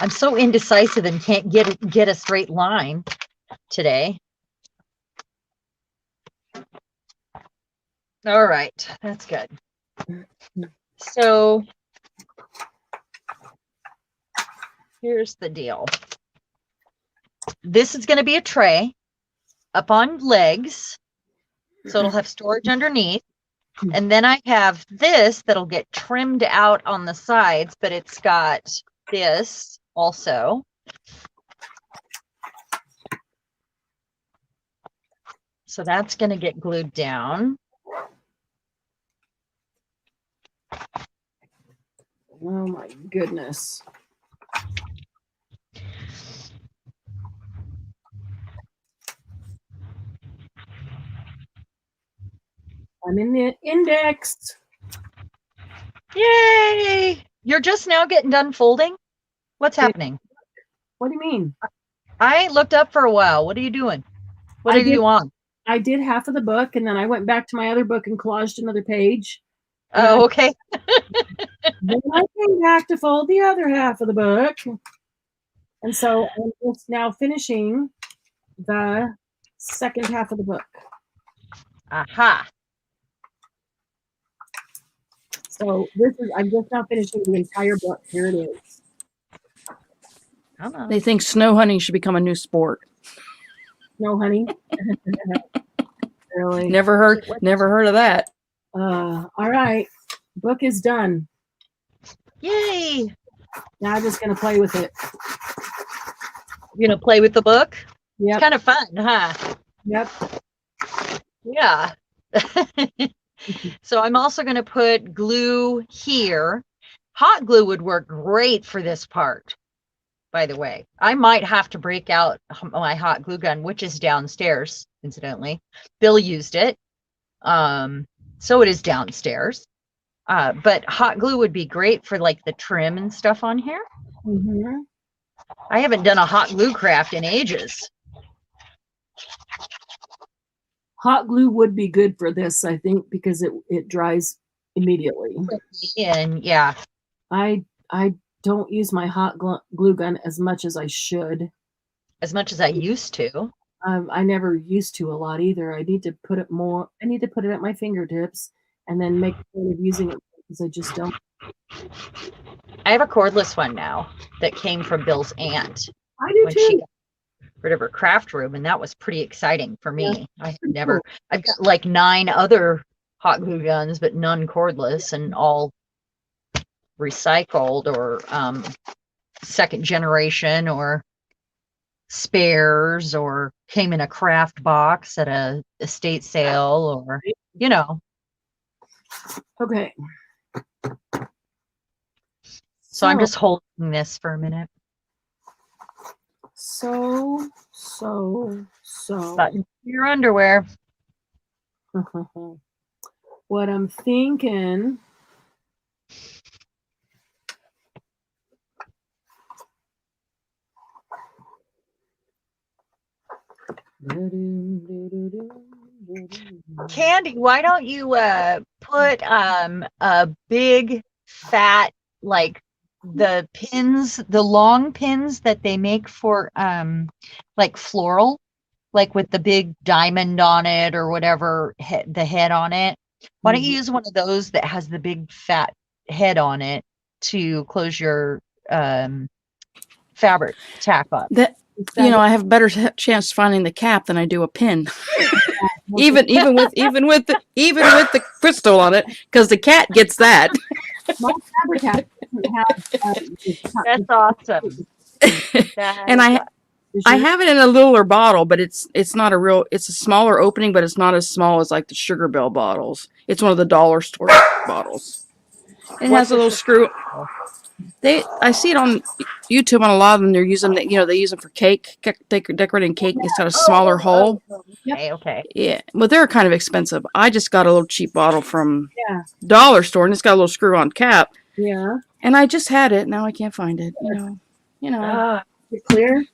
I'm so indecisive and can't get a straight line today. All right, that's good. So here's the deal. This is going to be a tray up on legs, so it'll have storage underneath. And then I have this that'll get trimmed out on the sides, but it's got this also. So that's going to get glued down. Oh my goodness. I'm in the index. Yay! You're just now getting done folding? What's happening? What do you mean? I ain't looked up for a while. What are you doing? What are you on? I did half of the book and then I went back to my other book and collaged another page. Oh, okay. Then I came back to fold the other half of the book. And so I'm just now finishing the second half of the book. Aha. So I'm just now finishing the entire book. Here it is. Come on. They think snow hunting should become a new sport. No, honey. Really? Never heard of that. All right. Book is done. Yay. Now I'm just going to play with it. You're going to play with the book? Yep. It's kind of fun, huh? Yep. Yeah. So I'm also going to put glue here. Hot glue would work great for this part, by the way. I might have to break out my hot glue gun, which is downstairs, incidentally. Bill used it. So it is downstairs. But hot glue would be great for like the trim and stuff on here. Mhm. I haven't done a hot glue craft in ages. Hot glue would be good for this, I think, because it dries immediately. And yeah, I don't use my hot glue gun as much as I should. as much as I used to. I never used to a lot either. I need to put it more. I need to put it at my fingertips and then make a point of using it because I just don't. I have a cordless one now that came from Bill's aunt I do when she too. got rid of her craft room, and that was pretty exciting for me. Yeah, I had pretty never, cool. I've got like 9 other hot glue guns, but none cordless, and all recycled or second generation or spares, or came in a craft box at a estate sale, or you know. Okay. So I'm just holding this for a minute. So. Button your underwear. What I'm thinking. Candy, why don't you put a big fat, like the pins, the long pins that they make for like floral, like with the big diamond on it or whatever, the head on it. Why don't you use one of those that has the big fat head on it to close your fabric tack up? That I have a better chance finding the cap than I do a pin. even with the crystal on it, because the cat gets that. My fabric hat doesn't have. That's awesome. And I have it in a littler bottle, but it's not a real. It's a smaller opening, but it's not as small as like the Sugar Bell bottles. It's one of the dollar store bottles. It has a little screw. I see it on YouTube on a lot of them. They're using they use them for cake, decorating cake. It's got a smaller hole. Okay. Yeah, but they're kind of expensive. I just got a little cheap bottle from Yeah. dollar store, and it's got a little screw-on cap. Yeah. And I just had it. Now I can't find it. Is it clear?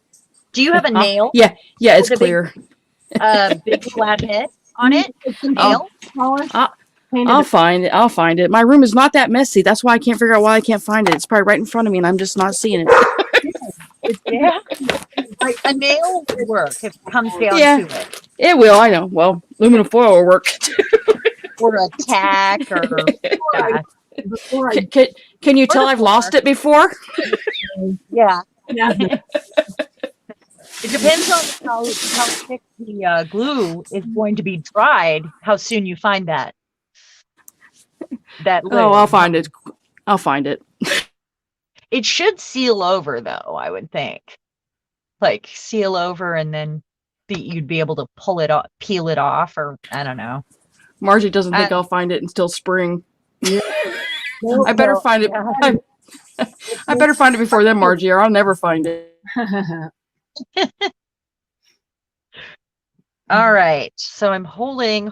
Do you have a nail? Yeah, it's With a clear. Big flat head on it? Nail? I'll find it. I'll find it. My room is not that messy. That's why I can't figure out why I can't find it. It's probably right in front of me, and I'm just not seeing it. Yeah. A nail will work if it comes down to it. It will. I know. Well, aluminum foil will work. Or a tack, or Can you tell I've lost it before? Yeah. Yeah. It depends on how thick the glue is going to be dried, how soon you find that. Oh, I'll find it. I'll find it. It should seal over, though, I would think. Like seal over, and then you'd be able to pull it off, peel it off, or I don't know. Margie doesn't think I'll find it until spring. Yeah. I better find it. I better find it before then, Margie, or I'll never find it. All right. So I'm holding.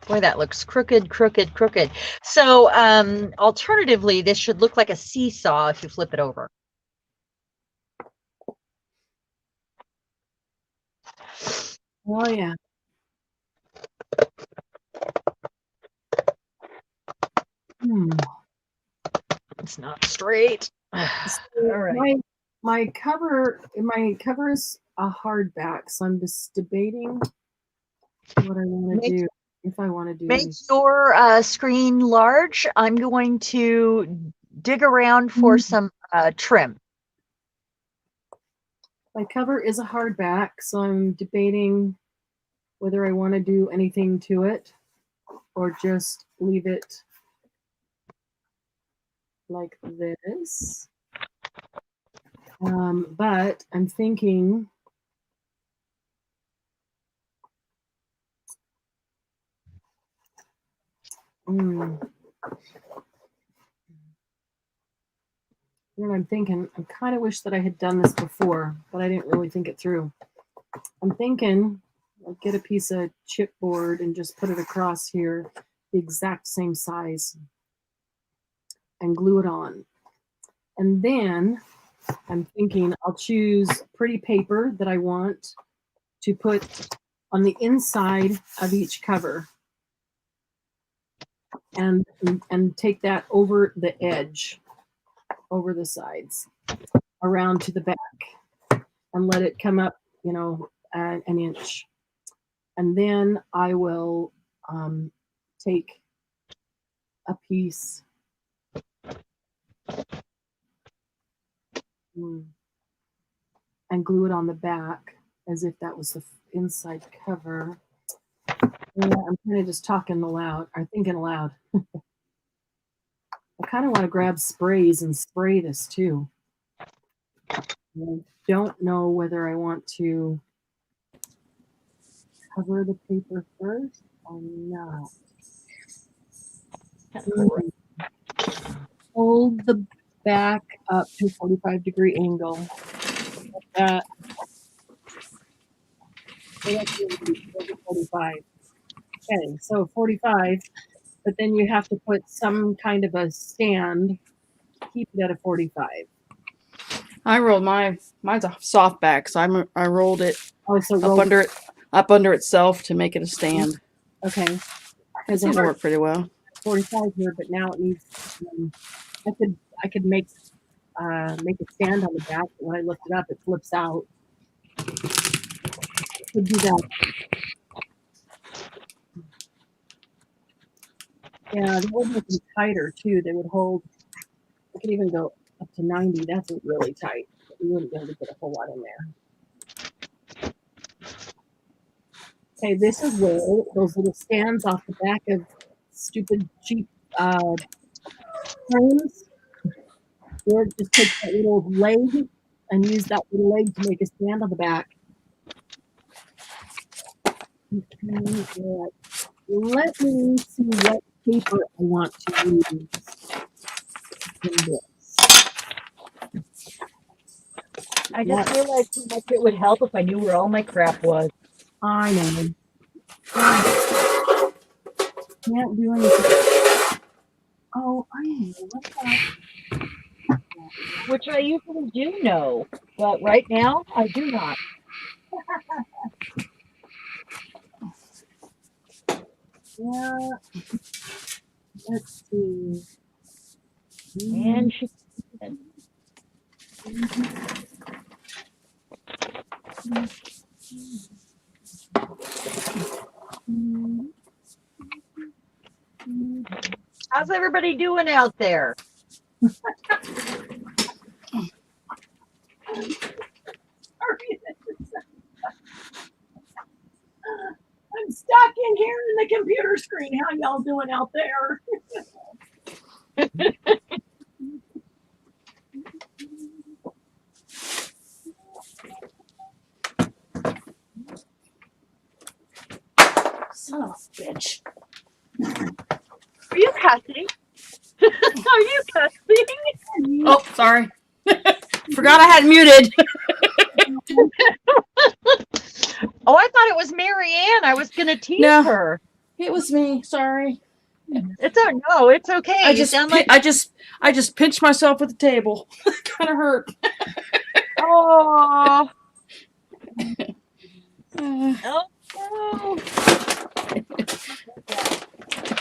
Boy, that looks crooked. So alternatively, this should look like a seesaw if you flip it over. Oh, yeah. It's not straight. All right. My cover is a hardback, so I'm just debating what I want to do. If I want to do, Make your screen large. I'm going to dig around for some trim. My cover is a hardback, so I'm debating whether I want to do anything to it or just leave it like this. But I'm thinking I kind of wish that I had done this before, but I didn't really think it through. I'm thinking I'll get a piece of chipboard and just put it across here, the exact same size, and glue it on. And then I'm thinking I'll choose pretty paper that I want to put on the inside of each cover, and take that over the edge, over the sides, around to the back, and let it come up, an inch. And then I will take a piece and glue it on the back as if that was the inside cover. Yeah, I'm kind of just talking aloud, or thinking aloud. I kind of want to grab sprays and spray this too. I don't know whether I want to cover the paper first or not. Hold the back up to a 45-degree angle. Like that. So that's 45. Okay, so 45, but then you have to put some kind of a stand, keep it at a 45. I rolled mine's a soft back, so I rolled it Also, up under itself to make it a stand. Okay, It seems to work pretty well. 45 here, but now it needs. I could make a stand on the back. But when I lift it up, it flips out. Could do that. Yeah, they would make them tighter too. They would hold. I could even go up to 90. That's really tight. But you wouldn't be able to get a whole lot in there. Okay, this is where those little stands off the back of stupid cheap frames. Or just take that little leg and use that little leg to make a stand on the back. Let me see what paper I want to use in this. I just realized how much it would help if I knew where all my crap was. I know. Can't do anything. Oh, I know. What's that? Which I usually do know, but right now I do not. Yeah. Let's see. And she. How's everybody doing out there? I'm stuck in here in the computer screen. How y'all doing out there? Son of a bitch. Are you cussing? Are you cussing? Oh, sorry. Forgot I had muted. Oh, I thought it was Mary Ann. I was gonna tease her. It was me. Sorry. It's okay. I just pinched myself with the table. Kind of hurt. Oh. Oh.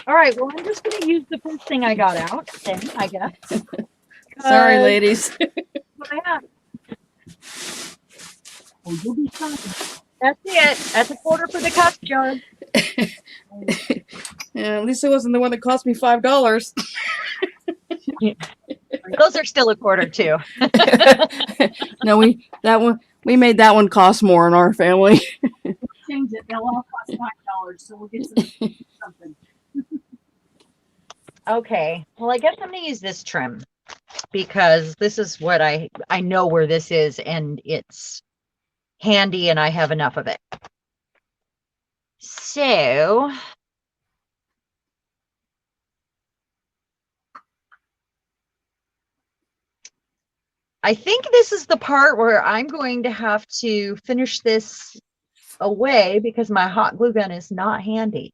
All right. Well, I'm just gonna use the first thing I got out. Then I guess. Sorry, ladies. Yeah. That's it. That's a quarter for the cup jar. Yeah, at least it wasn't the one that cost me $5. Those are still a quarter too. No, we made that one cost more in our family. Change it. They'll all cost $5, so we'll get something. Okay. Well, I guess I'm gonna use this trim because this is what I know where this is, and it's handy, and I have enough of it. So I think this is the part where I'm going to have to finish this away because my hot glue gun is not handy.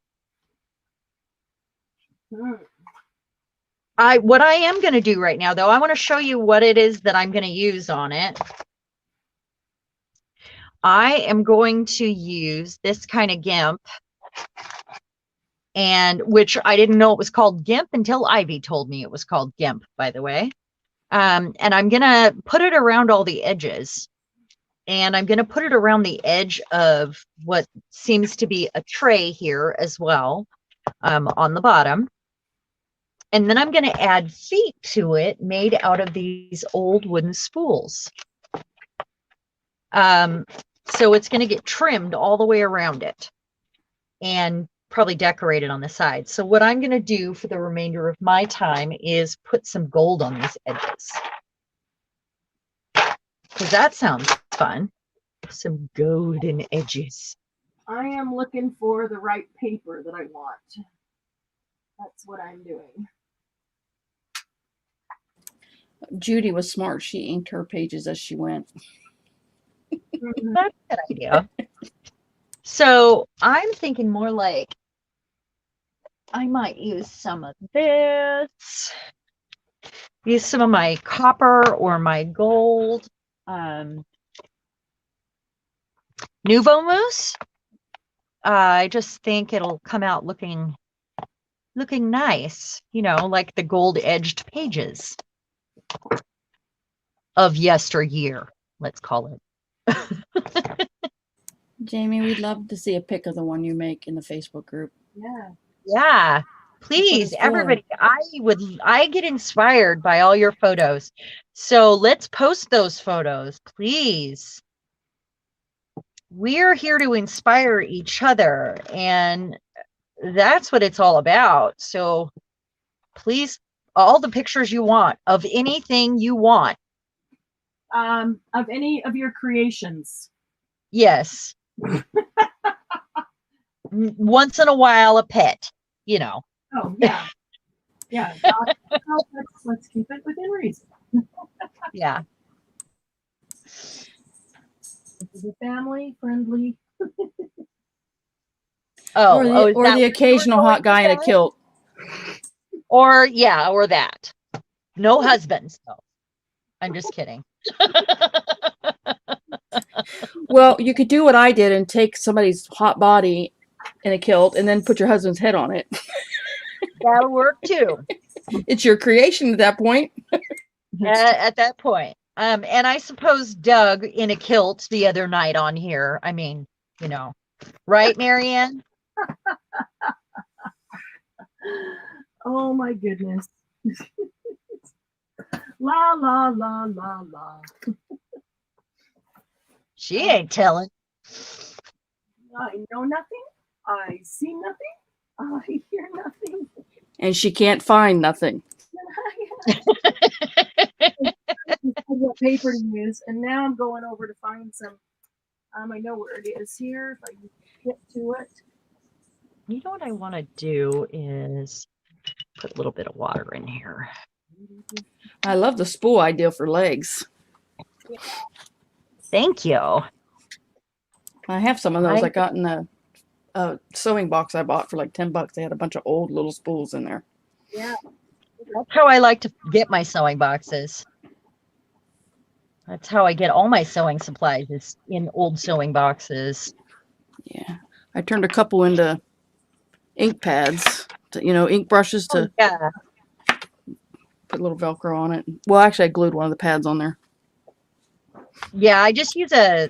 What I am going to do right now, though, I want to show you what it is that I'm going to use on it. I am going to use this kind of GIMP, and which I didn't know it was called GIMP until Ivy told me it was called GIMP, by the way. And I'm going to put it around all the edges. And I'm going to put it around the edge of what seems to be a tray here as well, on the bottom. And then I'm going to add feet to it made out of these old wooden spools. So it's going to get trimmed all the way around it and probably decorated on the side. So what I'm going to do for the remainder of my time is put some gold on these edges. Because that sounds fun. Some golden edges. I am looking for the right paper that I want. That's what I'm doing. Judy was smart. She inked her pages as she went. That's a good idea. So I'm thinking more like I might use some of this. Use some of my copper or my gold. Nouveau mousse. I just think it'll come out looking nice, you know, like the gold edged pages of yesteryear, let's call it. Jamie, we'd love to see a pic of the one you make in the Facebook group. Yeah, please, everybody. I get inspired by all your photos. So let's post those photos, please. We're here to inspire each other, and that's what it's all about. So please, all the pictures you want of anything you want. Of any of your creations. Yes. Once in a while, a pet, you know. Oh, yeah. Yeah. Let's keep it within reason. Yeah. Is it family friendly? Or the occasional hot guy in a kilt. Or that. No husbands, though. I'm just kidding. Well, you could do what I did and take somebody's hot body in a kilt and then put your husband's head on it. That'll work too. It's your creation at that point. At that point. And I suppose Doug in a kilt the other night on here. I mean, you know, right, Marianne? Oh my goodness. La la la la la. She ain't telling. I know nothing. I see nothing. I hear nothing. And she can't find nothing. What paper to use, and now I'm going over to find some. I know where it is here. If I can get to it. You know what I want to do is put a little bit of water in here. I love the spool idea for legs. Thank you. I have some of those I got in a sewing box I bought for like $10. They had a bunch of old little spools in there. Yeah. That's how I like to get my sewing boxes. That's how I get all my sewing supplies, is in old sewing boxes. Yeah. I turned a couple into ink pads, ink brushes to put a little Velcro on it. Well, actually, I glued one of the pads on there. Yeah, I just use a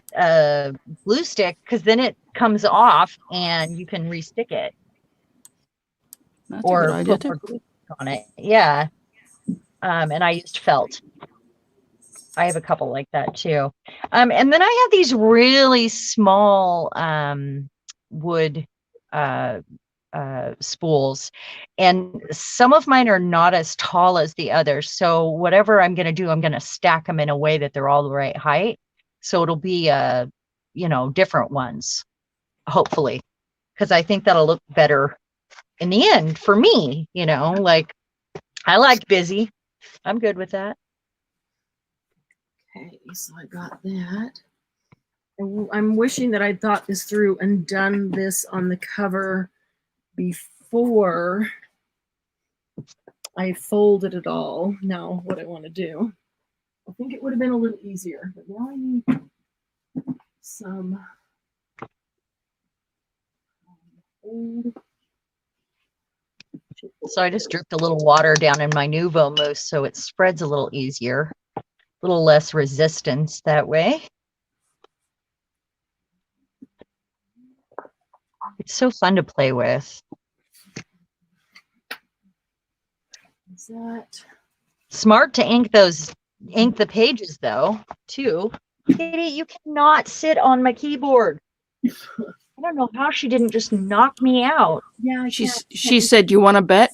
glue stick because then it comes off and you can restick it. That's or a good idea put more too. glue on it. Yeah. And I used felt. I have a couple like that too. And then I have these really small wood spools, and some of mine are not as tall as the others. So whatever I'm going to do, I'm going to stack them in a way that they're all the right height. So it'll be, different ones, hopefully, because I think that'll look better in the end for me. Like I like busy. I'm good with that. Okay, so I got that. I'm wishing that I'd thought this through and done this on the cover before I folded it all. Now, what I want to do, I think it would have been a little easier, but now I need some old. So I just dripped a little water down in my Nuvo mousse so it spreads a little easier, a little less resistance that way. It's so fun to play with. Is that? Smart to ink the pages though, too. Katie, you cannot sit on my keyboard. I don't know how she didn't just knock me out. Yeah, She said, "You want to bet?"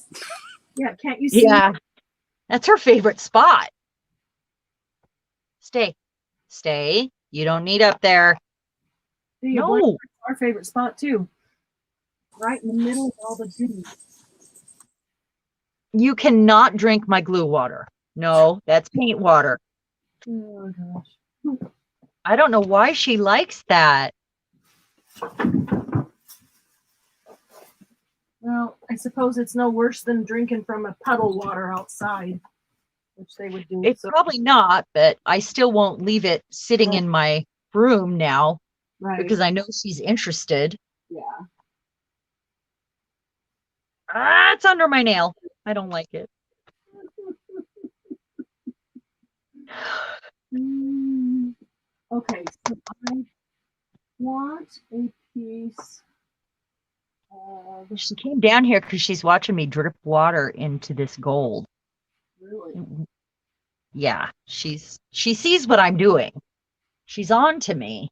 Yeah, can't you see? Yeah, that's her favorite spot. Stay. You don't need up there. Yeah, No. boy, our favorite spot too. Right in the middle of all the goodies. You cannot drink my glue water. No, that's paint water. Oh gosh. I don't know why she likes that. Well, I suppose it's no worse than drinking from a puddle water outside, which they would do. It's probably not, but I still won't leave it sitting in my room now right. because I know she's interested. Yeah. Ah, it's under my nail. I don't like it. Okay, so I want a piece of. She came down here because she's watching me drip water into this gold. Really? Yeah, she sees what I'm doing. She's on to me.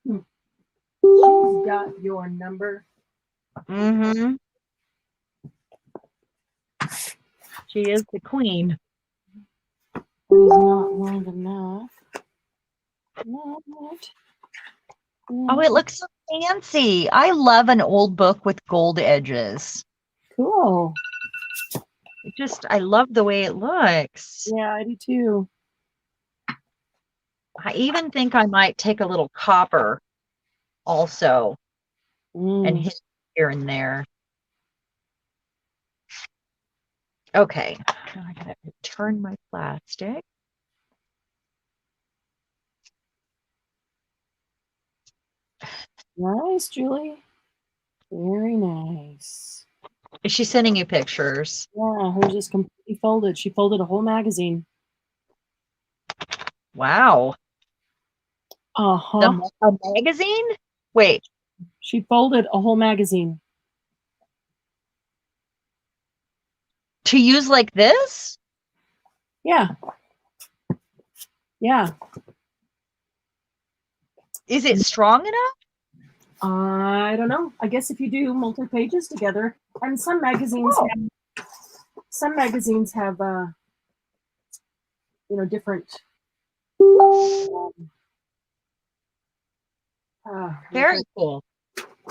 She's got your number. Mm-hmm. She is the queen. It's not long enough. Not. Oh, it looks so fancy. I love an old book with gold edges. Cool. I love the way it looks. Yeah, I do too. I even think I might take a little copper also and hit here and there. Okay, now I gotta turn my plastic. Nice, Julie. Very nice. Is she sending you pictures? Yeah, hers is completely folded. She folded a whole magazine. Wow. Uh-huh. A magazine? Wait. She folded a whole magazine. To use like this? Yeah. Yeah. Is it strong enough? I don't know. I guess if you do multi-pages together, and some magazines have different Very cool.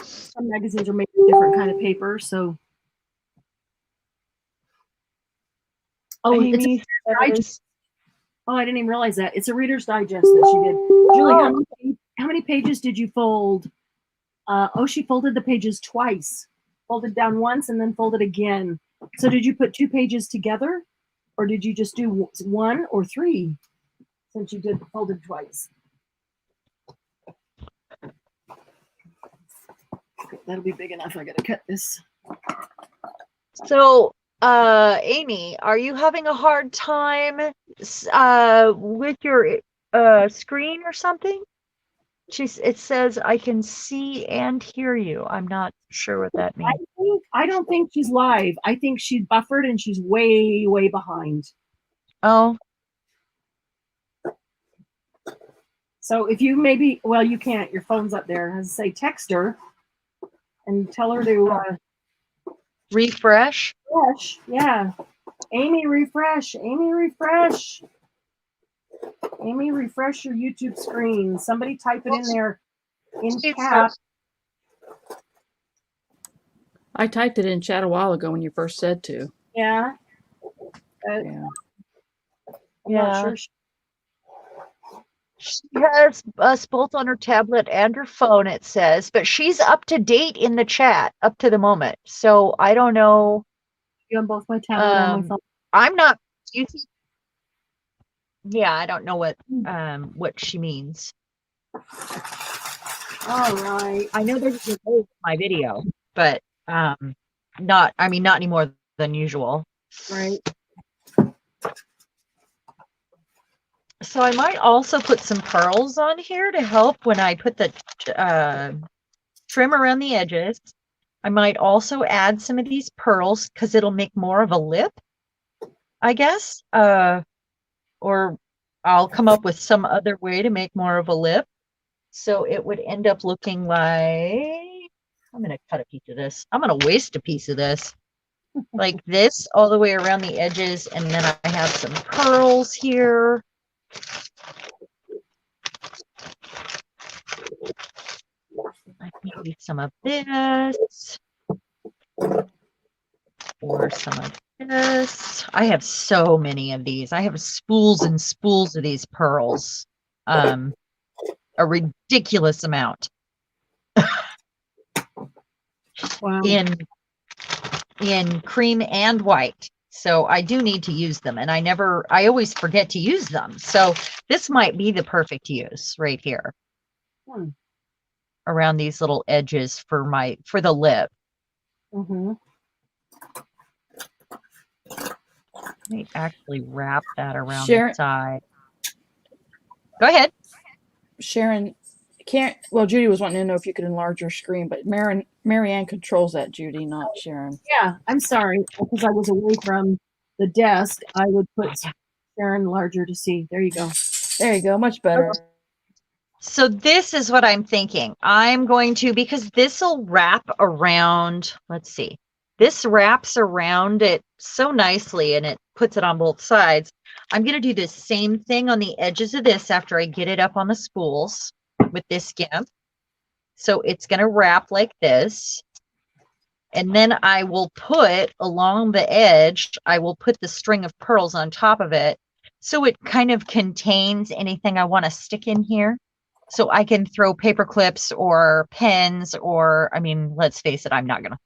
some magazines are made of different kind of paper, so Amy, I didn't even realize that. It's a Reader's Digest that she did. Julie, how many pages did you fold? She folded the pages twice. Folded down once and then folded again. So did you put 2 pages together? Or did you just do 1 or 3? Since you did folded twice. Okay, that'll be big enough. I gotta cut this. So, Amy, are you having a hard time with your screen or something? It says I can see and hear you. I'm not sure what that means. I don't think she's live. I think she's buffered and she's way, way behind. Oh. So if you you can't. Your phone's up there. As I say, text her and tell her to refresh. Refresh, yeah. Amy, refresh. Amy, refresh. Amy, refresh your YouTube screen. Somebody type it in there in chat. I typed it in chat a while ago when you first said to. Yeah. Yeah. I'm not sure. She has us both on her tablet and her phone, it says, but she's up to date in the chat up to the moment. So I don't know. You on both my tablet and my phone. I'm not using. Yeah, I don't know what she means. All right. I know there's a delay in my video, but not any more than usual. Right. So I might also put some pearls on here to help when I put the trim around the edges. I might also add some of these pearls because it'll make more of a lip, I guess. Or I'll come up with some other way to make more of a lip. So it would end up looking like, I'm going to cut a piece of this. I'm going to waste a piece of this. Like this all the way around the edges. And then I have some pearls here. Like maybe some of this. Or some of this. I have so many of these. I have spools and spools of these pearls. A ridiculous amount. Wow. In cream and white. So I do need to use them, and I always forget to use them. So this might be the perfect use right here. Around these little edges for the lip. Mm-hmm. Let me actually wrap that around Sharon, the side. Go ahead. Sharon, Judy was wanting to know if you could enlarge your screen, but Marianne controls that, Judy, not Sharon. Yeah, I'm sorry because I was away from the desk. I would put Sharon larger to see. There you go. There you go. Much better. So this is what I'm thinking. I'm going to, because this will wrap around, let's see. This wraps around it so nicely and it puts it on both sides. I'm going to do the same thing on the edges of this after I get it up on the spools with this GIMP. So it's going to wrap like this. And then I will put along the edge, I will put the string of pearls on top of it. So it kind of contains anything I want to stick in here. So I can throw paper clips or pens or, I mean, let's face it, I'm not going to,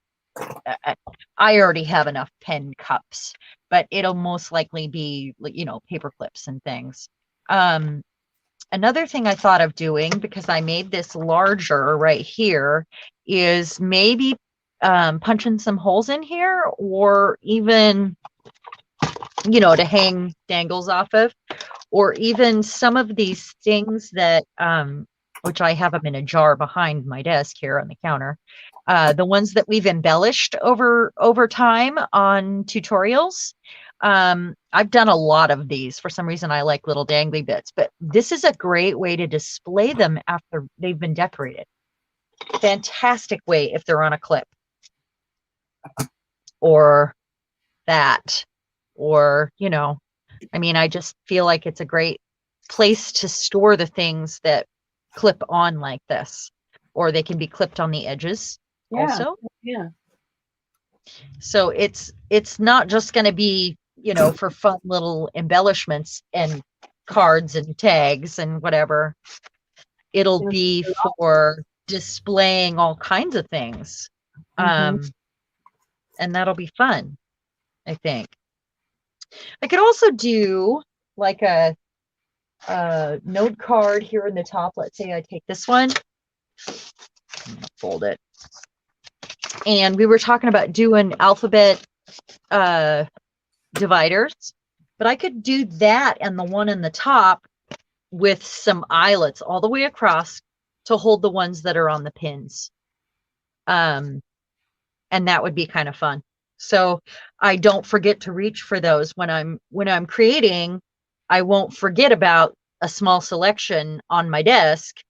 I already have enough pen cups, but it'll most likely be, you know, paper clips and things. Another thing I thought of doing, because I made this larger right here, is maybe punching some holes in here, or even, you know, to hang dangles off of, or even some of these things that, which I have them in a jar behind my desk here on the counter. The ones that we've embellished over time on tutorials. I've done a lot of these. For some reason, I like little dangly bits, but this is a great way to display them after they've been decorated. Fantastic way if they're on a clip. Or that. Or, you know, I mean, I just feel like it's a great place to store the things that clip on like this. Or they can be clipped on the edges also. Yeah. So it's not just going to be, you know, for fun little embellishments and cards and tags and whatever. It'll be for displaying all kinds of things. And that'll be fun, I think. I could also do like a note card here in the top. Let's say I take this one, I'm gonna fold it. And we were talking about doing alphabet dividers, but I could do that and the one in the top with some eyelets all the way across to hold the ones that are on the pins. And that would be kind of fun. So I don't forget to reach for those when I'm creating. I won't forget about a small selection on my desk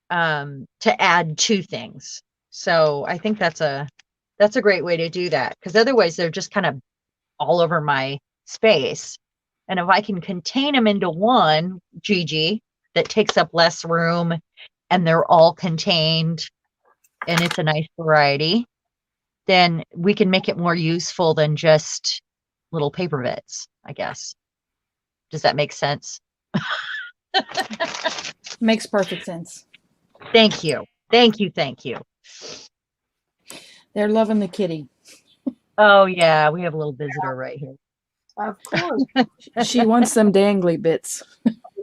to add two things. So I think that's a great way to do that, because otherwise they're just kind of all over my space. And if I can contain them into one Gigi that takes up less room and they're all contained and it's a nice variety, then we can make it more useful than just little paper bits, I guess. Does that make sense? Makes perfect sense. Thank you. Thank you. Thank you. They're loving the kitty. Oh, yeah. We have a little visitor right here. Of course. She wants them dangly bits.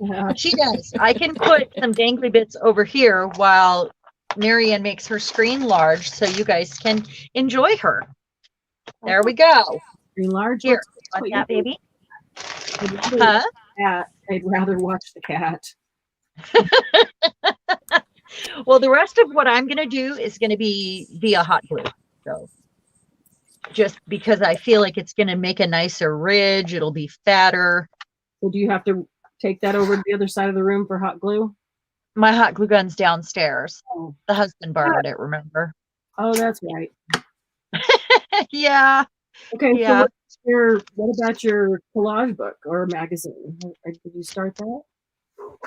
Yeah. She does. I can put some dangly bits over here while Marianne makes her screen large so you guys can enjoy her. There we go. Screen large. Here, What want you that, think? baby? I'd rather Huh? watch the cat. I'd rather watch the cat. Well, the rest of what I'm going to do is going to be via hot glue. So just because I feel like it's going to make a nicer ridge, it'll be fatter. So do you have to take that over to the other side of the room for hot glue? My hot glue gun's downstairs. Oh, The husband borrowed it, remember? oh that's right. Yeah. Okay, Yeah. so what about your collage book or magazine? Did you start that?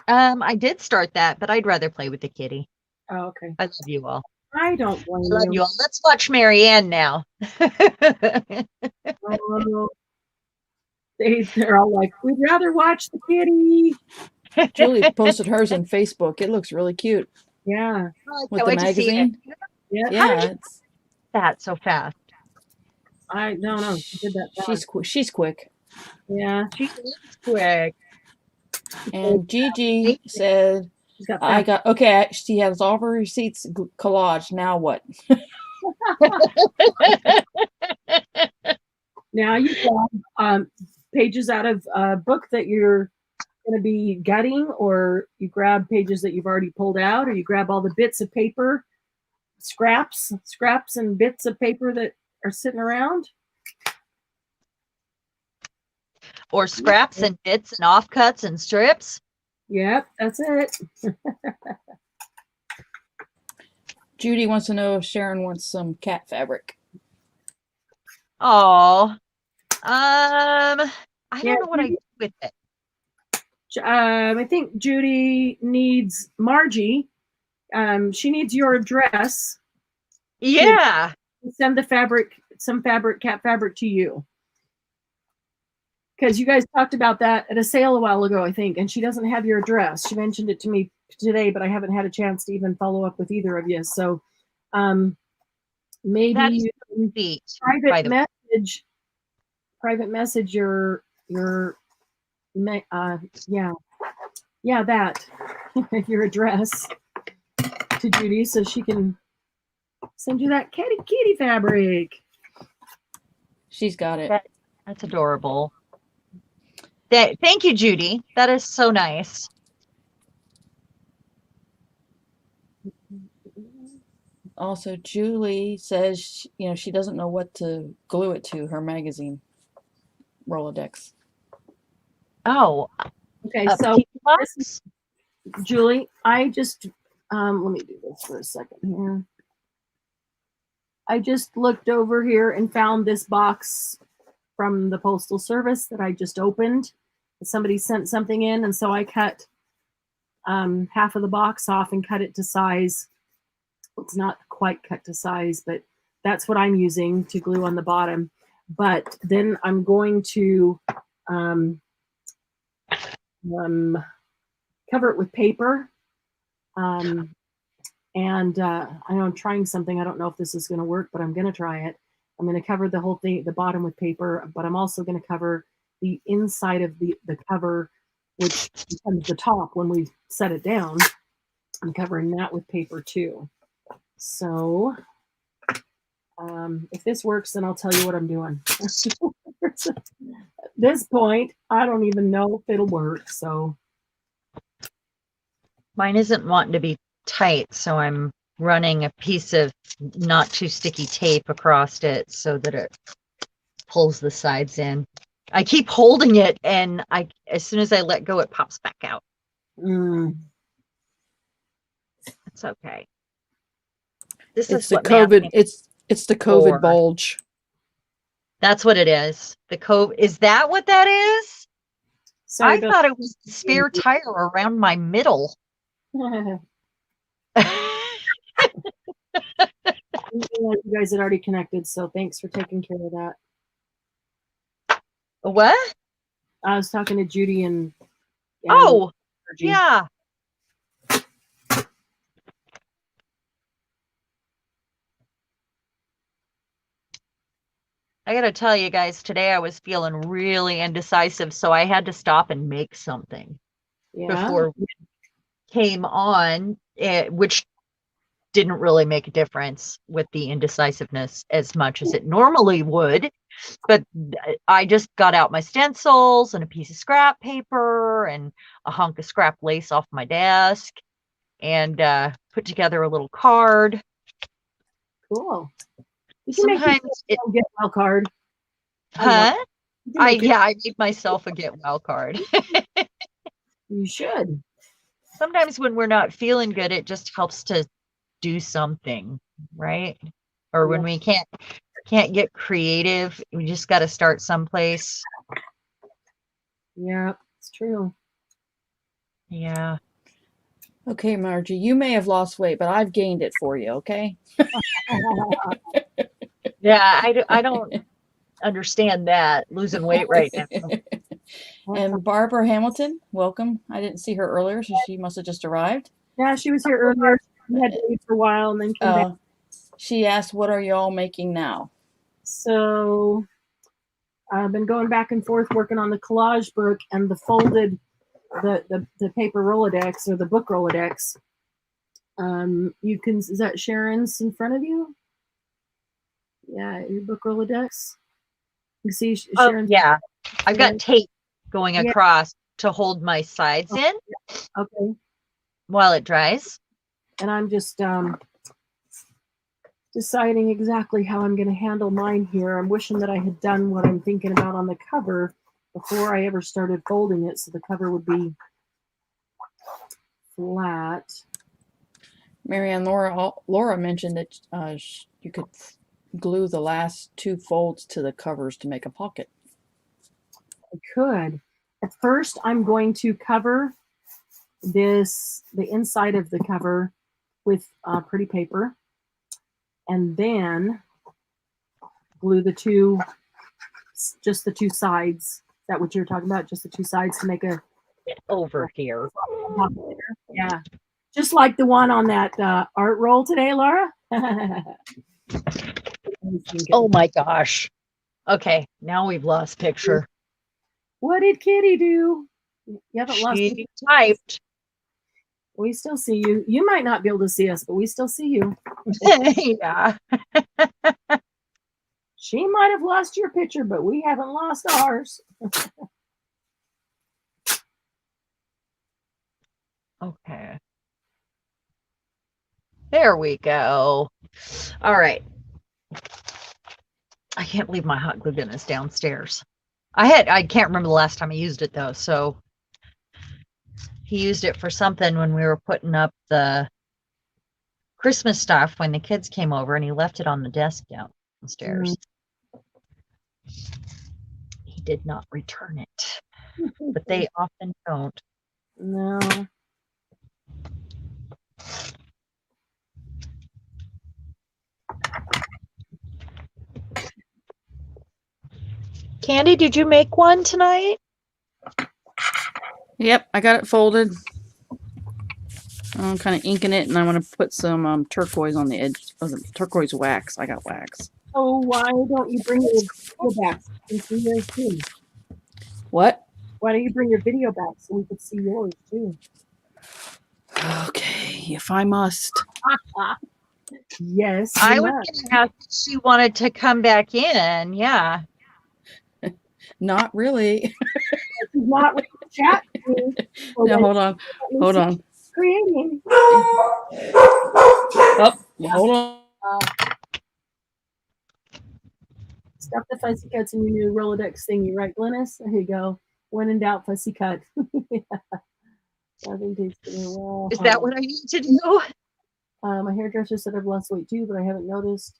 I did start that, but I'd rather play with the kitty. Oh, okay. I love you all. I don't blame I love you. you all. Let's watch Marianne now. Oh, they're all like, we'd rather watch the kitty. Julie posted hers on Facebook. It looks really cute Yeah. I with can't the wait to see it. magazine. Yeah. Yeah, it's That so fast. I don't know. She did that fast. she's quick. Yeah. She is quick. And Gigi said, She's got "I fast. got okay." She has all of her receipts collage. Now what? Now you grab pages out of a book that you're going to be gutting, or you grab pages that you've already pulled out, or you grab all the bits of paper, scraps and bits of paper that are sitting around. Or scraps and bits and offcuts and strips. Yep, that's it. Judy wants to know if Sharon wants some cat fabric. Oh, I don't Yeah, know what I do with it. I think Judy needs Margie. She needs your address Yeah. to send some cat fabric to you. Because you guys talked about that at a sale a while ago, I think, and she doesn't have your address. She mentioned it to me today, but I haven't had a chance to even follow up with either of you. So maybe That is you can sweet, by the way. private message your that your address to Judy so she can send you that kitty fabric. She's got it. That's adorable. Thank you, Judy. That is so nice. Also, Julie says, she doesn't know what to glue it to, her magazine Rolodex. Oh, Okay, a so pizza box? Julie, I just let me do this for a second here. I just looked over here and found this box from the Postal Service that I just opened. Somebody sent something in, and so I cut half of the box off and cut it to size. It's not quite cut to size, but that's what I'm using to glue on the bottom. But then I'm going to cover it with paper. And I know I'm trying something. I don't know if this is going to work, but I'm going to try it. I'm going to cover the whole thing, the bottom with paper, but I'm also going to cover the inside of the cover, which becomes the top when we set it down. I'm covering that with paper too. So if this works, then I'll tell you what I'm doing. At this point, I don't even know if it'll work. So Mine isn't wanting to be tight, so I'm running a piece of not too sticky tape across it so that it pulls the sides in. I keep holding it, and as soon as I let go, it pops back out. It's okay. This It's is the what COVID. masking It's the COVID for. bulge. That's what it is. The COVID. Is that what that is? sorry I thought it was the spare tire around my middle. you guys had already connected, so thanks for taking care of that. What? I was talking to Judy and Oh, Margie. Yeah. I gotta tell you guys, today I was feeling really indecisive, so I had to stop and make something Yeah. before we came on, which didn't really make a difference with the indecisiveness as much as it normally would. But I just got out my stencils and a piece of scrap paper and a hunk of scrap lace off my desk and put together a little card. Cool. You can make Sometimes yourself a get well card. huh? You can make I made myself a get well card. You should. Sometimes when we're not feeling good, it just helps to do something, right? Or when we can't get creative, we just got to start someplace. Yeah, it's true. Yeah. Okay, Margie, you may have lost weight, but I've gained it for you, okay? Yeah, I don't understand that, losing weight right now. And Barbara Hamilton, welcome. I didn't see her earlier, so she must have just arrived. Yeah, she was here earlier. We had to leave for a while and then came back. She asked, what are y'all making now? So I've been going back and forth working on the collage book and the folded, the paper Rolodex or the book Rolodex. You can, is that Sharon's in front of you? Yeah, your book Rolodex. You see Sharon's. Yeah. I've got tape going Yeah. across to hold my sides in Okay. while it dries. And I'm just deciding exactly how I'm going to handle mine here. I'm wishing that I had done what I'm thinking about on the cover before I ever started folding it, so the cover would be flat. Marianne, Laura mentioned that you could glue the last two folds to the covers to make a pocket. I could. At first, I'm going to cover the inside of the cover with pretty paper, and then glue just the two sides. Is that what you're talking about? Just the two sides to make a Over here. Yeah, just like the one on that art roll today, Laura. Oh my gosh. Okay, now we've lost picture. What did Kitty do? You haven't lost. She typed. We still see you. You might not be able to see us, but we still see you. Yeah. She might have lost your picture, but we haven't lost ours. Okay. There we go. All right. I can't believe my hot glue gun is downstairs. I can't remember the last time I used it though. So he used it for something when we were putting up the Christmas stuff when the kids came over, and he left it on the desk downstairs. He did not return it, but they often don't. No. Candy, did you make one tonight? Yep, I got it folded. I'm kind of inking it, and I want to put some turquoise on the edge of the turquoise wax. I got wax. Oh, why don't you bring your video back and see yours too? What? Why don't you bring your video back so we could see yours too? Okay, if I must. Yes. I was going to ask if she wanted to come back in. Yeah. Not really. She's not with the chat. No, hold on. Hold on. Creating. Oh, hold on. Stuff the fussy cuts in your new Rolodex thingy, right, Glennis? There you go. When in doubt, fussy cut. Yeah. I think it's well. Is that what I need to do? My hairdresser said I've lost weight too, but I haven't noticed.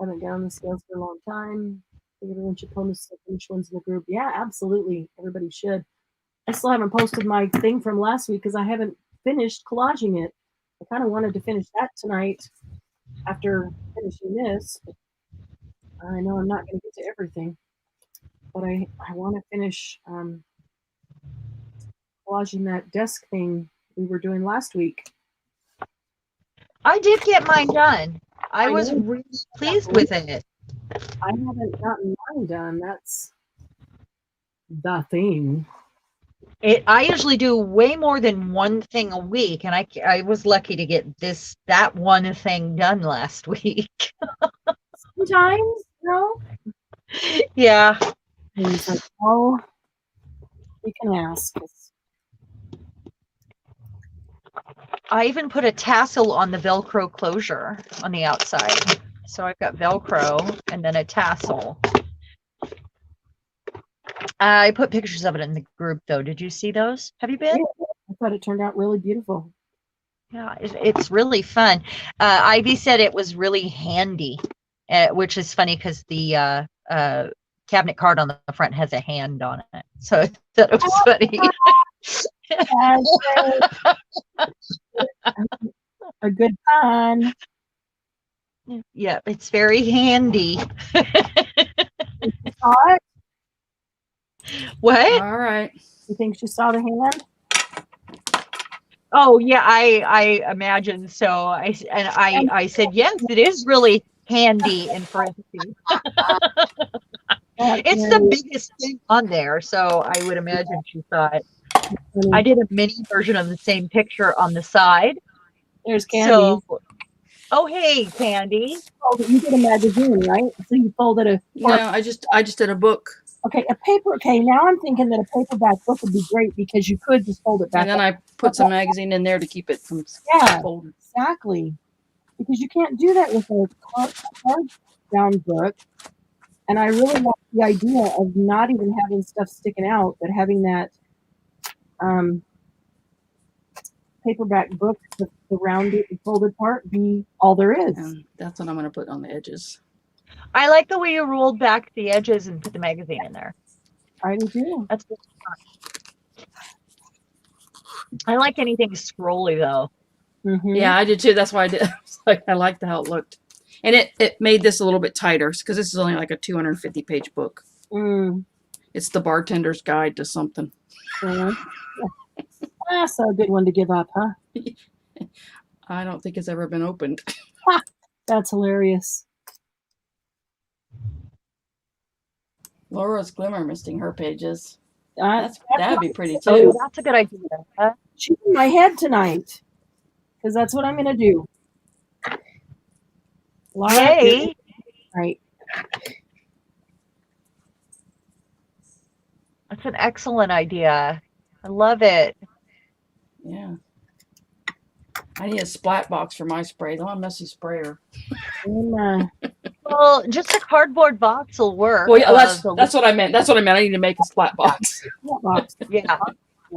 I haven't gotten on the scales for a long time. I think everyone should post which ones in the group. Yeah, absolutely. Everybody should. I still haven't posted my thing from last week because I haven't finished collaging it. I kind of wanted to finish that tonight after finishing this. But I know I'm not going to get to everything, but I want to finish collaging collaging that desk thing we were doing last week. I did get mine done. I I was know. really pleased with it. I haven't gotten mine done. That's the thing. I usually do way more than one thing a week, and I was lucky to get that one thing done last week. Sometimes, Yeah. things like, oh, you can ask. I even put a tassel on the Velcro closure on the outside. So I've got Velcro and then a tassel. I put pictures of it in the group, though. Did you see those? Have you been? Yeah, I thought it turned out really beautiful. Yeah, it's really fun. Ivy said it was really handy, which is funny because the cabinet card on the front has a hand on it. So I thought it was funny. A good pun. Yeah, it's very handy. Saw it? What? All right. You think she saw the hand? Oh yeah, I imagine so. I said yes, it is really handy in parentheses. It's the biggest thing on there, so I would imagine she saw it. I did a mini version of the same picture on the side. There's Candy. So, oh hey, Candy. You did a magazine, right? So you folded a. No, I just did a book. Okay, a paper. Okay, now I'm thinking that a paperback book would be great because you could just fold it back. And then I put some magazine in there to keep it from folding. Exactly. Because you can't do that with a card down book. And I really like the idea of not even having stuff sticking out, but having that paperback book, the rounded, folded part, be all there is. And that's what I'm going to put on the edges. I like the way you rolled back the edges and put the magazine in there. I do too. That's good. I like anything scrolly though. Mm-hmm. Yeah, I did too. That's why I did. I liked how it looked. And it made this a little bit tighter because this is only like a 250-page book. Mm. It's the bartender's guide to something. That's a good one to give up, huh? I don't think it's ever been opened. That's hilarious. Laura's Glimmer misting her pages. That'd That'd be pretty Oh, too. that's a good idea. She's in my head tonight because that's what I'm going to do. Yay! Right. That's an excellent idea. I love it. Yeah. I need a splat box for my spray. I don't want a messy sprayer. Well, just a cardboard box will work. Well, yeah, that's what I meant. That's what I meant. I need to make a splat box. Yeah.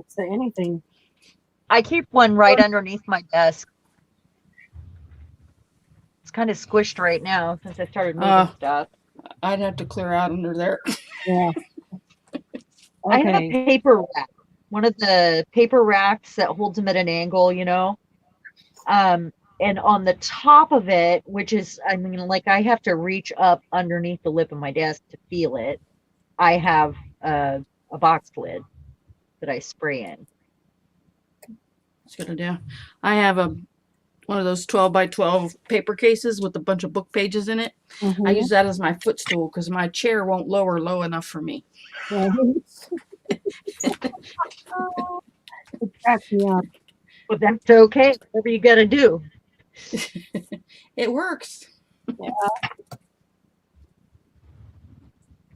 Say anything. I keep one right underneath my desk. It's kind of squished right now since I started moving stuff. I'd have to clear out under there. Yeah. I have a paper rack. One of the paper racks that holds them at an angle, you know. And on the top of it, which is, I mean, like I have to reach up underneath the lip of my desk to feel it. I have a box lid that I spray in. That's a good idea. I have one of those 12 by 12 paper cases with a bunch of book pages in it. Mm-hmm. I use that as my footstool because my chair won't lower low enough for me. It cracks me up. But that's okay. Whatever you got to do. It works. Yeah.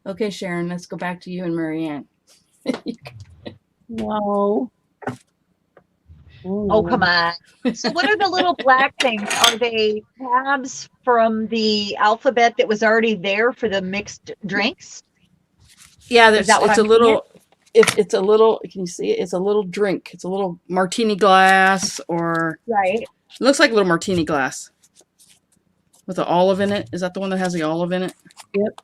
Okay, Sharon, let's go back to you and Marianne. No. Oh, come on. So what are the little black things? Are they tabs from the alphabet that was already there for the mixed drinks? Yeah, Is that what it's I'm a little. If it's a little, can you see it? It's a little drink. It's a little martini glass, or Right. it looks like a little martini glass with the olive in it. Is that the one that has the olive in it? Yep.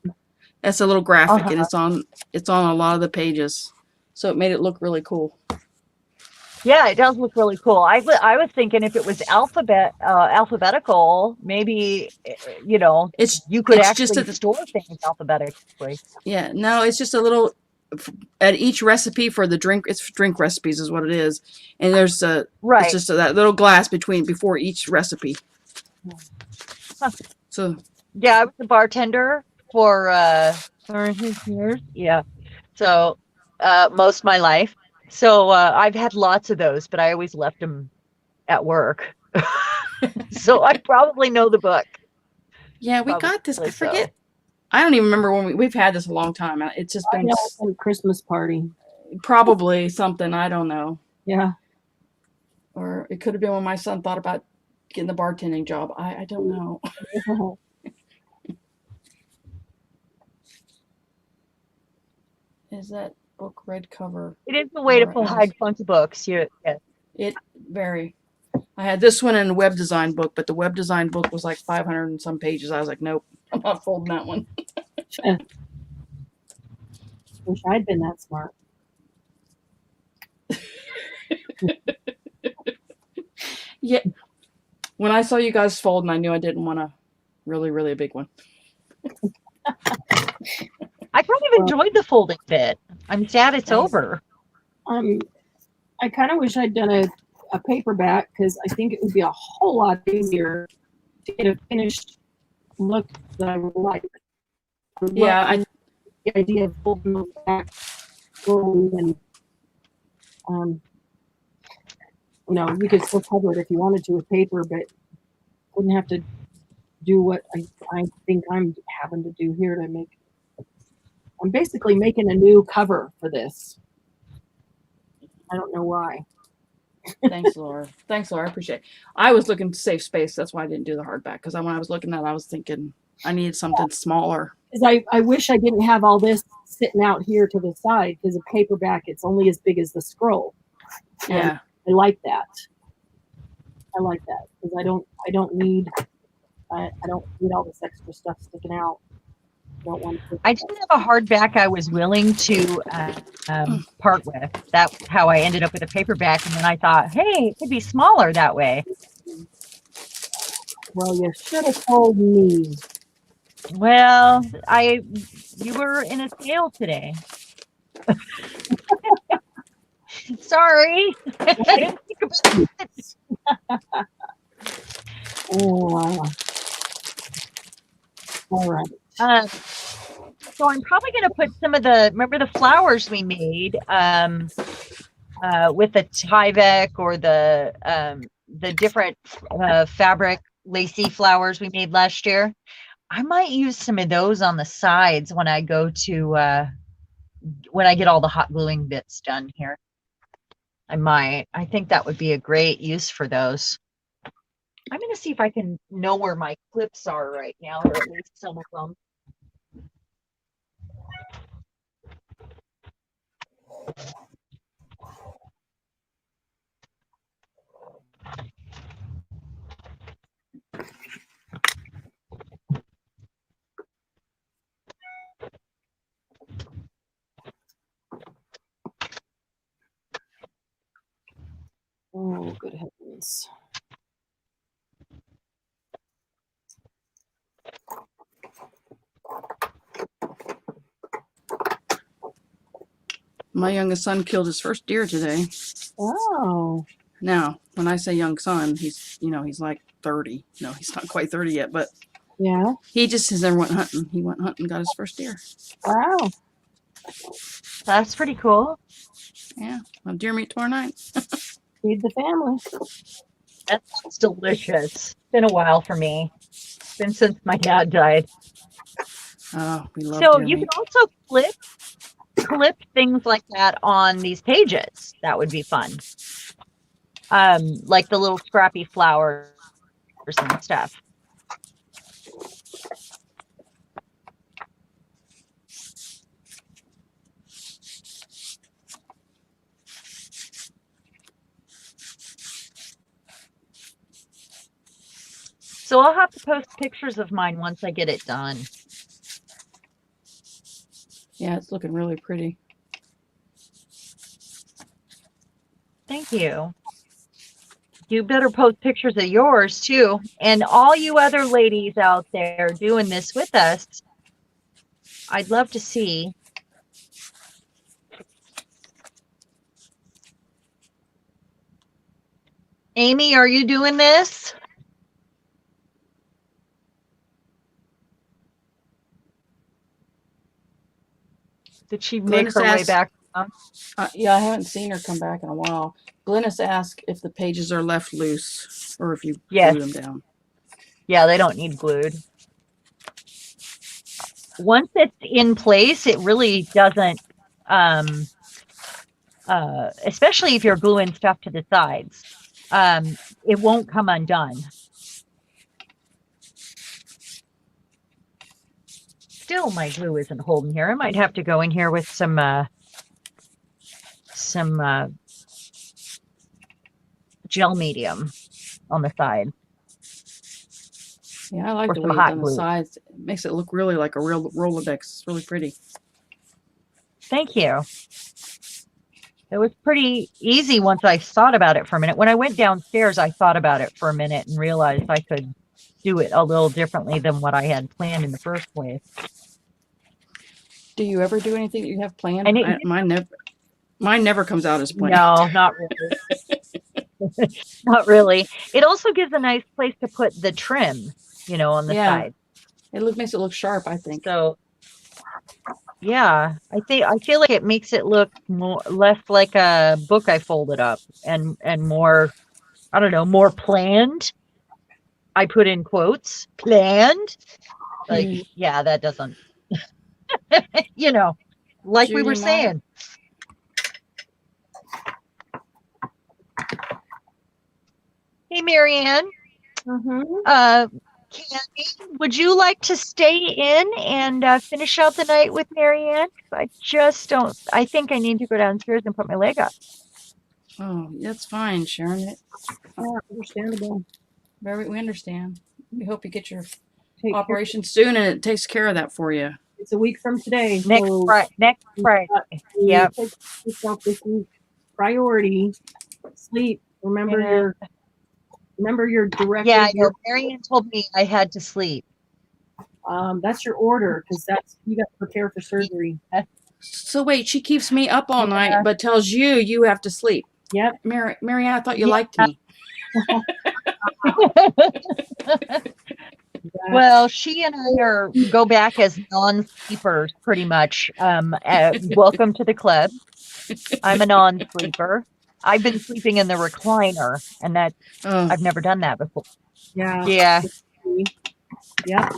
That's a little graphic, and it's on a lot of the pages, so it made it look really cool. Yeah, it does look really cool. I was thinking if it was alphabetical, maybe you know, It's you could it's actually just store things alphabetically. Yeah, no, it's just a little. at each recipe for the drink. It's drink recipes is what it is, and there's a Right. it's just that little glass before each recipe. Huh. So Yeah, I was a bartender for 30 years. Yeah. So most of my life. So I've had lots of those, but I always left them at work. So I probably know the book. yeah, we got this. I Probably so. forget. I don't even remember when we've had this a long time. It's just I been know, some Christmas party. probably something, I don't know. Yeah. Or it could have been when my son thought about getting the bartending job. I don't know. Is that book red cover? It is a way to Or hide funky books. Yeah. It very. I had this one in a web design book, but the web design book was like 500 and some pages. I was like, nope, I'm not folding that one. Wish I'd been that smart. Yeah. When I saw you guys folding, I knew I didn't want a really, really big one. I kind of enjoyed the folding bit. I'm sad it's over. I kind of wish I'd done a paperback because I think it would be a whole lot easier to get a finished look that I would like. Yeah, the idea of folding those back slowly and you know, you could still cover it if you wanted to with paper, but wouldn't have to do what I think I'm having to do here to make. I'm basically making a new cover for this. I don't know why. Thanks, Laura. Thanks, Laura. I appreciate it. I was looking to save space. That's why I didn't do the hardback. Because when I was looking at it, I was thinking I needed something smaller. Because I wish I didn't have all this sitting out here to the side, because a paperback, it's only as big as the scroll. Yeah. I like that. I like that because I don't need all this extra stuff sticking out. I didn't have a hardback I was willing to part with. That's how I ended up with a paperback, and then I thought, hey, it could be smaller that way. Well, you should have told me. Well, you were in a sale today. Sorry. I didn't think about it. All right. So I'm probably going to put some of remember the flowers we made with the Tyvek or the different fabric lacy flowers we made last year. I might use some of those on the sides when I go to when I get all the hot gluing bits done here. I might. I think that would be a great use for those. I'm going to see if I can know where my clips are right now, or at least some of them. Oh, good heavens. My youngest son killed his first deer today. Oh. Now, when I say young son, he's like 30. No, he's not quite 30 yet, but Yeah. he just has never went hunting. He went hunting and got his first deer. Wow. That's pretty cool. Yeah. Well, deer meat tomorrow night. Feed the family. That sounds delicious. It's been a while for me. It's been since my dad died. Oh, we love So deer you meat. can also clip things like that on these pages. That would be fun. Like the little scrappy flowers and stuff. So I'll have to post pictures of mine once I get it done. Yeah, it's looking really pretty. Thank you. You better post pictures of yours too. And all you other ladies out there doing this with us, I'd love to see Amy, are you doing this? Did she make Glennis her way asked- back? Yeah, I haven't seen her come back in a while. Glennis asked if the pages are left loose or if you Yes. glue them down. Yeah, they don't need glued. Once it's in place, it really doesn't, especially if you're gluing stuff to the sides, it won't come undone. Still, my glue isn't holding here. I might have to go in here with some gel medium on the side. Yeah, I like Or the some way you've hot done the glue. sides. It makes it look really like a real Rolodex. It's really pretty. Thank you. It was pretty easy once I thought about it for a minute. When I went downstairs, I thought about it for a minute and realized I could do it a little differently than what I had planned in the first place. Do you ever do anything that you have planned? And Mine never comes out as planned. no, not really. Not really. It also gives a nice place to put the trim, on the Yeah. side. Makes it look sharp, I think. So, yeah, I feel like it makes it look less like a book I folded up and more, I don't know, more planned. I put in quotes, planned. Like, yeah, that doesn't, like we Judy were Meyer. saying. Hey, Marianne. Candy, would you like to stay in and finish out the night with Marianne? I just don't. I think I need to go downstairs and put my leg up. Oh, that's fine, Sharon. Understandable. We understand. We hope you get your Take care. operation soon and it takes care of that for you. It's a week from today. Next so Friday. you Yep. take yourself this week. Priority. Sleep. Remember Yeah. your directive. Yeah, I know. Marianne told me I had to sleep. That's your order because you got to prepare for surgery. So wait, she keeps me up all Yeah. night, but tells you have to sleep. Yep. Marianne, I thought you Yeah. liked me. Well, she and I go back as non-sleepers pretty much. Welcome to the club. I'm a non-sleeper. I've been sleeping in the recliner, and Oh, I've never done that before. Yeah. Yeah, Yep.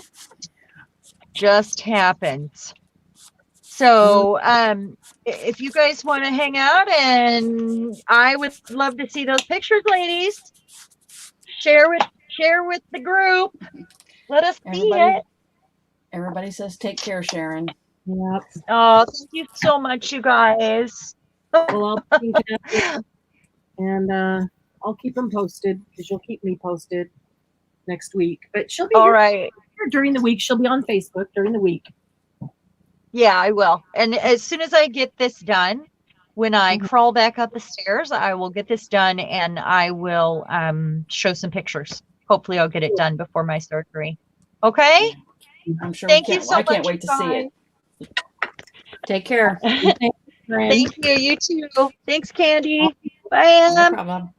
just happens. So, if you guys want to hang out, and I would love to see those pictures, ladies. Share with the group. Let us see it. everybody says take care, Sharon. Yep. Oh, thank you so much, you guys. Well, I'll think of it, and I'll keep them posted because you'll keep me posted next week. But she'll be All here right. during the week. She'll be on Facebook during the week. Yeah, I will. And as soon as I get this done, when I crawl back up the stairs, I will get this done and I will show some pictures. Hopefully I'll get it done before my surgery. Okay? I'm sure Thank you so much. I can't wait to see it. Take care. Thank you. You too. Thanks, Candy. Bye. No problem.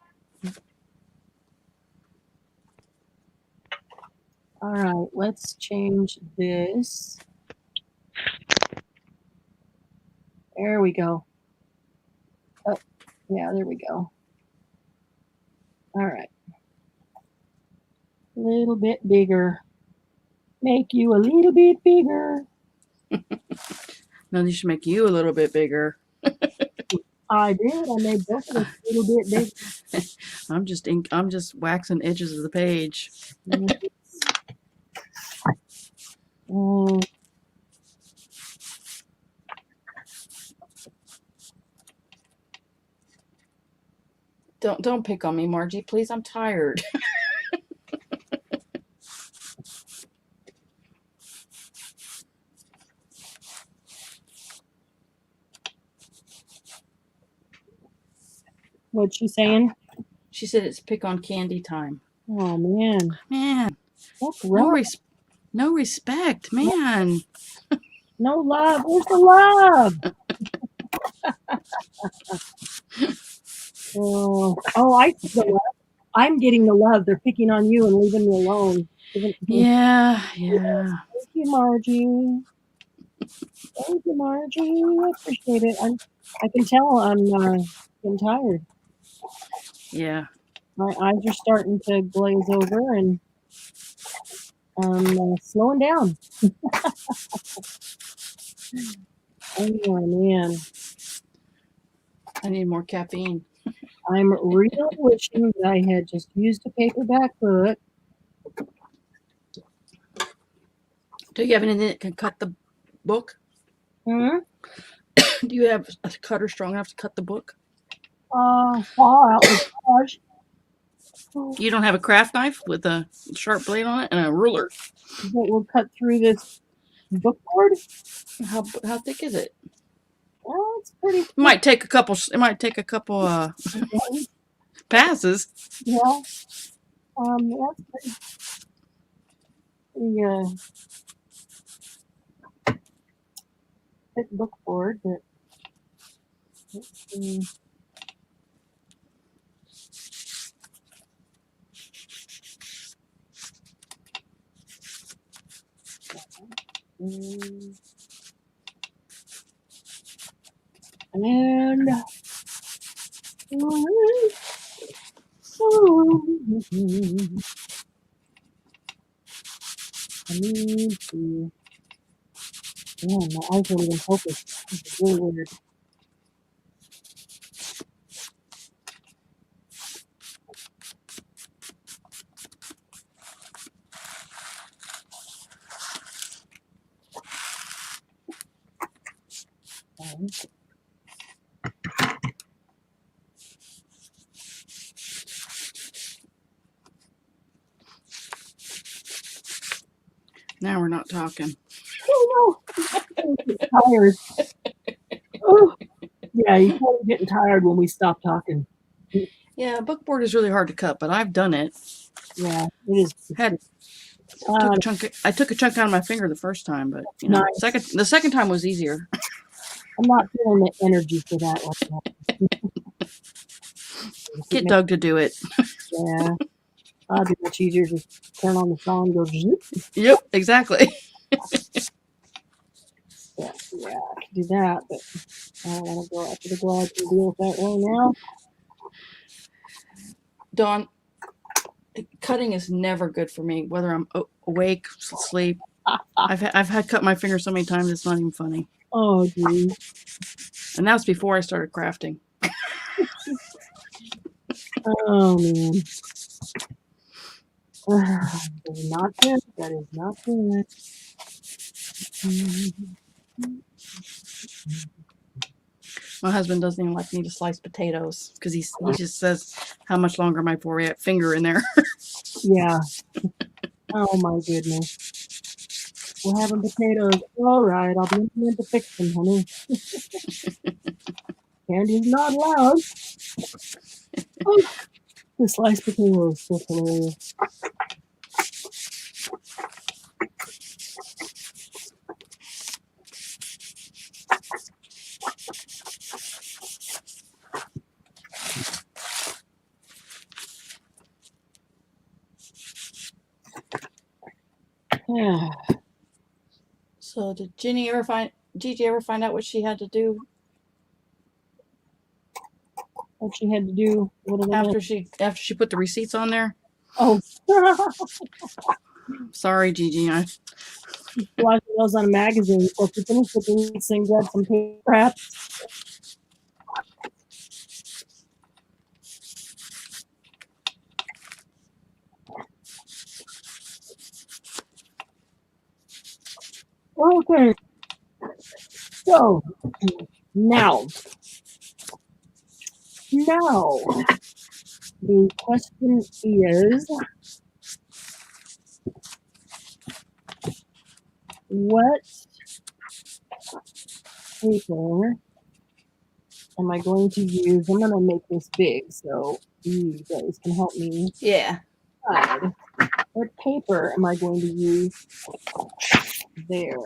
All right, let's change this. There we go. Oh, yeah, there we go. All right. A little bit bigger. Make you a little bit bigger. No, you should make you a little bit bigger. I did. I made both of us a little bit bigger. I'm just waxing edges of the page. Don't pick on me, Margie, please. I'm tired. What's she saying? She said it's pick on Candy time. Oh man, Man, what's no, wrong? no respect, man. No love. Where's the love? Oh, I see the love. I'm getting the love. They're picking on you and leaving me alone. Yeah. Thank you, Margie. Thank you, Margie. I appreciate it. I can tell I'm getting tired. Yeah. My eyes are starting to glaze over and slowing down. Oh man, I need more caffeine. I'm really wishing that I had just used a paperback book. Do you have anything that can cut the book? Hmm? Do you have a cutter strong enough to cut the book? Fall out the garage. You don't have a craft knife with a sharp blade on it and a ruler? That will cut through this book board. How thick is it? Well, it's pretty. It might take a couple passes. Yeah. That's pretty thick book board, but let's see. And I need to. Man, my eyes don't even focus. It's really weird. Now we're not talking. Oh no, I'm tired. Oh, yeah, you kind of getting tired when we stop talking. Yeah, a book board is really hard to cut, but I've done it. Yeah, it is. I took a chunk out of my finger the first time, but Nice. the second time was easier. I'm not feeling the energy for that right now. Get Doug to do it. Yeah, that'd be much easier. Just turn on the song and go. Zoop. Yep, exactly. Yeah, I can do that, but I don't want to go out to the garage and deal with that right now. Dawn, cutting is never good for me, whether I'm awake, asleep. I've had cut my finger so many times it's not even funny. Oh, geez. And that was before I started crafting. Oh, man. That is not good. That is not good. My husband doesn't even like me to slice potatoes because he just says how much longer my finger in there. Yeah. Oh, my goodness. We're having potatoes. All right, I'll be in to fix them, honey. Candy's not allowed. Oh, the sliced potatoes. So hilarious. Yeah. So did Gigi ever find out what she had to do What she had to do? after she put the receipts on there? Oh. Sorry, Gigi. Watching those on a magazine. So if you finish with these things, grab some paper wraps. Okay. So now the question is, what paper am I going to use? I'm going to make this big so you guys can help me Yeah. decide. What paper am I going to use? There.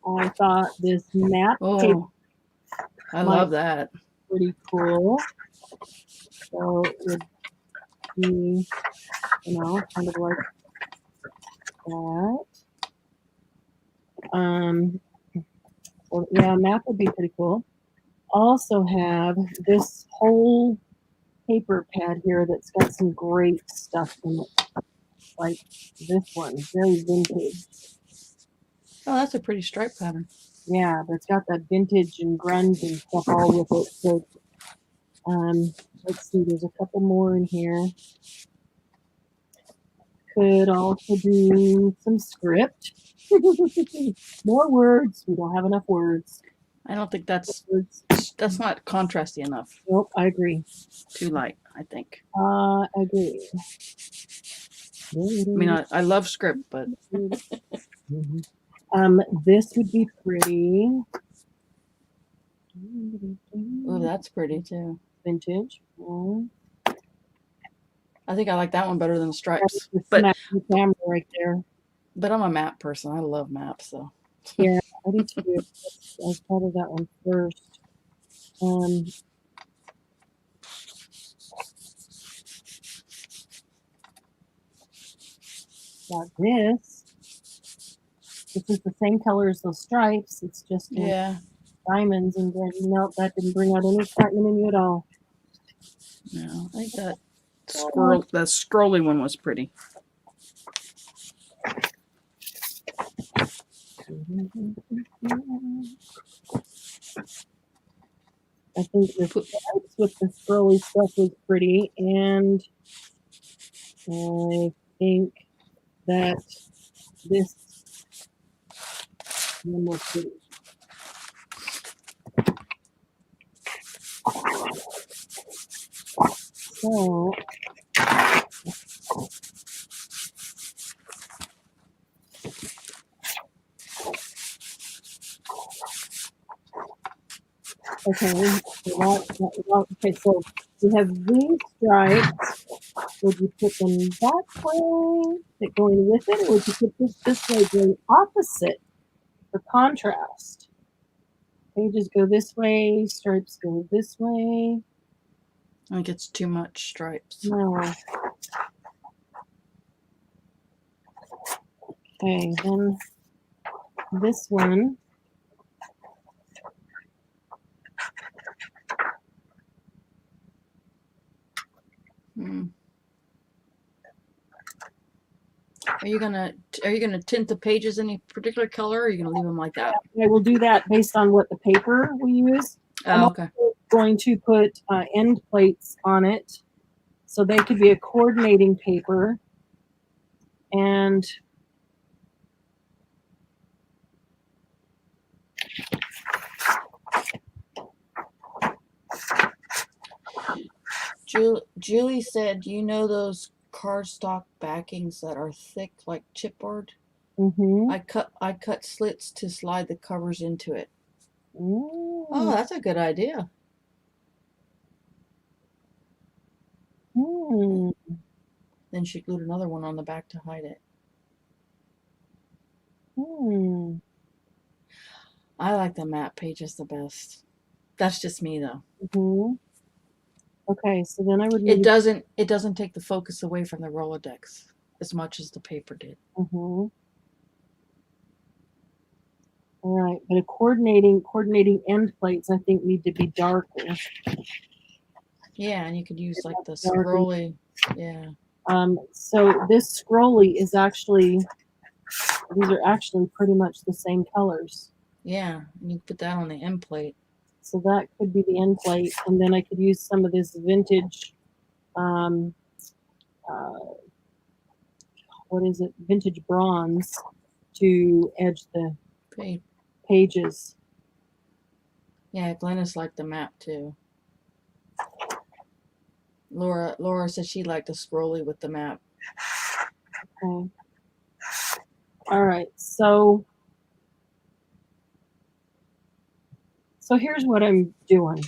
I thought this matte paper Oh, I love that. pretty cool. So it would be, kind of like that. So yeah, a map would be pretty cool. Also have this whole paper pad here that's got some great stuff in it. Like this one, very vintage. Oh, that's a pretty stripe pattern. Yeah, but it's got that vintage and grunge and stuff all with it. So, let's see, there's a couple more in here. Could also do some script. More words. We don't have enough words. I don't think that's Words. not contrasty enough. Nope, I agree. Too light, I think. I agree. I mean, I love script, but This would be pretty. oh, that's pretty too. Vintage. I think I like that one better than the stripes. The But snap the camera right there. but I'm a map person. I love maps, so. Yeah, I do too. I'll cover that one first. Got this. This is the same color as those stripes. It's just in Yeah. diamonds and then nope, that didn't bring out any excitement in you at all. No, I think that scrolly one was pretty. I think the stripes with the scrolly stuff was pretty, and I think that this one was pretty. So okay, so we have these stripes. Would you put them that way, going with it, or would you put this way, going opposite for contrast? Pages go this way, stripes go this way. I think it's too much stripes. No. Okay, then this one. Are you gonna tint the pages any particular color, or are you gonna leave them like that? I will do that based on what the paper we use. I'm Oh, okay. also going to put end plates on it, so they could be a coordinating paper. And Julie said, "You know those cardstock backings that are thick like chipboard? I cut slits to slide the covers into it." Oh, that's a good idea. Then she glued another one on the back to hide it. I like the map pages the best. That's just me though. Okay, so then I would. It doesn't take the focus away from the Rolodex as much as the paper did. All right, but a coordinating end plates I think need to be darker. Yeah, and you could use like the scrolly. Yeah. So this scrolly is actually, these are actually pretty much the same colors. Yeah, and you put that on the end plate. So that could be the end plate, and then I could use some of this vintage, what is it? Vintage bronze to edge the pages. Yeah, Glennis liked the map too. Laura said she liked the scrolly with the map. Okay. All right, so here's what I'm doing.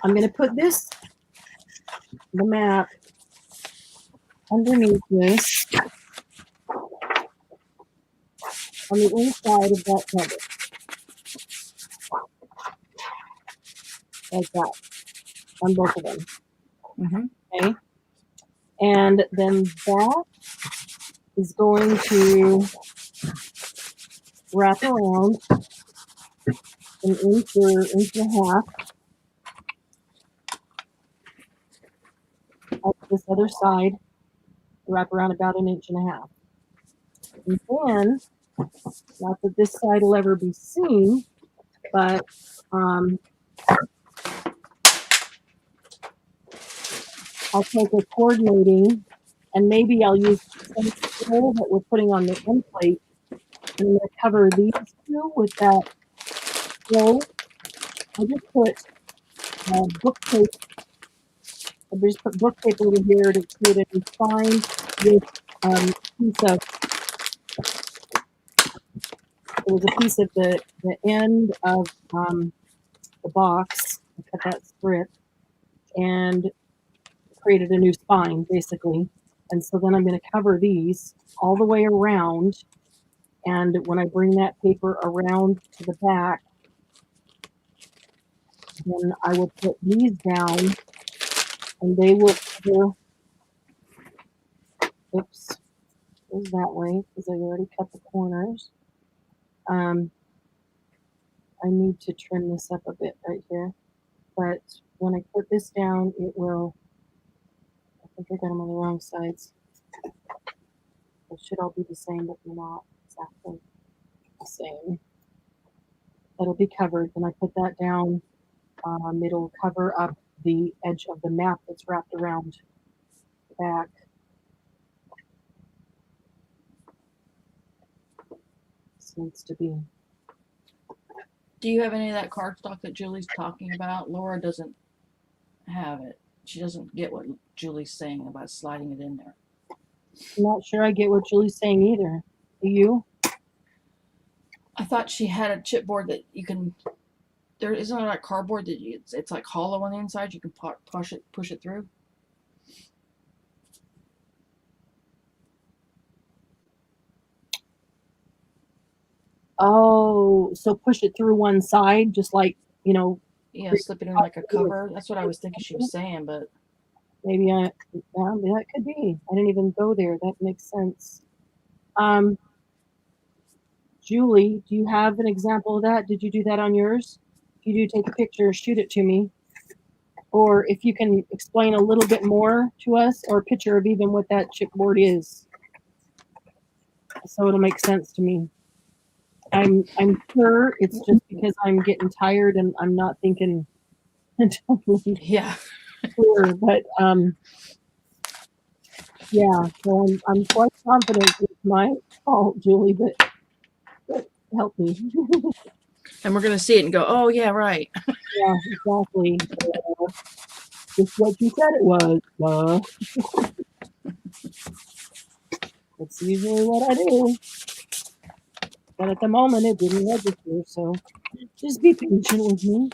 I'm going to put the map underneath this on the inside of that cover. Like that, on both of them. Okay. And then that is going to wrap around an inch or inch and a half up this other side, wrap around about an inch and a half. And then, not that this side will ever be seen, but I'll take a coordinating, and maybe I'll use the same roll that we're putting on the end plate. I'm going to cover these two with that roll. I just put book tape. I just put book tape over here to create a spine with piece of. There was a piece of the end of the box. I cut that strip and created a new spine, basically. And so then I'm going to cover these all the way around. And when I bring that paper around to the back, then I will put these down and they will cover. Oops, goes that way because I already cut the corners. I need to trim this up a bit right here. But when I put this down, it will, I think I got them on the wrong sides. They should all be the same, but they're not exactly the same. It'll be covered. When I put that down, it'll cover up the edge of the map that's wrapped around the back. This needs to be. Do you have any of that cardstock that Julie's talking about? Laura doesn't have it. She doesn't get what Julie's saying about sliding it in there. I'm not sure I get what Julie's saying either. Do you? I thought she had a chipboard that you can. There isn't like cardboard that it's like hollow on the inside. You can push it through. Oh, so push it through one side, just like, you know. Yeah, slip it in like a cover. That's what I was thinking she was saying, but Maybe yeah, that could be. I didn't even go there. That makes sense. Julie, do you have an example of that? Did you do that on yours? If you do, take a picture, shoot it to me. Or if you can explain a little bit more to us, or a picture of even what that chipboard is, so it'll make sense to me. I'm sure it's just because I'm getting tired and I'm not thinking totally yeah. clear, but yeah, so I'm quite confident it's my fault, Julie, but help me. And we're gonna see it and go, oh yeah, right. Yeah, exactly. Just what you said it was. That's usually what I do. But at the moment, it didn't register, so just be patient with me.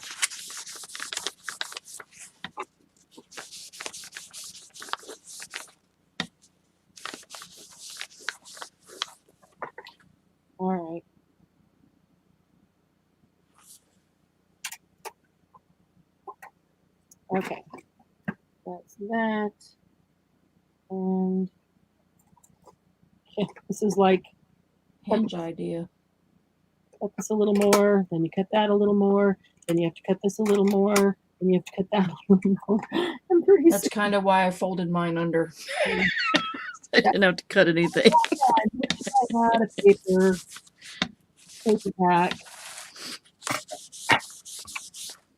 All right. Okay. That's that. And okay, this is like Hinge idea. cut this a little more, then you cut that a little more, then you have to cut this a little more, then you have to cut that a little more. I'm pretty That's kind of why I folded mine under. I didn't have to cut anything. I had a paper pack.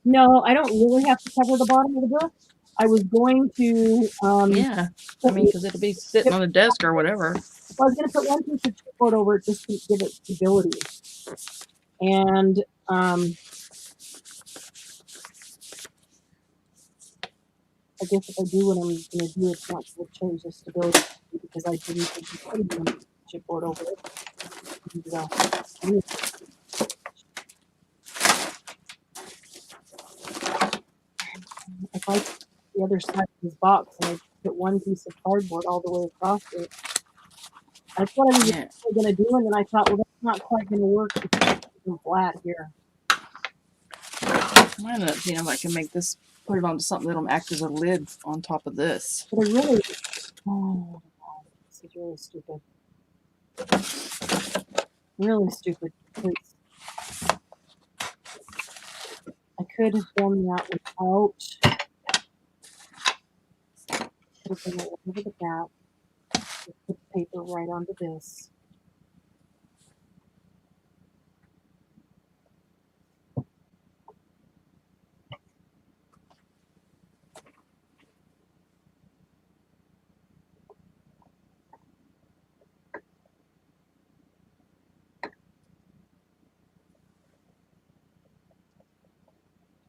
No, I don't really have to cover the bottom of the book. I was going to Yeah, I mean, because it'll be sitting on the desk or whatever. I was going to put one piece of chipboard over it just to give it stability. And I guess if I do what I'm going to do, it's not going to change the stability because I didn't think you put a chipboard over it. And, if I put the other side of this box and I put one piece of cardboard all the way across it, that's what I was going to do. And then I thought, well, that's not quite going to work because it's flat here. I ended up seeing if I can make this, put it onto something that'll act as a lid on top of this. But I really, Oh, this is really stupid. Really stupid. Because I could have done that without. Could have done it over the back. Put the paper right onto this.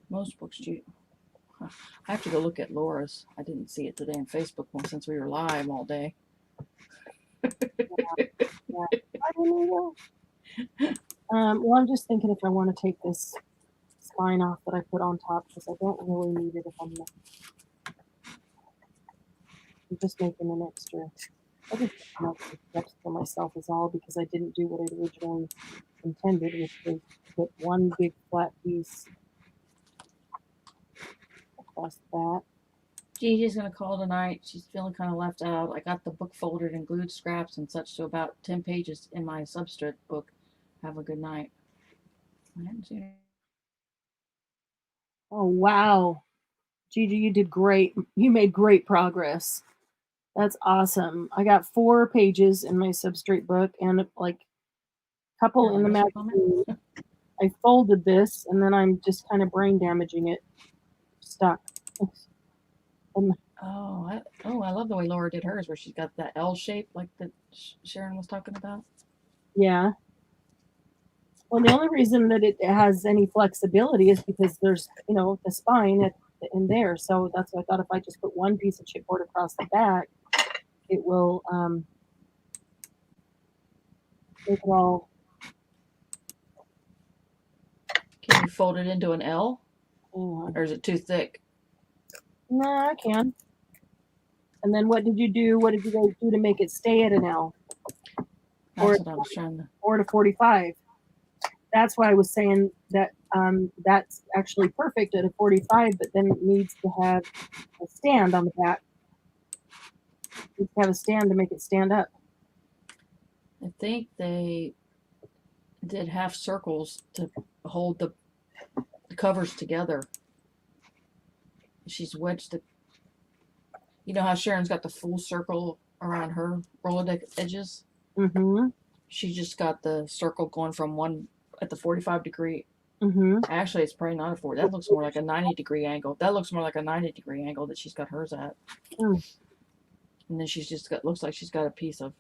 Most books do. I have to go look at Laura's. I didn't see it today on Facebook one since we were live all day. Yeah. I don't know. Well, I'm just thinking if I want to take this spine off that I put on top because I don't really need it if I'm just making an extra. I just making extra steps for myself is all because I didn't do what I originally intended, which was put one big flat piece across that. Gigi's gonna call tonight. She's feeling kind of left out. I got the book folded and glued scraps and such to about 10 pages in my substrate book. Have a good night. I haven't seen her. Oh wow, Gigi, you did great. You made great progress. That's awesome. I got 4 pages in my substrate book and like a couple in the Missed your magazine. I folded this and then I'm just kind of brain damaging it. Stuck. And I love the way Laura did hers, where she's got that L shape like that Sharon was talking about. yeah. Well, the only reason that it has any flexibility is because there's, the spine in there. So that's why I thought if I just put one piece of chipboard across the back, it will make it all. Can you fold it into an L, No, or is it too thick? I can. And then what did you do? What did you guys do to make it stay at an L? That's what I was trying to. Or to 45? That's why I was saying that that's actually perfect at a 45, but then it needs to have a stand on the back. It needs to have a stand to make it stand up. I think they did half circles to hold the covers together. She's wedged the. You know how Sharon's got the full circle around her Rolodex edges? Mm-hmm. She just got the circle going from one at the 45-degree. Mm-hmm. Actually, it's probably not a 40. That looks more like a 90-degree angle. That looks more like a 90-degree angle that she's got hers at. Mm. And then she's just got, looks like she's got a piece of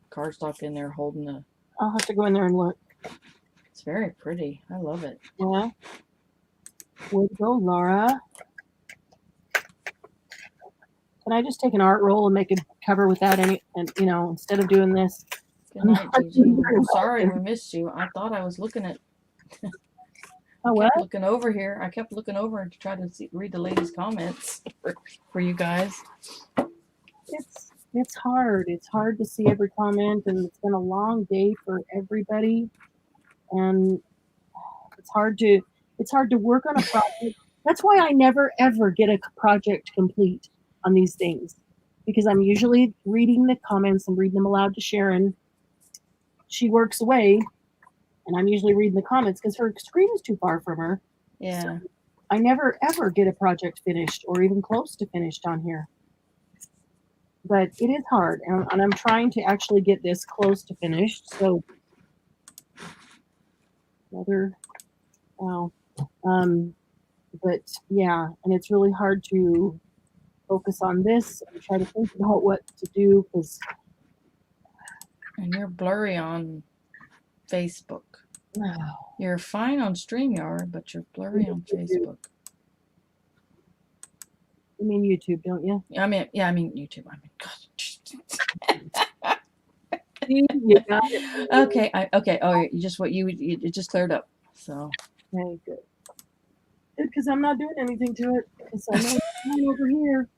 cardstock in there holding the. I'll have to go in there and look. It's very pretty. I love it. Yeah. Way to go, Laura. Can I just take an art roll and make a cover with that instead of doing this? Good night, Gigi. I'm sorry we missed you. I thought I was looking at. Oh, what? Looking over here. I kept looking over to try to read the ladies' comments for you guys. It's hard. It's hard to see every comment, and it's been a long day for everybody. And it's hard to work on a project. That's why I never ever get a project complete on these things, because I'm usually reading the comments and reading them aloud to Sharon. She works away, and I'm usually reading the comments because her screen is too far from her. Yeah. So I never ever get a project finished or even close to finished on here. But it is hard, and I'm trying to actually get this close to finished. So but yeah, and it's really hard to focus on this and try to think about what to do because. And you're blurry on Facebook. You're fine on StreamYard, but you're blurry on Facebook. You mean YouTube, don't you? I mean YouTube. I mean, God. You got it. Okay. Okay. Oh, it just cleared up. So. Okay, good. Good, because I'm not doing anything to it. Because I know it's over here.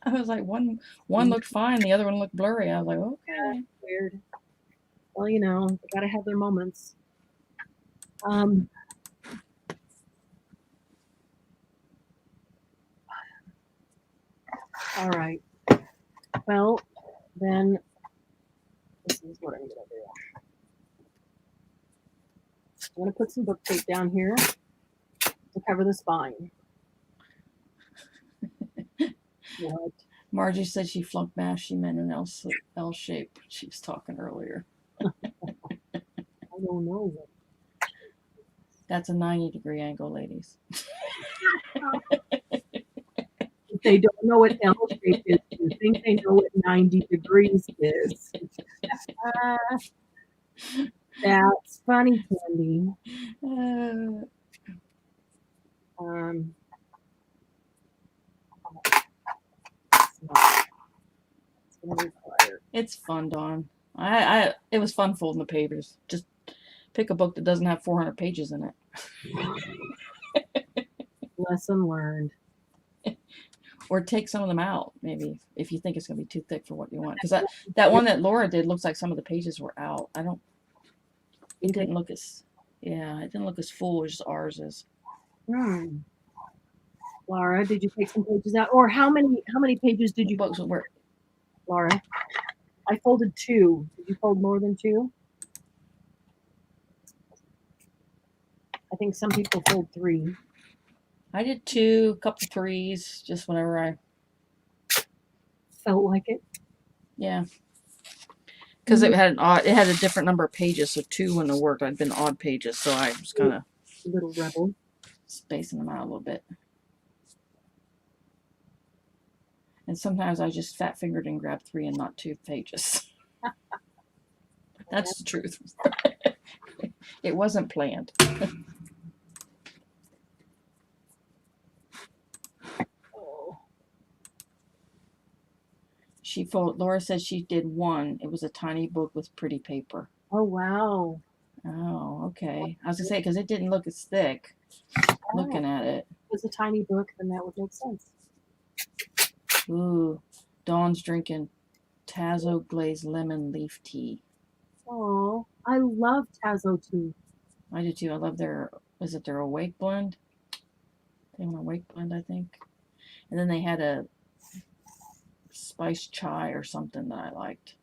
I was like, one looked fine, the other one looked blurry. I was like, okay. Weird. Well, they gotta have their moments. All right. Well, then this is what I'm gonna do. I'm gonna put some book tape down here to cover the spine. What? Margie said she flunked math. She meant an L shape. She was talking earlier. I don't know. That's a 90-degree angle, ladies. If they don't know what L shape is, you think they know what 90 degrees is. That's funny, Candy. Um, it's gonna require. It's fun, Dawn. It was fun folding the pages. Just pick a book that doesn't have 400 pages in it. Lesson learned. Or take some of them out, maybe, if you think it's going to be too thick for what you want. Because that one that Laura did looks like some of the pages were out. It didn't look as full as ours is. Laura, did you take some pages out? Or how many pages did you Books were Laura? I folded 2. Did you fold more than 2? I think some people fold 3. I did 2, a couple 3s, just whenever I Felt like it. Yeah. Because it had a different number of pages, so 2 wouldn't have worked. I'd been odd pages, so I was kind of Little rebel. spacing them out a little bit. And sometimes I just fat fingered and grabbed 3 and not 2 pages. That's the truth. It wasn't planned. Oh. Laura said she did 1. It was a tiny book with pretty paper. Oh wow. Oh, okay. I was gonna say because it didn't look as thick. Looking at it. If it was a tiny book, then that would make sense. Ooh, Dawn's drinking Tazo glazed lemon leaf tea. Oh, I love Tazo tea. I do too. I love their Awake blend? They have an Awake blend, I think. And then they had a spiced chai or something that I liked.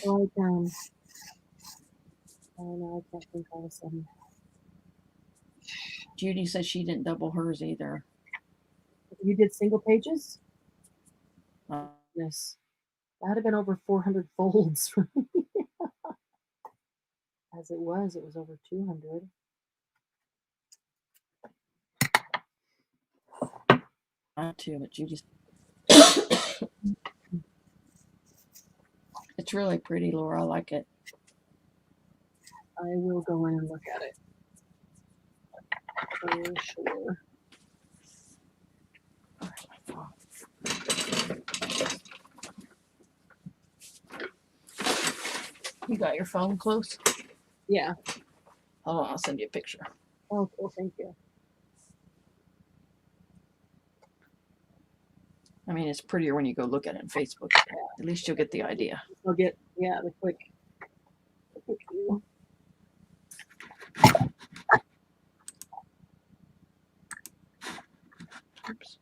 Like oh no, I can't think all of a sudden. Judy said she didn't double hers either. You did single pages? Uh, Yes. That would have been over 400 folds for me. As it was over 200. I too, but Judy's. It's really pretty, Laura. I like it. I will go in and look at it. For sure. You got your phone close? Yeah. Hold on, I'll send you a picture. Oh, cool. Thank you. I mean, it's prettier when you go look at it on Facebook. At least you'll get the idea. I'll get, the quick view. Oops.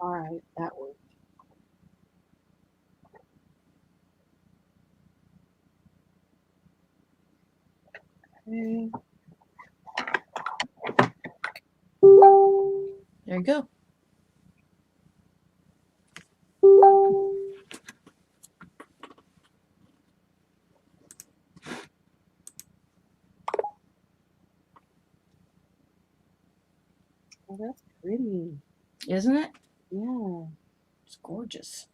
All right, that worked. Okay. There you go. Oh, that's pretty. Isn't it? Yeah. It's gorgeous.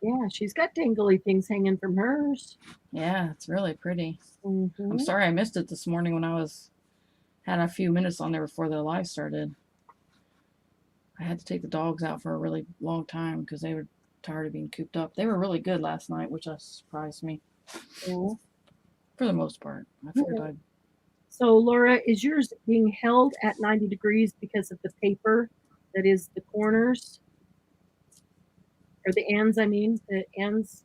Yeah, she's got dangly things hanging from hers. Yeah, it's really pretty. Mm-hmm. I'm sorry I missed it this morning when I had a few minutes on there before the live started. I had to take the dogs out for a really long time because they were tired of being cooped up. They were really good last night, which surprised me. Yeah. For the most part. I figured I'd So Laura, is yours being held at 90 degrees because of the paper that is the corners? Or the ends, I mean, the ends?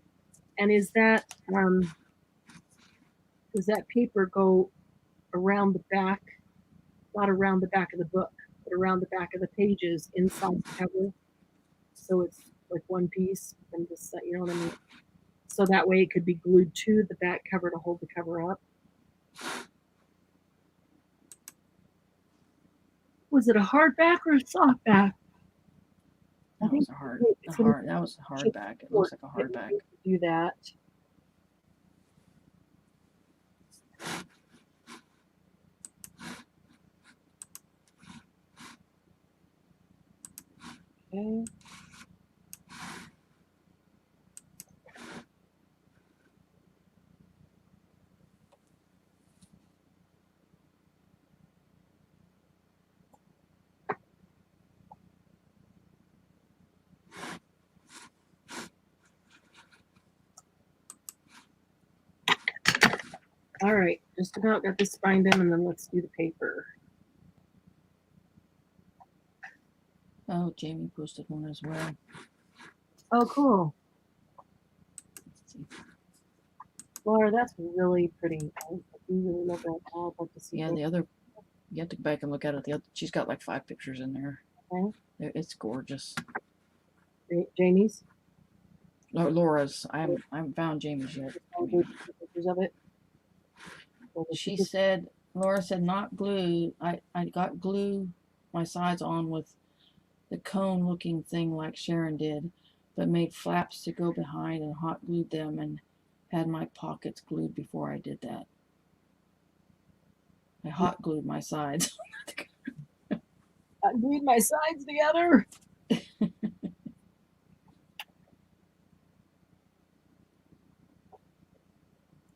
And does that paper go around the back, not around the back of the book, but around the back of the pages inside the cover? So it's like one piece and this, you know what I mean? So that way it could be glued to the back cover to hold the cover up. Was it a hardback or a softback? I That think was a hard, it's gonna that was a hardback. It looks like a hardback. do that. Okay. All right, just about got this bind them, and then let's do the paper. Oh, Jamie posted one as well. Oh, cool. Let's see. Laura, that's really pretty. I really love that. I'd like to see Yeah, that. the other, you have to go back and look at it. The other, she's got like 5 pictures in there. Okay. It's gorgeous. Jamie's. Laura's. I haven't found Jamie's yet. I'll do pictures of it. She said, Laura said, not glue. I got glue my sides on with the cone looking thing like Sharon did, but made flaps to go behind and hot glued them and had my pockets glued before I did that. I hot glued my sides. I glued my sides together.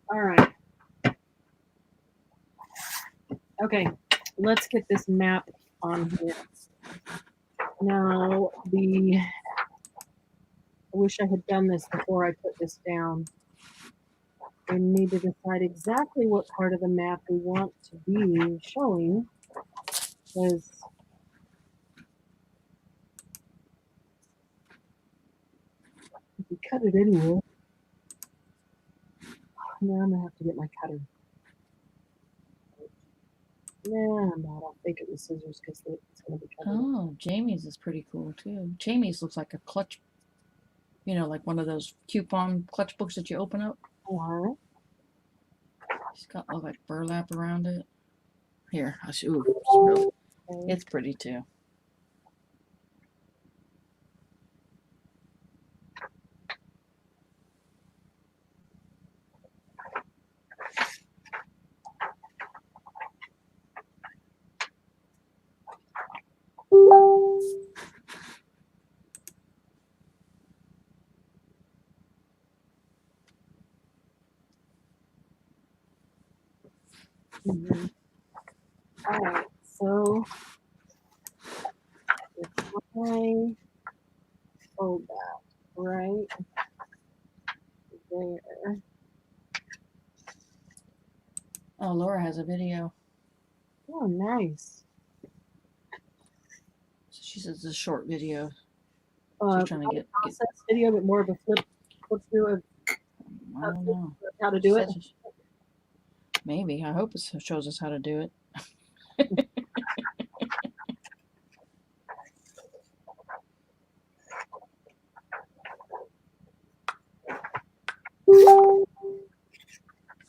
All right. Okay, let's get this map on here. Now, I wish I had done this before I put this down. We need to decide exactly what part of the map we want to be showing, because if we cut it anyway, now I'm gonna have to get my cutter. Nah, I'm not. I'll fake it with scissors because it's gonna be covered. Oh, Jamie's is pretty cool too. Jamie's looks like a clutch, like one of those coupon clutch books that you open up. All It's got all like burlap around it. Here, I'll show you. right. It's pretty too. Mhm. All right, so if I fold that right there. Oh, Laura has a video. Oh, nice. So she says it's a short video. Not She's trying to a get process video, but more of a flip through of I don't know. how to do it. Maybe. I hope it shows us how to do it.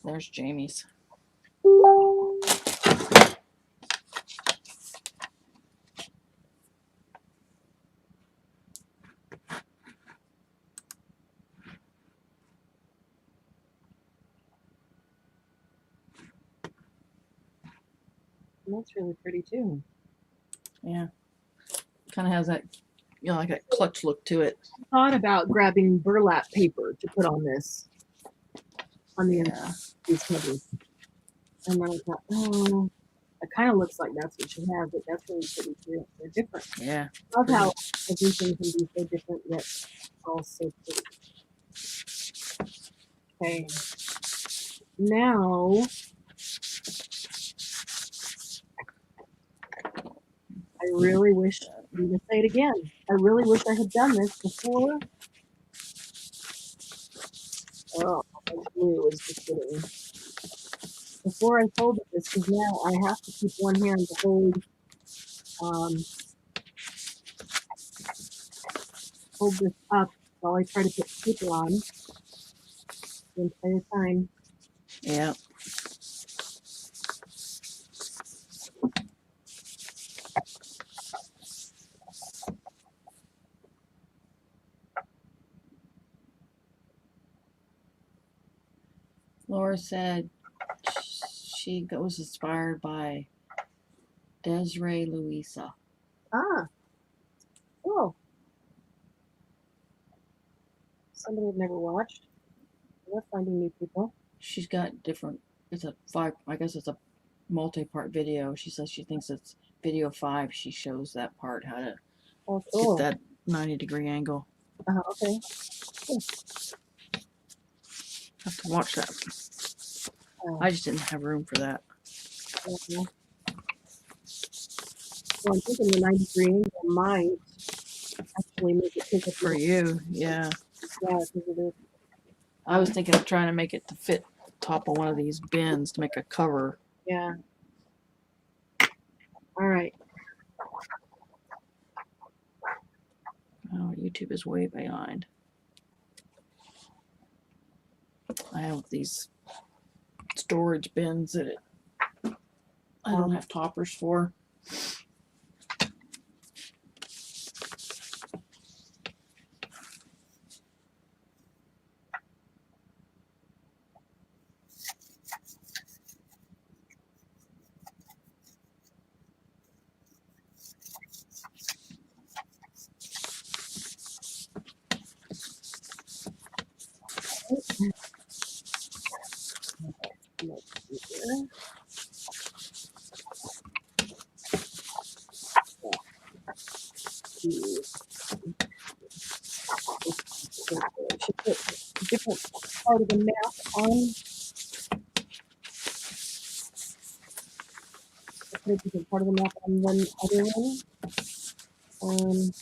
There's Jamie's. That's really pretty too. Yeah. Kind of has that, like that clutch look to it. I thought about grabbing burlap paper to put on this, on the Yeah. these covers, and then I thought, oh, it kind of looks like that's what she has, but that's really pretty too. They're different. Yeah. I love how everything can be so different yet all so pretty. Okay. Now really wish, I'm going to say it again, I really wish I had done this before. Oh, my glue is just getting, before I folded this, because now I have to keep one hand to hold this up while I try to put paper on the entire time. Yeah. Laura said she was inspired by Desiree Louisa. Ah, oh. Somebody I've never watched. We're finding new people. She's got different, I guess it's a multi-part video. She says she thinks it's video 5. She shows that part, how to Oh, cool. get that 90-degree angle. Okay. Cool. Have to watch that. I just didn't have room for that. Okay. Well, I'm thinking the 90-degree angle might actually make it take up For you, yeah. Yeah, because it is. I was thinking of trying to make it to fit the top of one of these bins to make a cover. Yeah. All right. Oh, YouTube is way behind. I have these storage bins that I don't have toppers for. Should put a different part of the map on. Put a different part of the map on one other one.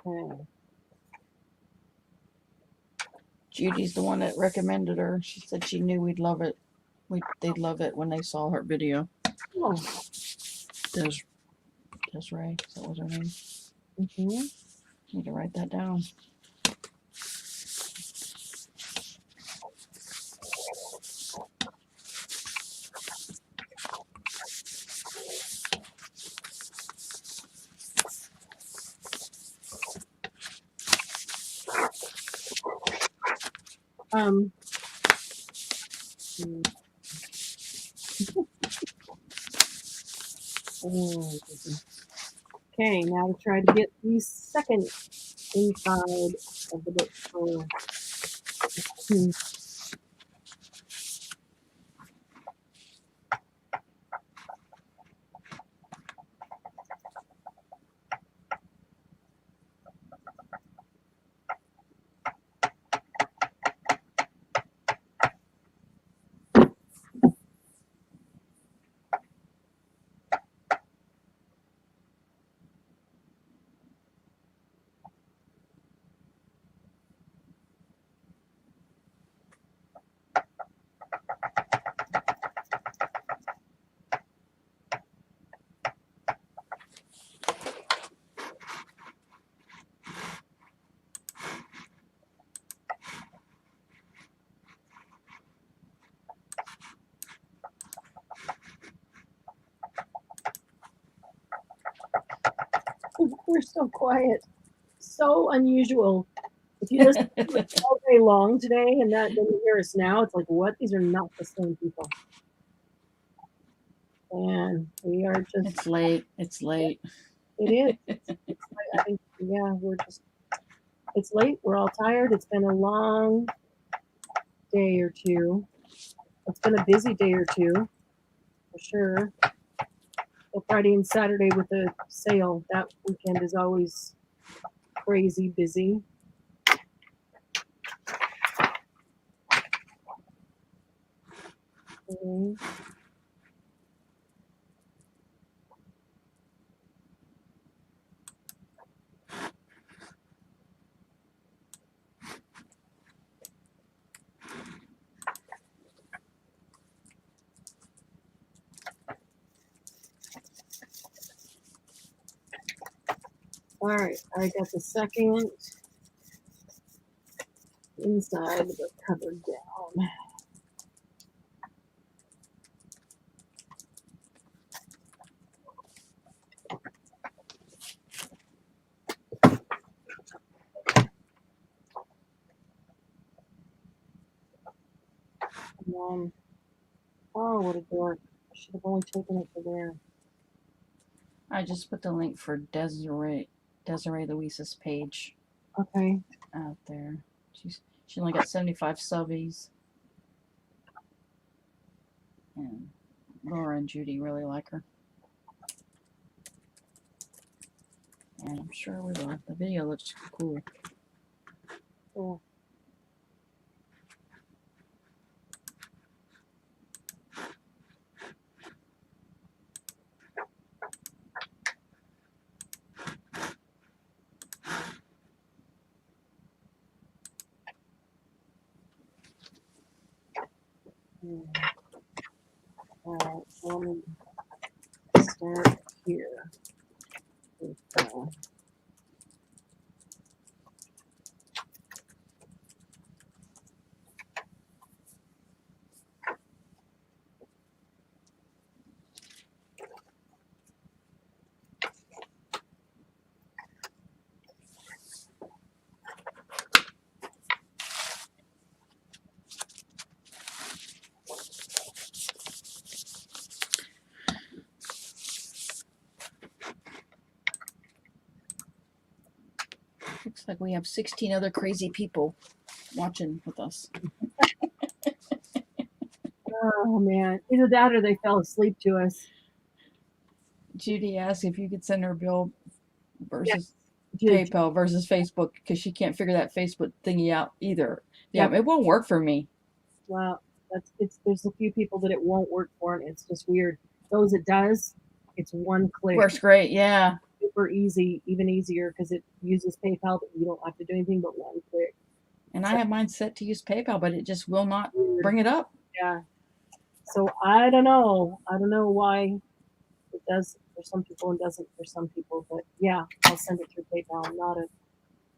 Okay. Judy's the one that recommended her. She said she knew we'd love it. They'd love it when they saw her video. Oh. Desiree, that was her name. Mm-hmm. Need to write that down. Oh, okay, now to try to get the second inside of the book. We're so quiet, so unusual. If you listen to it all day long today and then you hear us now, it's like, what? These are not the same people. And we are just. It's late. It's late. It is. I think, yeah, it's late. We're all tired. It's been a long day or two. It's been a busy day or two, for sure. So Friday and Saturday with the sale, that weekend is always crazy busy. Okay. All right, I got the second inside the cover down. And then, oh, what a dork. I should have only taken it to there. I just put the link for Desiree Luisa's page Okay. out there. She only got 75 subbies. And Laura and Judy really like her. And I'm sure we will. The video looks cool. Cool. All right, so let me start here. With, Looks like we have 16 other crazy people watching with us. oh man, either that or they fell asleep to us. Judy asked if you could send her bill versus Judy, PayPal versus Facebook because she can't figure that Facebook thingy out either. Yeah, Yep. it won't work for me. well, there's a few people that it won't work for, and it's just weird. Those it does, it's one click. Works great, yeah. Super easy, even easier because it uses PayPal, but you don't have to do anything but one click. And I have mine set to use PayPal, but it just will not bring it up. Yeah. So I don't know. I don't know why it does for some people and doesn't for some people, but yeah, I'll send it through PayPal. Not a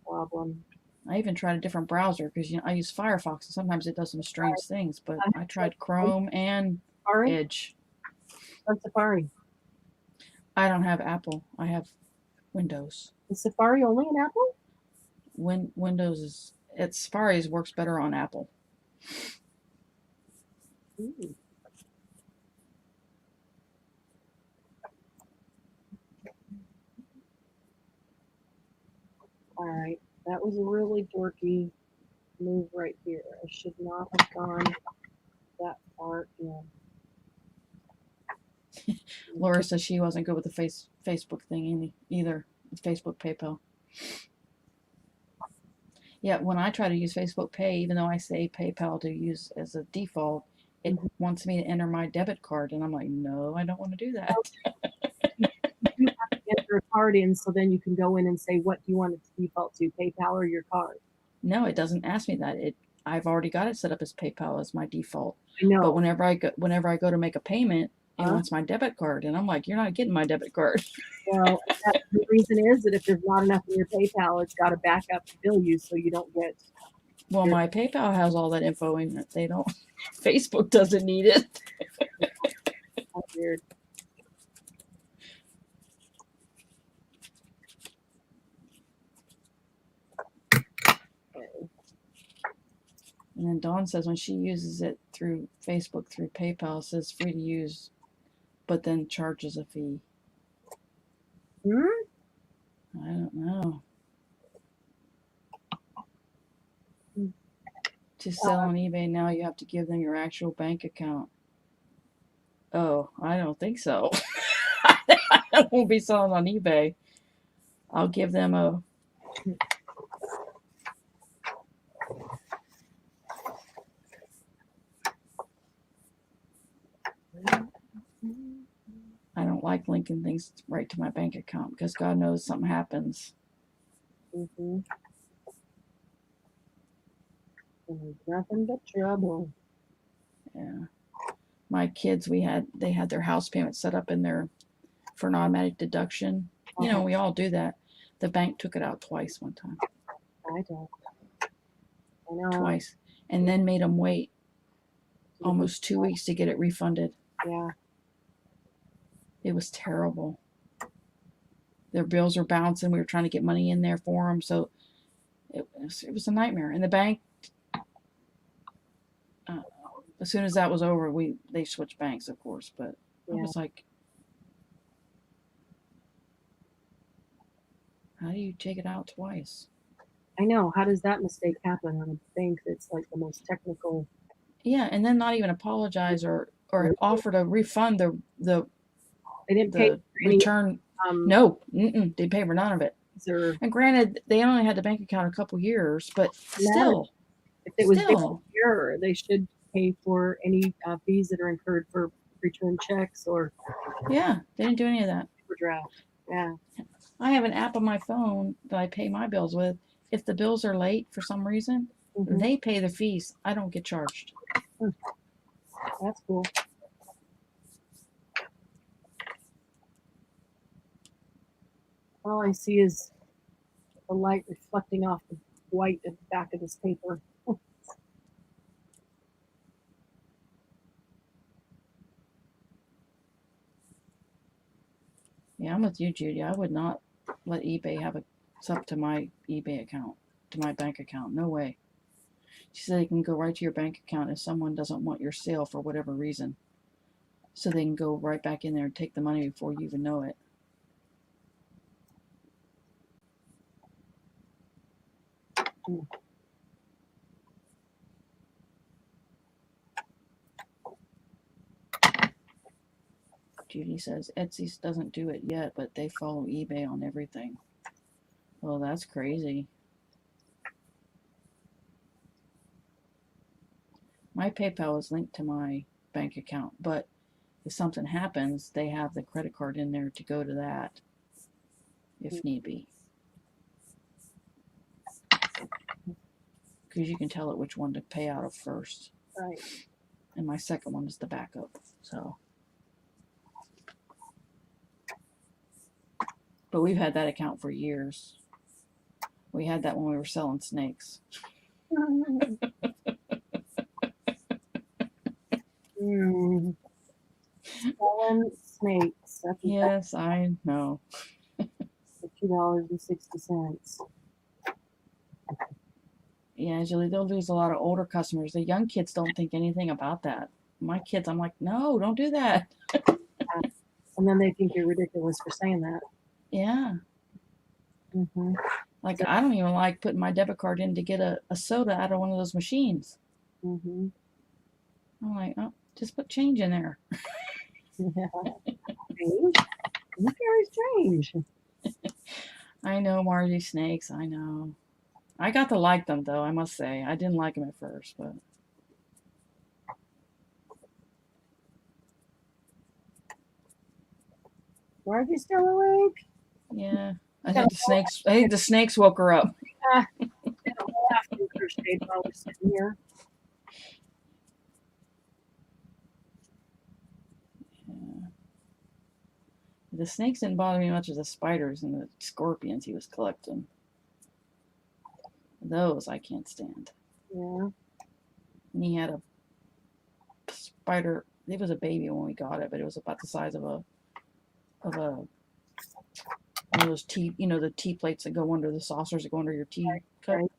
problem. I even tried a different browser because I use Firefox and sometimes it does some strange things. But I tried Chrome and Safari? Edge. On Safari. I don't have Apple. I have Windows. Is Safari only an Apple? Windows Safari works better on Apple. Ooh. All right, that was a really dorky move right here. I should not have gone that far in. Laura says she wasn't good with the Facebook thing either. Facebook PayPal. Yeah, when I try to use Facebook Pay, even though I say PayPal to use as a default, it wants me to enter my debit card, and I'm like, no, I don't want to do that. You do have to enter a card in, so then you can go in and say, what do you want it to default to, PayPal or your card? No, it doesn't ask me that. I've already got it set up as PayPal as my default. I know. But whenever I go to make a payment, it wants my debit card, and I'm like, you're not getting my debit card. Well, the reason is that if there's not enough in your PayPal, it's got to back up to bill you, so you don't get. Well, my PayPal has all that info in it. They don't. Facebook doesn't need it. That's weird. And then Dawn says when she uses it through Facebook, through PayPal, it says free to use, but then charges a fee. I don't know. To sell on eBay now, you have to give them your actual bank account. Oh, I don't think so. I won't be selling on eBay. I'll give them a. I don't like linking things right to my bank account because God knows something happens. Mm-hmm. Nothing but trouble. Yeah. My kids, they had their house payment set up in there for an automatic deduction. You know, we all do that. The bank took it out twice one time. I don't. I know. Twice. And then made them wait almost 2 weeks to get it refunded. Yeah. It was terrible. Their bills were bouncing. We were trying to get money in there for them. So it was a nightmare. And the bank, as soon as that was over, they switched banks, of course. But I was like, how do you take it out twice? I know. How does that mistake happen on a bank that's like the most technical? Yeah, and then not even apologize or offer to refund the They didn't pay the for any, return. No, they pay for none of it. or And granted, they only had the bank account a couple years, but still, if it was still. error, they should pay for any fees that are incurred for return checks or Yeah, they didn't do any of that. overdraft. Yeah. I have an app on my phone that I pay my bills with. If the bills are late for some reason, Mhm. they pay the fees. I don't get charged. That's cool. All I see is the light reflecting off the white at the back of this paper. Yeah, I'm with you, Judy. I would not let eBay have it's up to my eBay account, to my bank account. No way. She said they can go right to your bank account if someone doesn't want your sale for whatever reason. So they can go right back in there and take the money before you even know it. Judy says Etsy doesn't do it yet, but they follow eBay on everything. Well, that's crazy. My PayPal is linked to my bank account, but if something happens, they have the credit card in there to go to that if need be. Because you can tell it which one to pay out of first. Right. And my second one is the backup. So, but we've had that account for years. We had that when we were selling snakes. Selling snakes. That's Yes, I know. $2.60. Yeah, Julie, they'll lose a lot of older customers. The young kids don't think anything about that. My kids, I'm like, no, don't do that. And then they think you're ridiculous for saying that. Yeah. Mm-hmm. Like, I don't even like putting my debit card in to get a soda out of one of those machines. Mm-hmm. I'm like, oh, just put change in there. Yeah. Strange. Very strange. I know, Margie snakes. I know. I got to like them, though, I must say. I didn't like them at first, but. Are you still awake? Yeah. I think the snakes woke her up. Laughing crocheted while we're sitting here. Yeah. The snakes didn't bother me much as the spiders and the scorpions he was collecting. Those I can't stand. Yeah. And he had a spider. It was a baby when we got it, but it was about the size of one of those tea, the tea plates that go under the saucers that go under your tea cup. Right.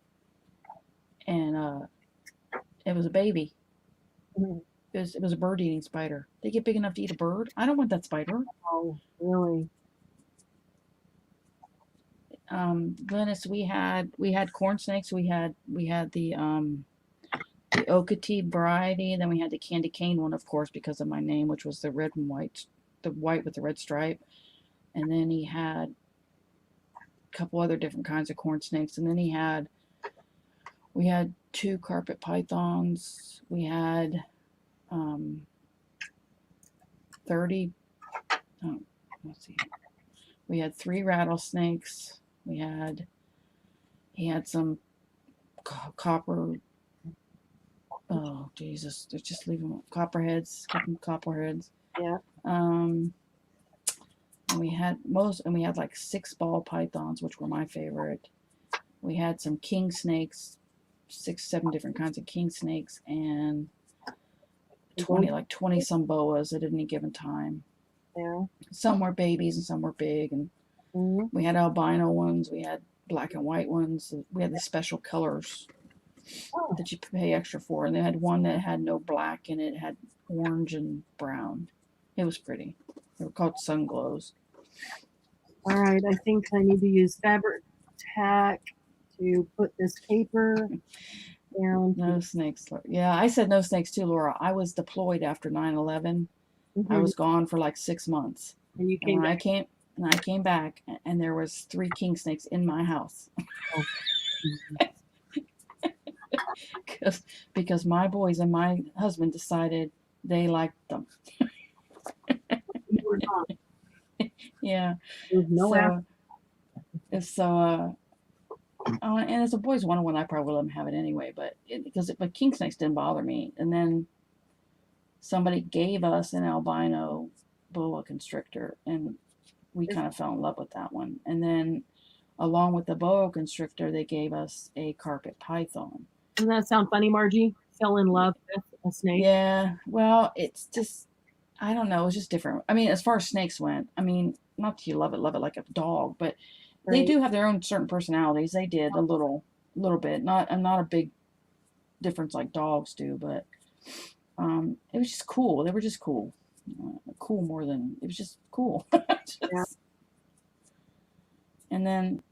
And it was a baby. Mm-hmm. It was a bird-eating spider. They get big enough to eat a bird. I don't want that spider. Oh, really? Glennis, we had corn snakes. We had the the Okatee variety. Then we had the candy cane one, of course, because of my name, which was the red and white, the white with the red stripe. And then he had a couple other different kinds of corn snakes. And then we had 2 carpet pythons. We had 30, oh, let's see. We had 3 rattlesnakes. He had some copper, oh Jesus, they're just leaving copperheads, copperheads. Yeah. And we had like 6 ball pythons, which were my favorite. We had some king snakes, 6, 7 different kinds of king snakes, and 20 some boas at any given time. Yeah. Some were babies and some were big, and we had albino ones, we had black and white ones, we had the special colors that you pay extra for, and they had one that had no black in it, had orange and brown. It was pretty. They were called sun glows. All right, I think I need to use fabric tack to put this paper down. No snakes. Yeah, I said no snakes too, Laura. I was deployed after 9/11. I was gone for like 6 months. And you And came when back. I came back, and there was 3 king snakes in my house. because my boys and my husband decided they liked them. You were gone. Yeah. There's no app. And as a boys one-on-one, I probably would let them have it anyway, but king snakes didn't bother me. And then somebody gave us an albino boa constrictor, and we kind of fell in love with that one. And then along with the boa constrictor, they gave us a carpet python. Doesn't that sound funny, Margie? Fell in love with a snake? Yeah, well, it's just, I don't know, it's just different. I mean, as far as snakes went, I mean, not that you love it like a dog, but they Right. do have their own certain personalities. They did a little bit, not a big difference like dogs do, but it was just cool. They were just cool. Cool more than, it was just cool. Yeah. And then,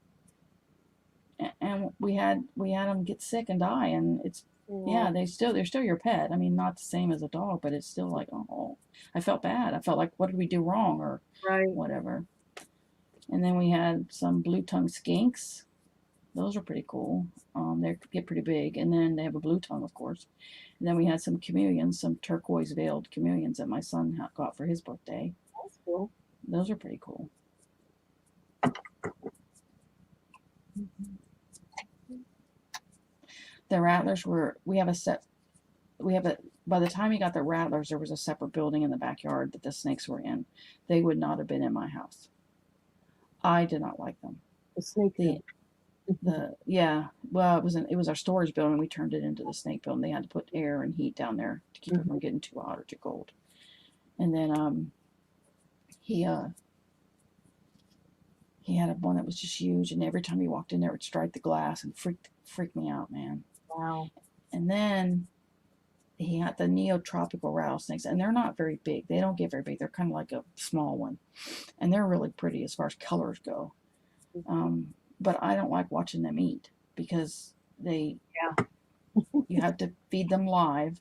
and we had them get sick and die, and it's, yeah, they're still your pet. I mean, not the same as a dog, but it's still like, oh, I felt bad. I felt like, what did we do wrong, or Right. whatever. And then we had some blue-tongue skinks. Those are pretty cool. They get pretty big, and then they have a blue tongue, of course. And then we had some chameleons, some turquoise veiled chameleons that my son got for his birthday. That's cool. Those are pretty cool. The rattlers by the time you got the rattlers, there was a separate building in the backyard that the snakes were in. They would not have been in my house. I did not like them. The snake. Well, it was our storage building. We turned it into the snake building. They had to put air and heat down there to keep it from getting too hot or too cold. And then he had one that was just huge, and every time he walked in there, it would strike the glass and freak me out, man. Wow. And then he had the neotropical rattlesnakes, and they're not very big. They don't get very big. They're kind of like a small one, and they're really pretty as far as colors go. But I don't like watching them eat because you have to feed them live.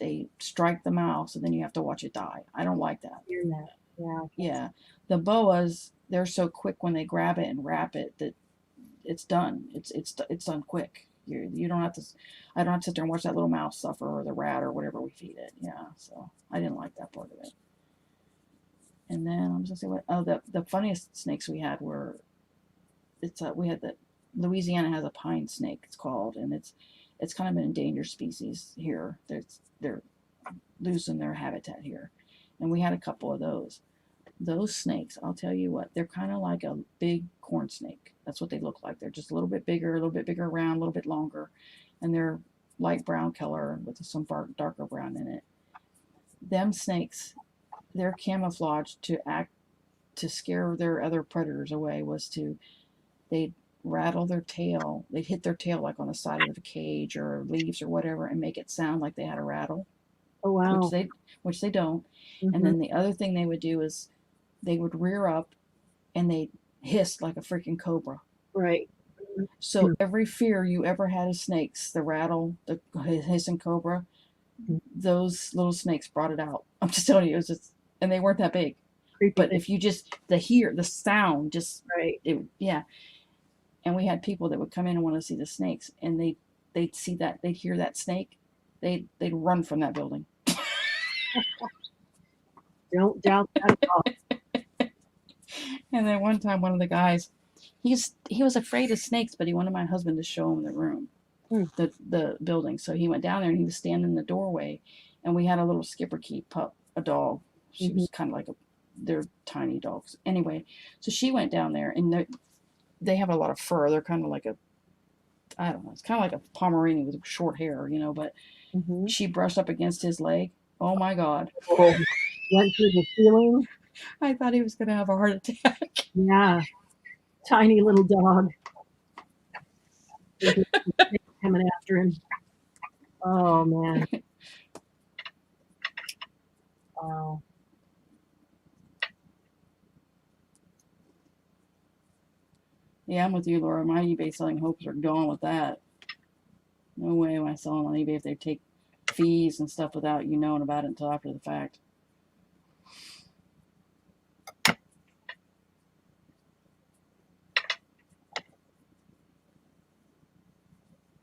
They strike the mouse, and then you have to watch it die. I don't like that. Hear that. Yeah. Yeah. The boas, they're so quick when they grab it and wrap it that it's done. It's done quick. You don't have to. I don't have to sit there and watch that little mouse suffer, or the rat, or whatever we feed it. Yeah. So I didn't like that part of it. And then I'm just gonna say the funniest snakes we had were, we had Louisiana has a pine snake, it's called, and it's kind of an endangered species here. They're losing their habitat here, and we had a couple of those. Those snakes, I'll tell you what, they're kind of like a big corn snake. That's what they look like. They're just a little bit bigger around, a little bit longer, and they're light brown color with some darker brown in it. Them snakes, their camouflage to scare their other predators away was they'd rattle their tail. They'd hit their tail like on the side of a cage or leaves or whatever, and make it sound like they had a rattle. Oh wow. Which they don't. And then the other thing they would do is they would rear up, and they'd hiss like a freaking cobra. Right. So every fear you ever had of snakes, the rattle, the hissing cobra, those little snakes brought it out. I'm just telling you, it was just, and they weren't that big. Creepy But thing. if you just the sound, just Right. yeah. And we had people that would come in and want to see the snakes, and they'd see that, they'd hear that snake, they'd run from that building. Don't doubt that at all. And then one time, one of the guys, he was afraid of snakes, but he wanted my husband to show him the room, the building. So he went down there and he was standing in the doorway, and we had a little Skipper pup, a dog. She was kind of like they're tiny dogs. Anyway, so she went down there, and they have a lot of fur. They're kind of like I don't know, it's kind of like a Pomeranian with short hair, but she brushed up against his leg. Oh my God. Oh, went through the ceiling. I thought he was going to have a heart attack. Yeah. Tiny little dog. Coming after him. Oh, man. Wow. Yeah, I'm with you, Laura. My eBay selling hopes are gone with that. No way am I selling on eBay if they take fees and stuff without you knowing about it until after the fact.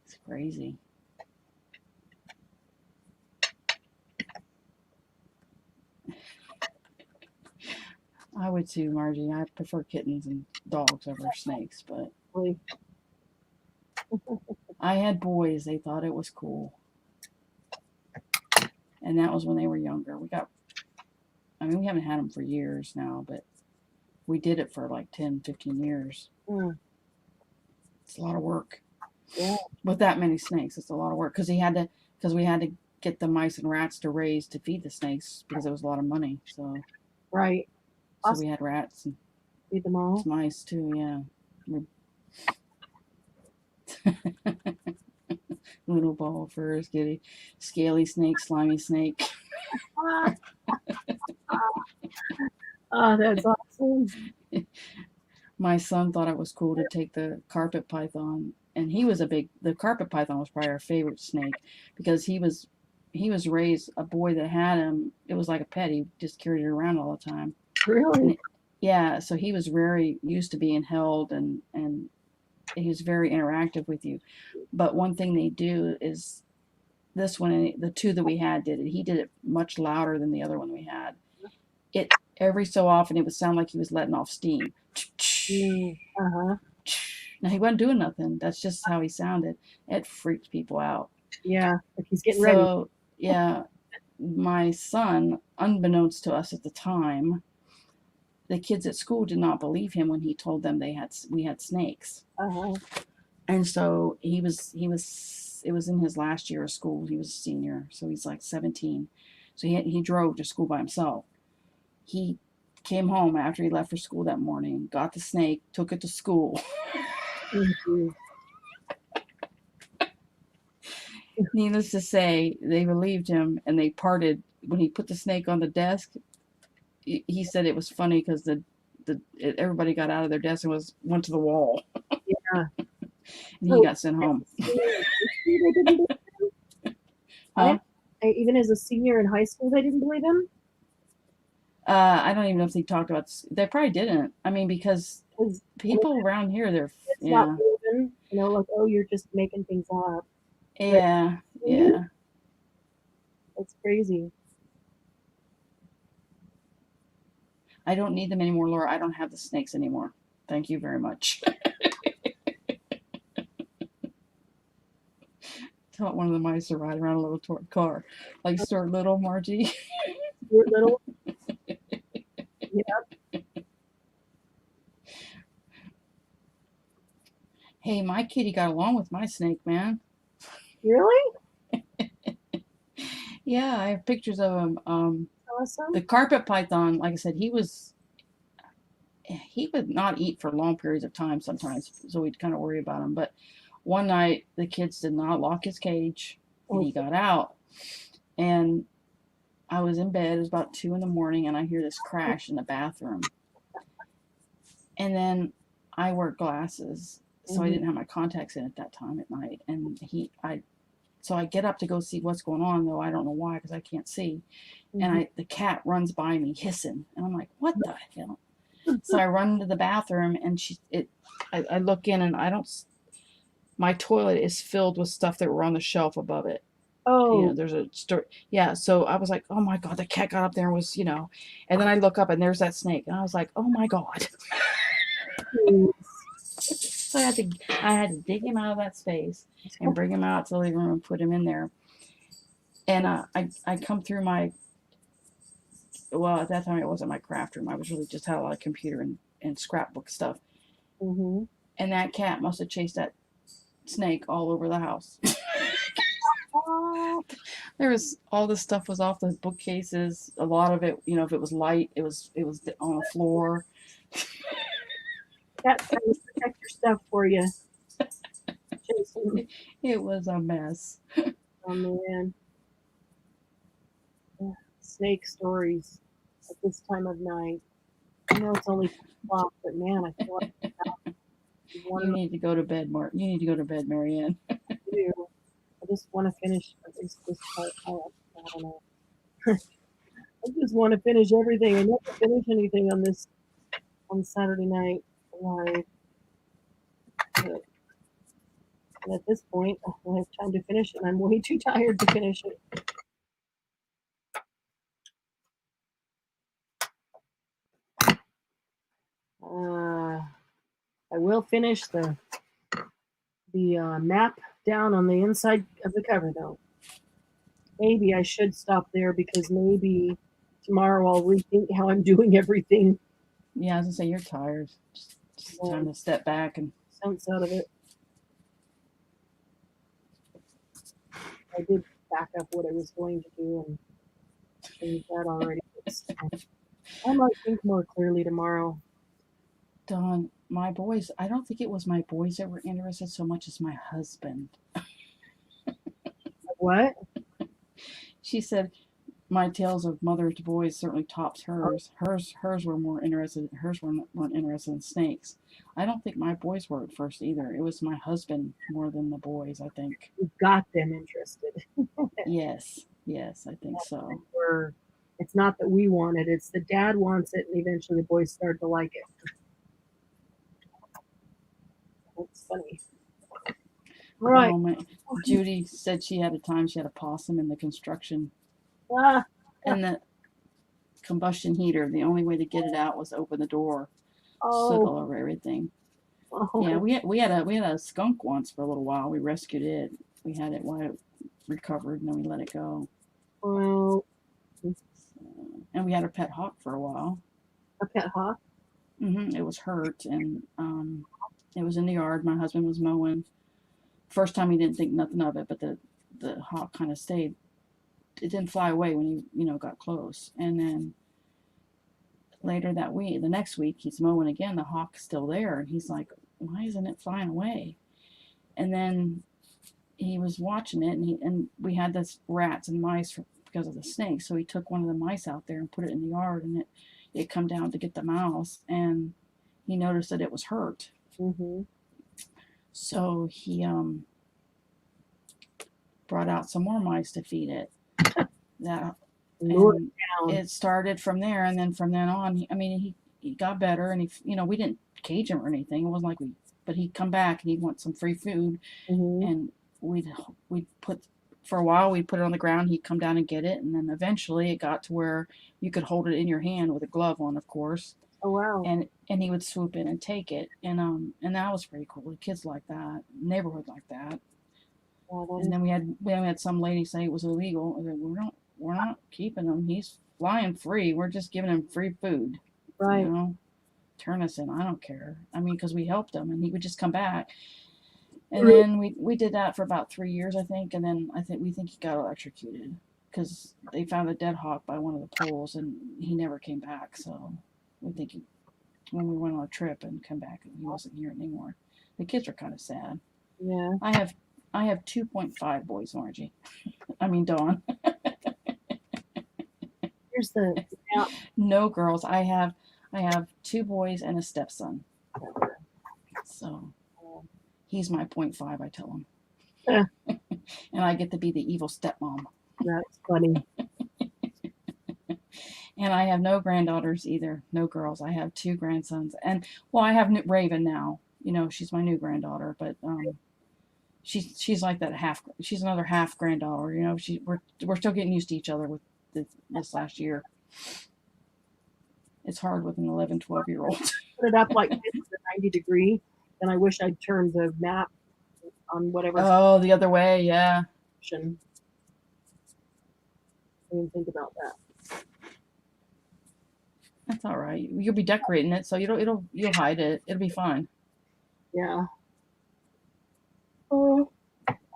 It's crazy. I would too, Margie. I prefer kittens and dogs over snakes, but I had boys. They thought it was cool. And that was when they were younger. We haven't had them for years now, but we did it for like 10, 15 years. It's a lot of work. Yeah. With that many snakes, it's a lot of work because we had to get the mice and rats to raise to feed the snakes because it was a lot of money. So Right. So we had rats and feed them all. Mice too, yeah. Little ball of fur, scaly snake, slimy snake. Oh, that's awesome. My son thought it was cool to take the carpet python, and the carpet python was probably our favorite snake because he was raised, a boy that had him, it was like a pet. He just carried it around all the time. Really? Yeah, so he was very used to being held, and he was very interactive with you. But one thing they do is this one, the two that we had did it. He did it much louder than the other one we had. It every so often it would sound like he was letting off steam. Uh-huh. Now he wasn't doing nothing. That's just how he sounded. It freaked people out. Yeah, like he's getting ready. So yeah, my son, unbeknownst to us at the time, the kids at school did not believe him when he told them we had snakes. Uh-huh. And so it was in his last year of school. He was a senior, so he's like 17. So he drove to school by himself. He came home after he left for school that morning, got the snake, took it to school. Needless to say, they relieved him and they parted. When he put the snake on the desk, he said it was funny because everybody got out of their desk and went to the wall. Yeah. And he got sent home. Huh? Even as a senior in high school, they didn't believe him? I don't even know if they talked about this. They probably didn't. I mean, because people around here, they're not proven, like, oh, you're just making things up. Yeah, but, yeah. That's crazy. I don't need them anymore, Laura. I don't have the snakes anymore. Thank you very much. Taught one of the mice to ride around a little car. Like Stuart Little, Margie. Stuart Little? Yep. Hey, my kitty got along with my snake, man. Really? Yeah, I have pictures of him. Awesome. The carpet python, like I said, he would not eat for long periods of time sometimes, so we'd kind of worry about him. But one night, the kids did not lock his cage, and he got out. And I was in bed. It was about 2 in the morning, and I hear this crash in the bathroom. And then I wear glasses, So I didn't have my contacts in at that time at night, and so I get up to go see what's going on, though I don't know why because I can't see. And the cat runs by me hissing, and I'm like, what the hell? So I run into the bathroom, and I look in, and my toilet is filled with stuff that were on the shelf above it. Oh, There's a story. Yeah, so I was like, oh my God, the cat got up there and was, and then I look up and there's that snake, and I was like, oh my God. So I had to dig him out of that space and bring him out to the living room and put him in there. And I come through well, at that time it wasn't my craft room. I was really just had a lot of computer and scrapbook stuff. Mm-hmm. And that cat must have chased that snake all over the house. There was all this stuff was off the bookcases. A lot of it, if it was light, it was on the floor. That's trying to protect your stuff for you. Jason. It was a mess. Oh man. Snake stories at this time of night. I know it's only 10 o'clock, but man, I feel like You need to go to bed, Mark. You need to go to bed, Marianne. I just want to finish at least this part. I don't know. I just want to finish everything. I never finish anything on Saturday night live. But, and at this point, I don't have time to finish it. And I'm way too tired to finish it. I will finish the map down on the inside of the cover, though. Maybe I should stop there because maybe tomorrow I'll rethink how I'm doing everything. Yeah, I was gonna say you're tired. Just time to step back and sense out of it. I did back up what I was going to do and change that already. I might think more clearly tomorrow. Dawn, my boys, I don't think it was my boys that were interested so much as my husband. What? She said my tales of mother to boys certainly tops hers. Hers were more interested. Hers weren't interested in snakes. I don't think my boys were at first either. It was my husband more than the boys, I think. You got them interested. Yes, I think so. It's not that we want it, it's the dad wants it, and eventually the boys start to like it. That's funny. All right. Judy said she had a possum in the construction. And the combustion heater, the only way to get it out was open the door. Soot all over everything. Yeah, we had a skunk once for a little while. We rescued it. We had it while it recovered, and then we let it go. Well, and we had a pet hawk for a while. A pet hawk? It was hurt, and it was in the yard. My husband was mowing. First time he didn't think nothing of it, but the hawk kind of stayed. It didn't fly away when he got close, and then later that week, the next week, he's mowing again. The hawk's still there, and he's like, "Why isn't it flying away?" And then he was watching it, and we had this rats and mice because of the snake. So he took one of the mice out there and put it in the yard, and it come down to get the mouse, and he noticed that it was hurt. Mm-hmm. So he brought out some more mice to feed it. And it started from there, and then from then on, he got better, and we didn't cage him or anything. It wasn't like but he'd come back and he'd want some free food, and we'd put for a while we'd put it on the ground. He'd come down and get it, and then eventually it got to where you could hold it in your hand with a glove on, of course. Oh wow! And he would swoop in and take it, and that was pretty cool. The kids like that, neighborhood like that. And then we had some lady say it was illegal. We're not keeping him. He's flying free. We're just giving him free food. Right. Turn us in. I don't care. Because we helped him, and he would just come back. And then we did that for about 3 years, I think. And then we think he got electrocuted because they found a dead hawk by one of the poles, and he never came back. So we think when we went on a trip and come back, he wasn't here anymore. The kids are kind of sad. Yeah. I have 2.5 boys, Margie. Dawn. Here's the no girls. I have 2 boys and a stepson. So He's my 0.5, I tell him. Yeah. And I get to be the evil stepmom. That's funny. And I have no granddaughters either. No girls. I have 2 grandsons. And, well, I have Raven now. You know, she's my new granddaughter. But she's like that half. She's another half granddaughter. You know, we're still getting used to each other with this last year. It's hard with an 11, 12-year-old. Put it up like this at 90 degree. And I wish I'd turned the map on whatever Oh, the other way. Yeah. option. I didn't think about that. That's all right. You'll be decorating it, so you'll hide it. It'll be fine. Yeah. Oh,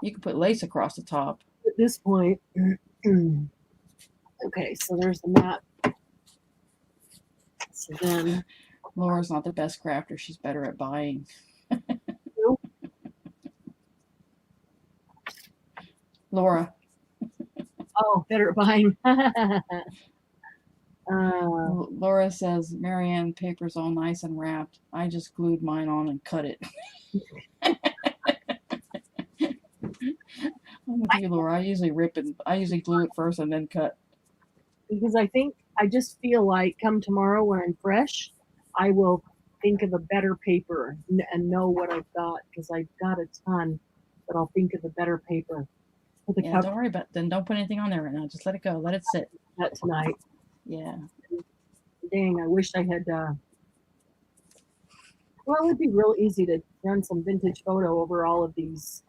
You can put lace across the top. at this point. Okay, so there's the map. So then, Laura's not the best crafter. She's better at buying. Nope. Laura. oh, better at buying. Laura says, Marianne, paper's all nice and wrapped. I just glued mine on and cut it. I'm with you, Laura. I usually glue it first and then cut. Because I just feel like come tomorrow when I'm fresh, I will think of a better paper and know what I've got because I've got a ton, but I'll think of a better paper. For the Yeah, cover don't worry about it. Then don't put anything on there right now. Just let it go. Let it sit. that tonight. Yeah. Dang, I wish I had. Well, it would be real easy to run some vintage photo over all of these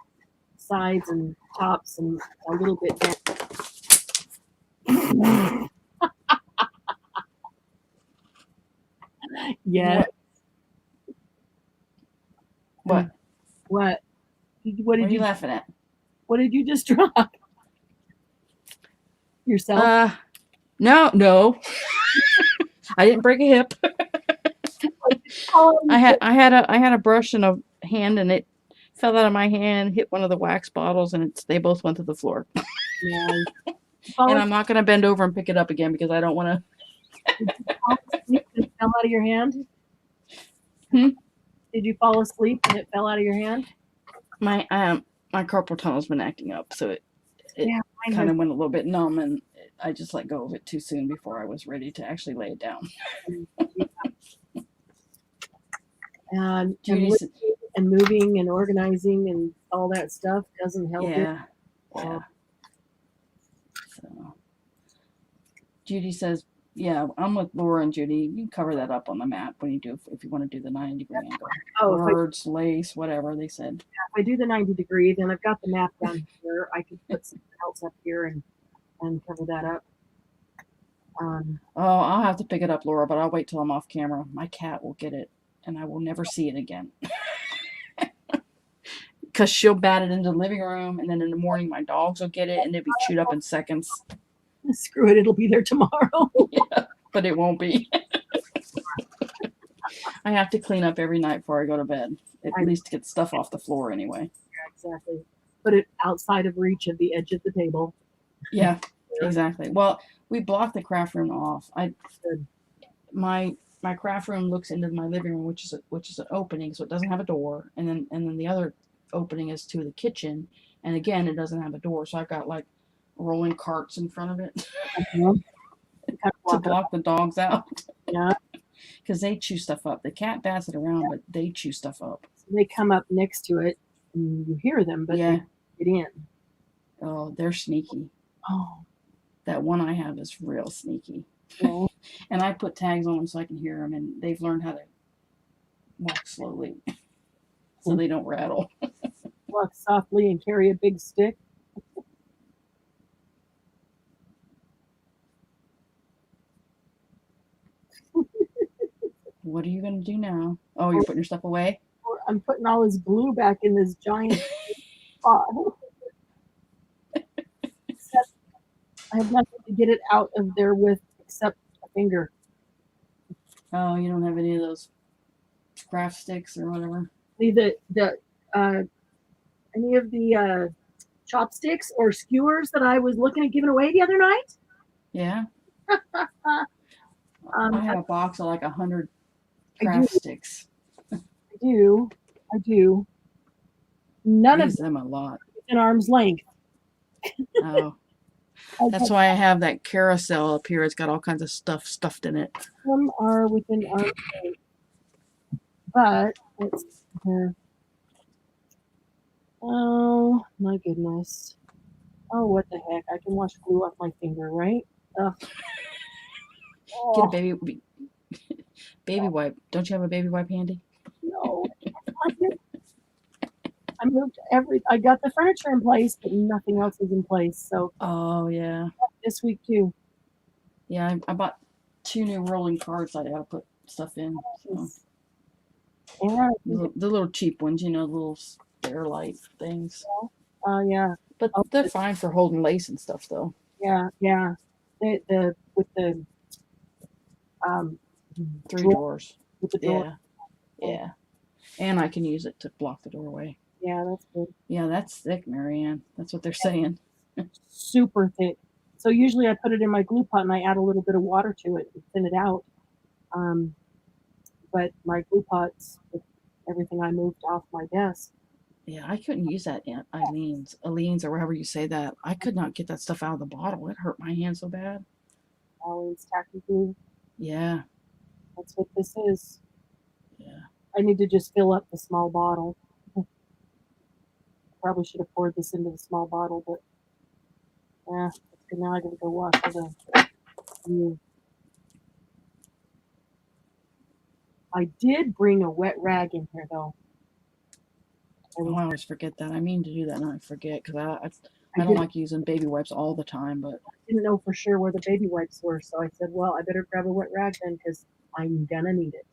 sides and tops and a little bit down. Yeah. What? What? What What did are you you? laughing at? What did you just drop? Yourself? No. I didn't break a hip. I had a brush in a hand and it fell out of my hand, hit one of the wax bottles, and they both went to the floor. Yeah. And I'm not going to bend over and pick it up again because I don't want to. It fell out of your hand? Hmm? Did you fall asleep and it fell out of your hand? My carpal tunnel's been acting up, so it Yeah, mine kind has. of went a little bit numb, and I just let go of it too soon before I was ready to actually lay it down. And Judy lifting said, and moving and organizing and all that stuff doesn't help it. yeah. So Judy says, yeah, I'm with Laura and Judy. You can cover that up on the map when you do, if you want to do the 90-degree angle. Oh, Birds, lace, whatever they said. if I do the 90 degree, then I've got the map down here. I could put something else up here and cover that up. Oh, I'll have to pick it up, Laura, but I'll wait till I'm off camera. My cat will get it, and I will never see it again. Because she'll bat it into the living room, and then in the morning my dogs will get it, and it'll be chewed up in seconds. Screw it, it'll be there tomorrow. Yeah, but it won't be. I have to clean up every night before I go to bed, at least to get stuff off the floor anyway. Yeah, exactly. Put it outside of reach of the edge of the table. Yeah, exactly. Well, we blocked the craft room off. My craft room looks into my living room, which is an opening, so it doesn't have a door, and then the other opening is to the kitchen, and again it doesn't have a door, so I've got like rolling carts in front of it to block the dogs out. Yeah, because they chew stuff up. The cat bats it around, but they chew stuff up. so they come up next to it, and you hear them, but Yeah. they get in. Oh, they're sneaky. Oh, That one I have is real sneaky. well, And I put tags on them so I can hear them, and they've learned how to walk slowly so they don't rattle. walk softly and carry a big stick. What are you going to do now? Oh, you're putting your stuff away? I'm putting all this glue back in this giant pot. Except I have nothing to get it out of there with except a finger. Oh, you don't have any of those craft sticks or whatever? Any of the chopsticks or skewers that I was looking at giving away the other night? Yeah. I have a box of like 100 I craft sticks. do. None I of use it them a lot. in arm's length. Oh, I that's got why I have that carousel up here. It's got all kinds of stuff stuffed in it. some are within arm's length. But let's see here. Oh my goodness. Oh, what the heck? I can wash glue off my finger, right? Ugh. Get a Oh, baby wipe. Don't you have a baby wipe handy? no. I moved I got the furniture in place, but nothing else is in place. So Oh yeah, this week too. yeah. I bought 2 new rolling carts. I gotta put stuff in. So Yeah. the little cheap ones, the little stair light things. Yeah. But Oh, they're fine for holding lace and stuff, though. yeah. Yeah. The with the um 3 drawer drawers. with the door. Yeah, yeah. And I can use it to block the doorway. Yeah, that's good. Yeah, that's thick, Marianne. That's what they're saying. Super thick. So usually I put it in my glue pot and I add a little bit of water to it and thin it out. Um, but my glue pots, with everything I moved off my desk. Yeah, I couldn't use that Aleene's, or however you say that. I could not get that stuff out of the bottle. It hurt my hand so bad. Always tacky glue. Yeah, That's what this is. yeah. I need to just fill up the small bottle. Probably should have poured this into the small bottle, but yeah, it's good. Now I gotta go wash the. I did bring a wet rag in here though. Oh, I always forget that. I mean to do that, and I forget because I don't like using baby wipes all the time. But didn't know for sure where the baby wipes were, so I said, well, I better grab a wet rag then because I'm gonna need it.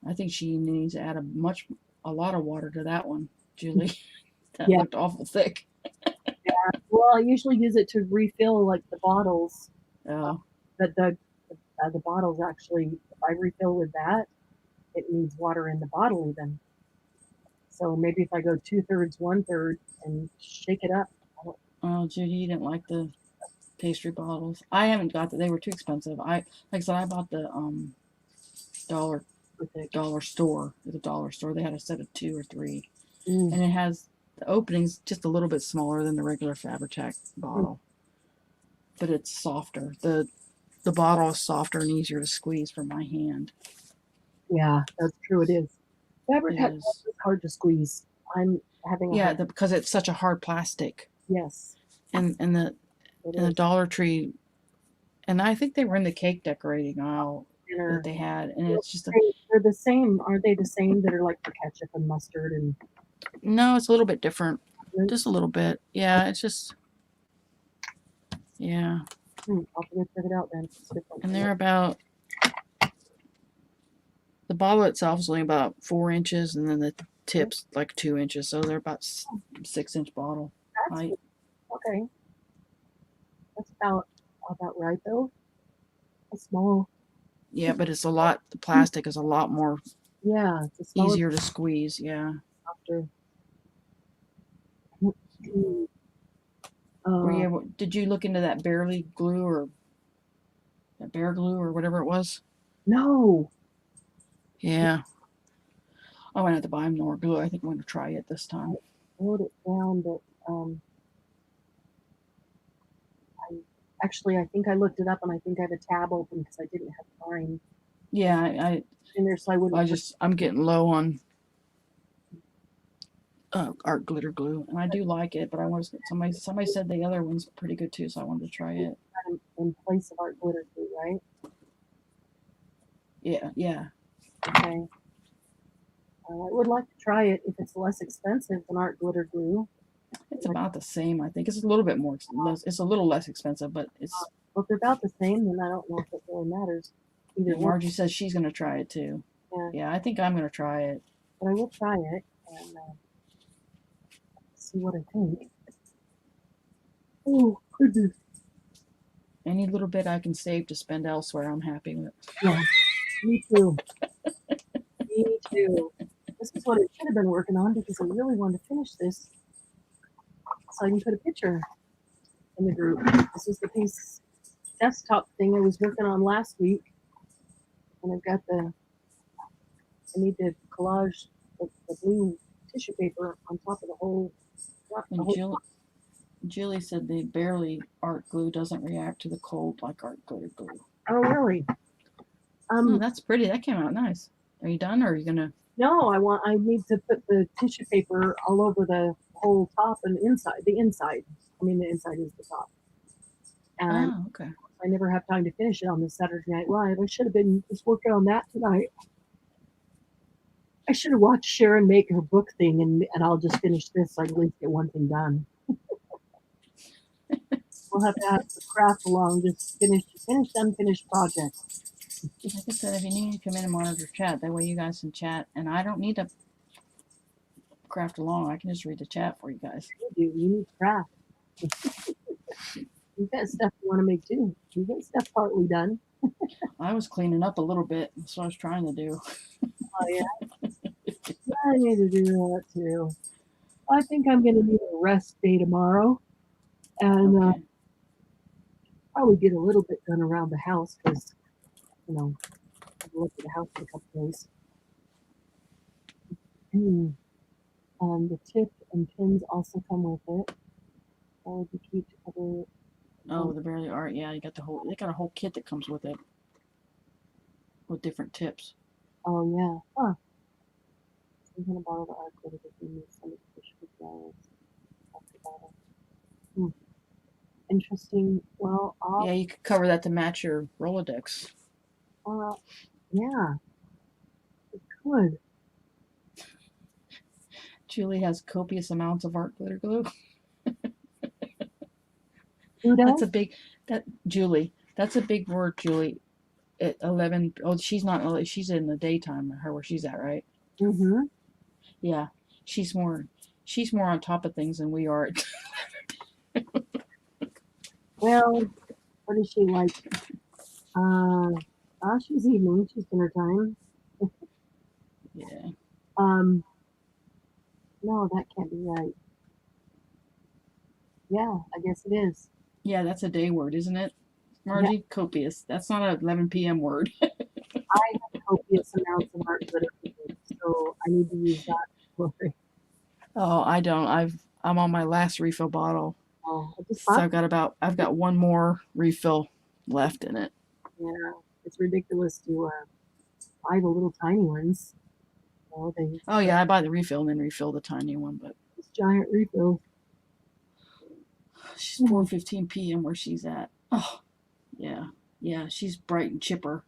I think she needs to add a lot of water to that one, Julie. That Yeah. looked awful thick. Well, I usually use it to refill like the bottles, Oh, but the bottles actually, if I refill with that, it needs water in the bottle even. So maybe if I go 2/3, 1/3, and shake it up. oh, Judy didn't like the pastry bottles. I haven't got that. They were too expensive. Like I said, I bought the dollar With it. dollar store. At the dollar store, they had a set of 2 or 3, Mm, and it has the openings just a little bit smaller than the regular Fabri-Tac bottle, but it's softer. The bottle is softer and easier to squeeze for my hand. yeah, that's true. It is. Fabric It is. is hard to squeeze. I'm having a Yeah, hard. because it's such a hard plastic, Yes, and the it the is. Dollar Tree, and I think they were in the cake decorating aisle Dinner. that they had, and it's just They're the same, aren't they? The same that are like for ketchup and mustard and. no, it's a little bit different, just a little bit. Yeah, it's just yeah, I'll have to go check it out then. It's different. and they're about. The bottle itself is only about 4 inches, and then the tip's like 2 inches, so they're about 6-inch bottle That's height. okay. That's about right though. It's small. Yeah, but it's a lot. The plastic is a lot more Yeah, it's a smaller easier to squeeze. Yeah. after. Were you able, did you look into that barely glue or that bear glue or whatever it was? No. Yeah. I went to have to buy more glue. I think I'm going to try it this time. I wrote it down, but I think I looked it up and I think I have a tab open because I didn't have time Yeah, in there, so I wouldn't. I'm getting low on art glitter glue, and I do like it, but I want to. Somebody said the other one's pretty good too, so I wanted to try it. In place of art glitter glue, right? Yeah, yeah. Okay. I would like to try it if it's less expensive than art glitter glue. It's about the same, I think. It's a little bit more. It's a little less expensive, but it's. Well, if they're about the same, then I don't know if it really matters. Either one. Margie says she's going to try it too. Yeah. Yeah, I think I'm going to try it. But I will try it and see what I think. Oh, goodness. Any little bit I can save to spend elsewhere, I'm happy with. Yeah, me too. Me too. This is what I should have been working on because I really wanted to finish this so I can put a picture in the group. This is the piece desktop thing I was working on last week. And I've got I need to collage the blue tissue paper on top of the whole. And Julie said the barely art glue doesn't react to the cold like art glitter glue. Oh, really? Oh, that's pretty. That came out nice. Are you done, or are you gonna? No, I need to put the tissue paper all over the whole top and inside. The inside. I mean, the inside is the top. And Oh, okay. I never have time to finish it on the Saturday Night Live. I should have been just working on that tonight. I should have watched Sharon make her book thing, and I'll just finish this so I can at least get one thing done. We'll have to have the craft along, just finish unfinished project. Like I said, if you need to come in and monitor chat, that way you guys can chat, and I don't need to craft along. I can just read the chat for you guys. You need craft. You've got stuff you want to make too. You get stuff partly done. I was cleaning up a little bit. That's what I was trying to do. Oh yeah. I need to do that too. I think I'm gonna need a rest day tomorrow, and Okay. probably get a little bit done around the house because, I've looked at the house in a couple days. The tip and pins also come with it. That would be cute to cover. Oh, the barely art. Yeah, you got they got a whole kit that comes with it, with different tips. Oh yeah. Huh. I'm gonna borrow the art glitter if we need some of the fish with flowers. Interesting. Well, Yeah, you could cover that to match your Rolodex. yeah, it could. Julie has copious amounts of art glitter glue. Who That's does? Julie. That's a big word, Julie. At 11. Oh, she's not. She's in the daytime. Her where she's at, right? Mm-hmm. Yeah, she's more on top of things than we are. Well, what is she like? She's evening. She's dinner time. Yeah. No, that can't be right. Yeah, I guess it is. Yeah, that's a day word, isn't it, Margie? Yeah. Copious. That's not an 11 p.m. word. I have copious amounts of art glitter, so I need to use that. Oh, I don't. I'm on my last refill bottle. Oh, I just So bought. I've got one more refill left in it. Yeah, it's ridiculous to buy the little tiny ones. Oh yeah, I buy the refill and then refill the tiny one, but This giant refill. she's 4:15 p.m. where she's at. Oh, yeah. Yeah, she's bright and chipper.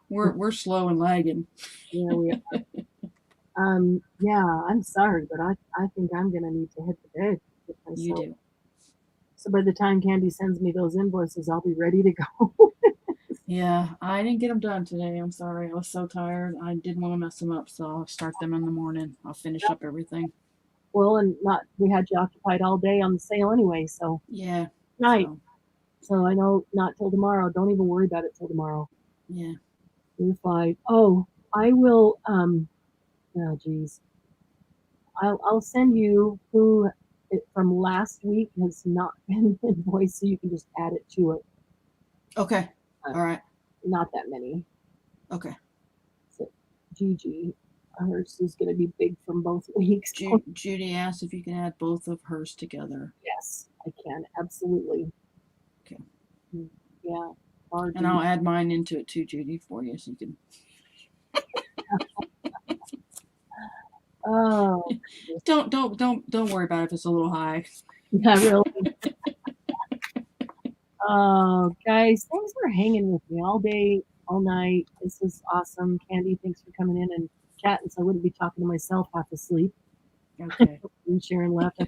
We're slow and lagging. Yeah, we are. Yeah, I'm sorry, but I think I'm gonna need to hit the bed. You do. So by the time Candy sends me those invoices, I'll be ready to go. Yeah, I didn't get them done today. I'm sorry. I was so tired. I didn't want to mess them up, so I'll start them in the morning. I'll finish up everything. Well, and we had you occupied all day on the sale anyway, so Yeah. night. So I know not till tomorrow. Don't even worry about it till tomorrow. Yeah. You're fine. Oh, I will. Oh, geez. I'll send you who from last week has not been invoiced, so you can just add it to it. Okay. All right. Not that many. Okay. So Gigi, hers is going to be big from both weeks. Judy asked if you can add both of hers together. Yes, I can. Absolutely. Okay. Yeah. And I'll add mine into it too, Judy, for you, so you can. Oh. Don't worry about it if it's a little high. Not really. Oh, guys, thanks for hanging with me all day, all night. This is awesome. Candy, thanks for coming in and chatting, so I wouldn't be talking to myself half asleep. Okay. And Sharon left.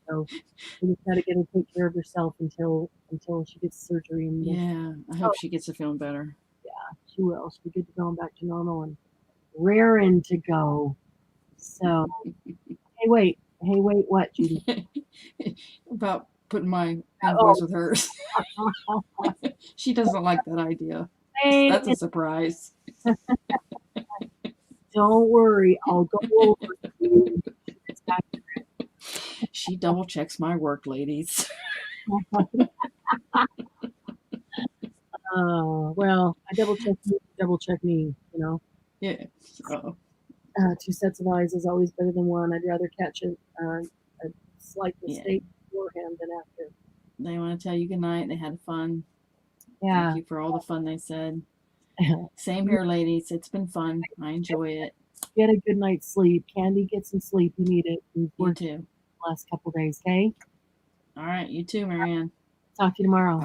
So we just got to get her to take care of herself until she gets surgery. And Yeah, I hope she gets to feeling better. Yeah, she will. She'll be good to going back to normal and raring to go. So, hey, wait, what, Judy? About putting my invoice with hers. She doesn't like that idea. Hey, that's a surprise. Don't worry, I'll go over to you. She double checks my work, ladies. Well, I double check me, you know. Yeah. So, Two sets of eyes is always better than one. I'd rather catch a slight Yeah. mistake beforehand than after. they want to tell you good night. They had fun. Yeah. Thank you for all the fun they said. Same here, ladies. It's been fun. I enjoy it. Get a good night's sleep. Candy, get some sleep. You need it. You've You worked too. the last couple days, okay? All right. You too, Marianne. Talk to you tomorrow.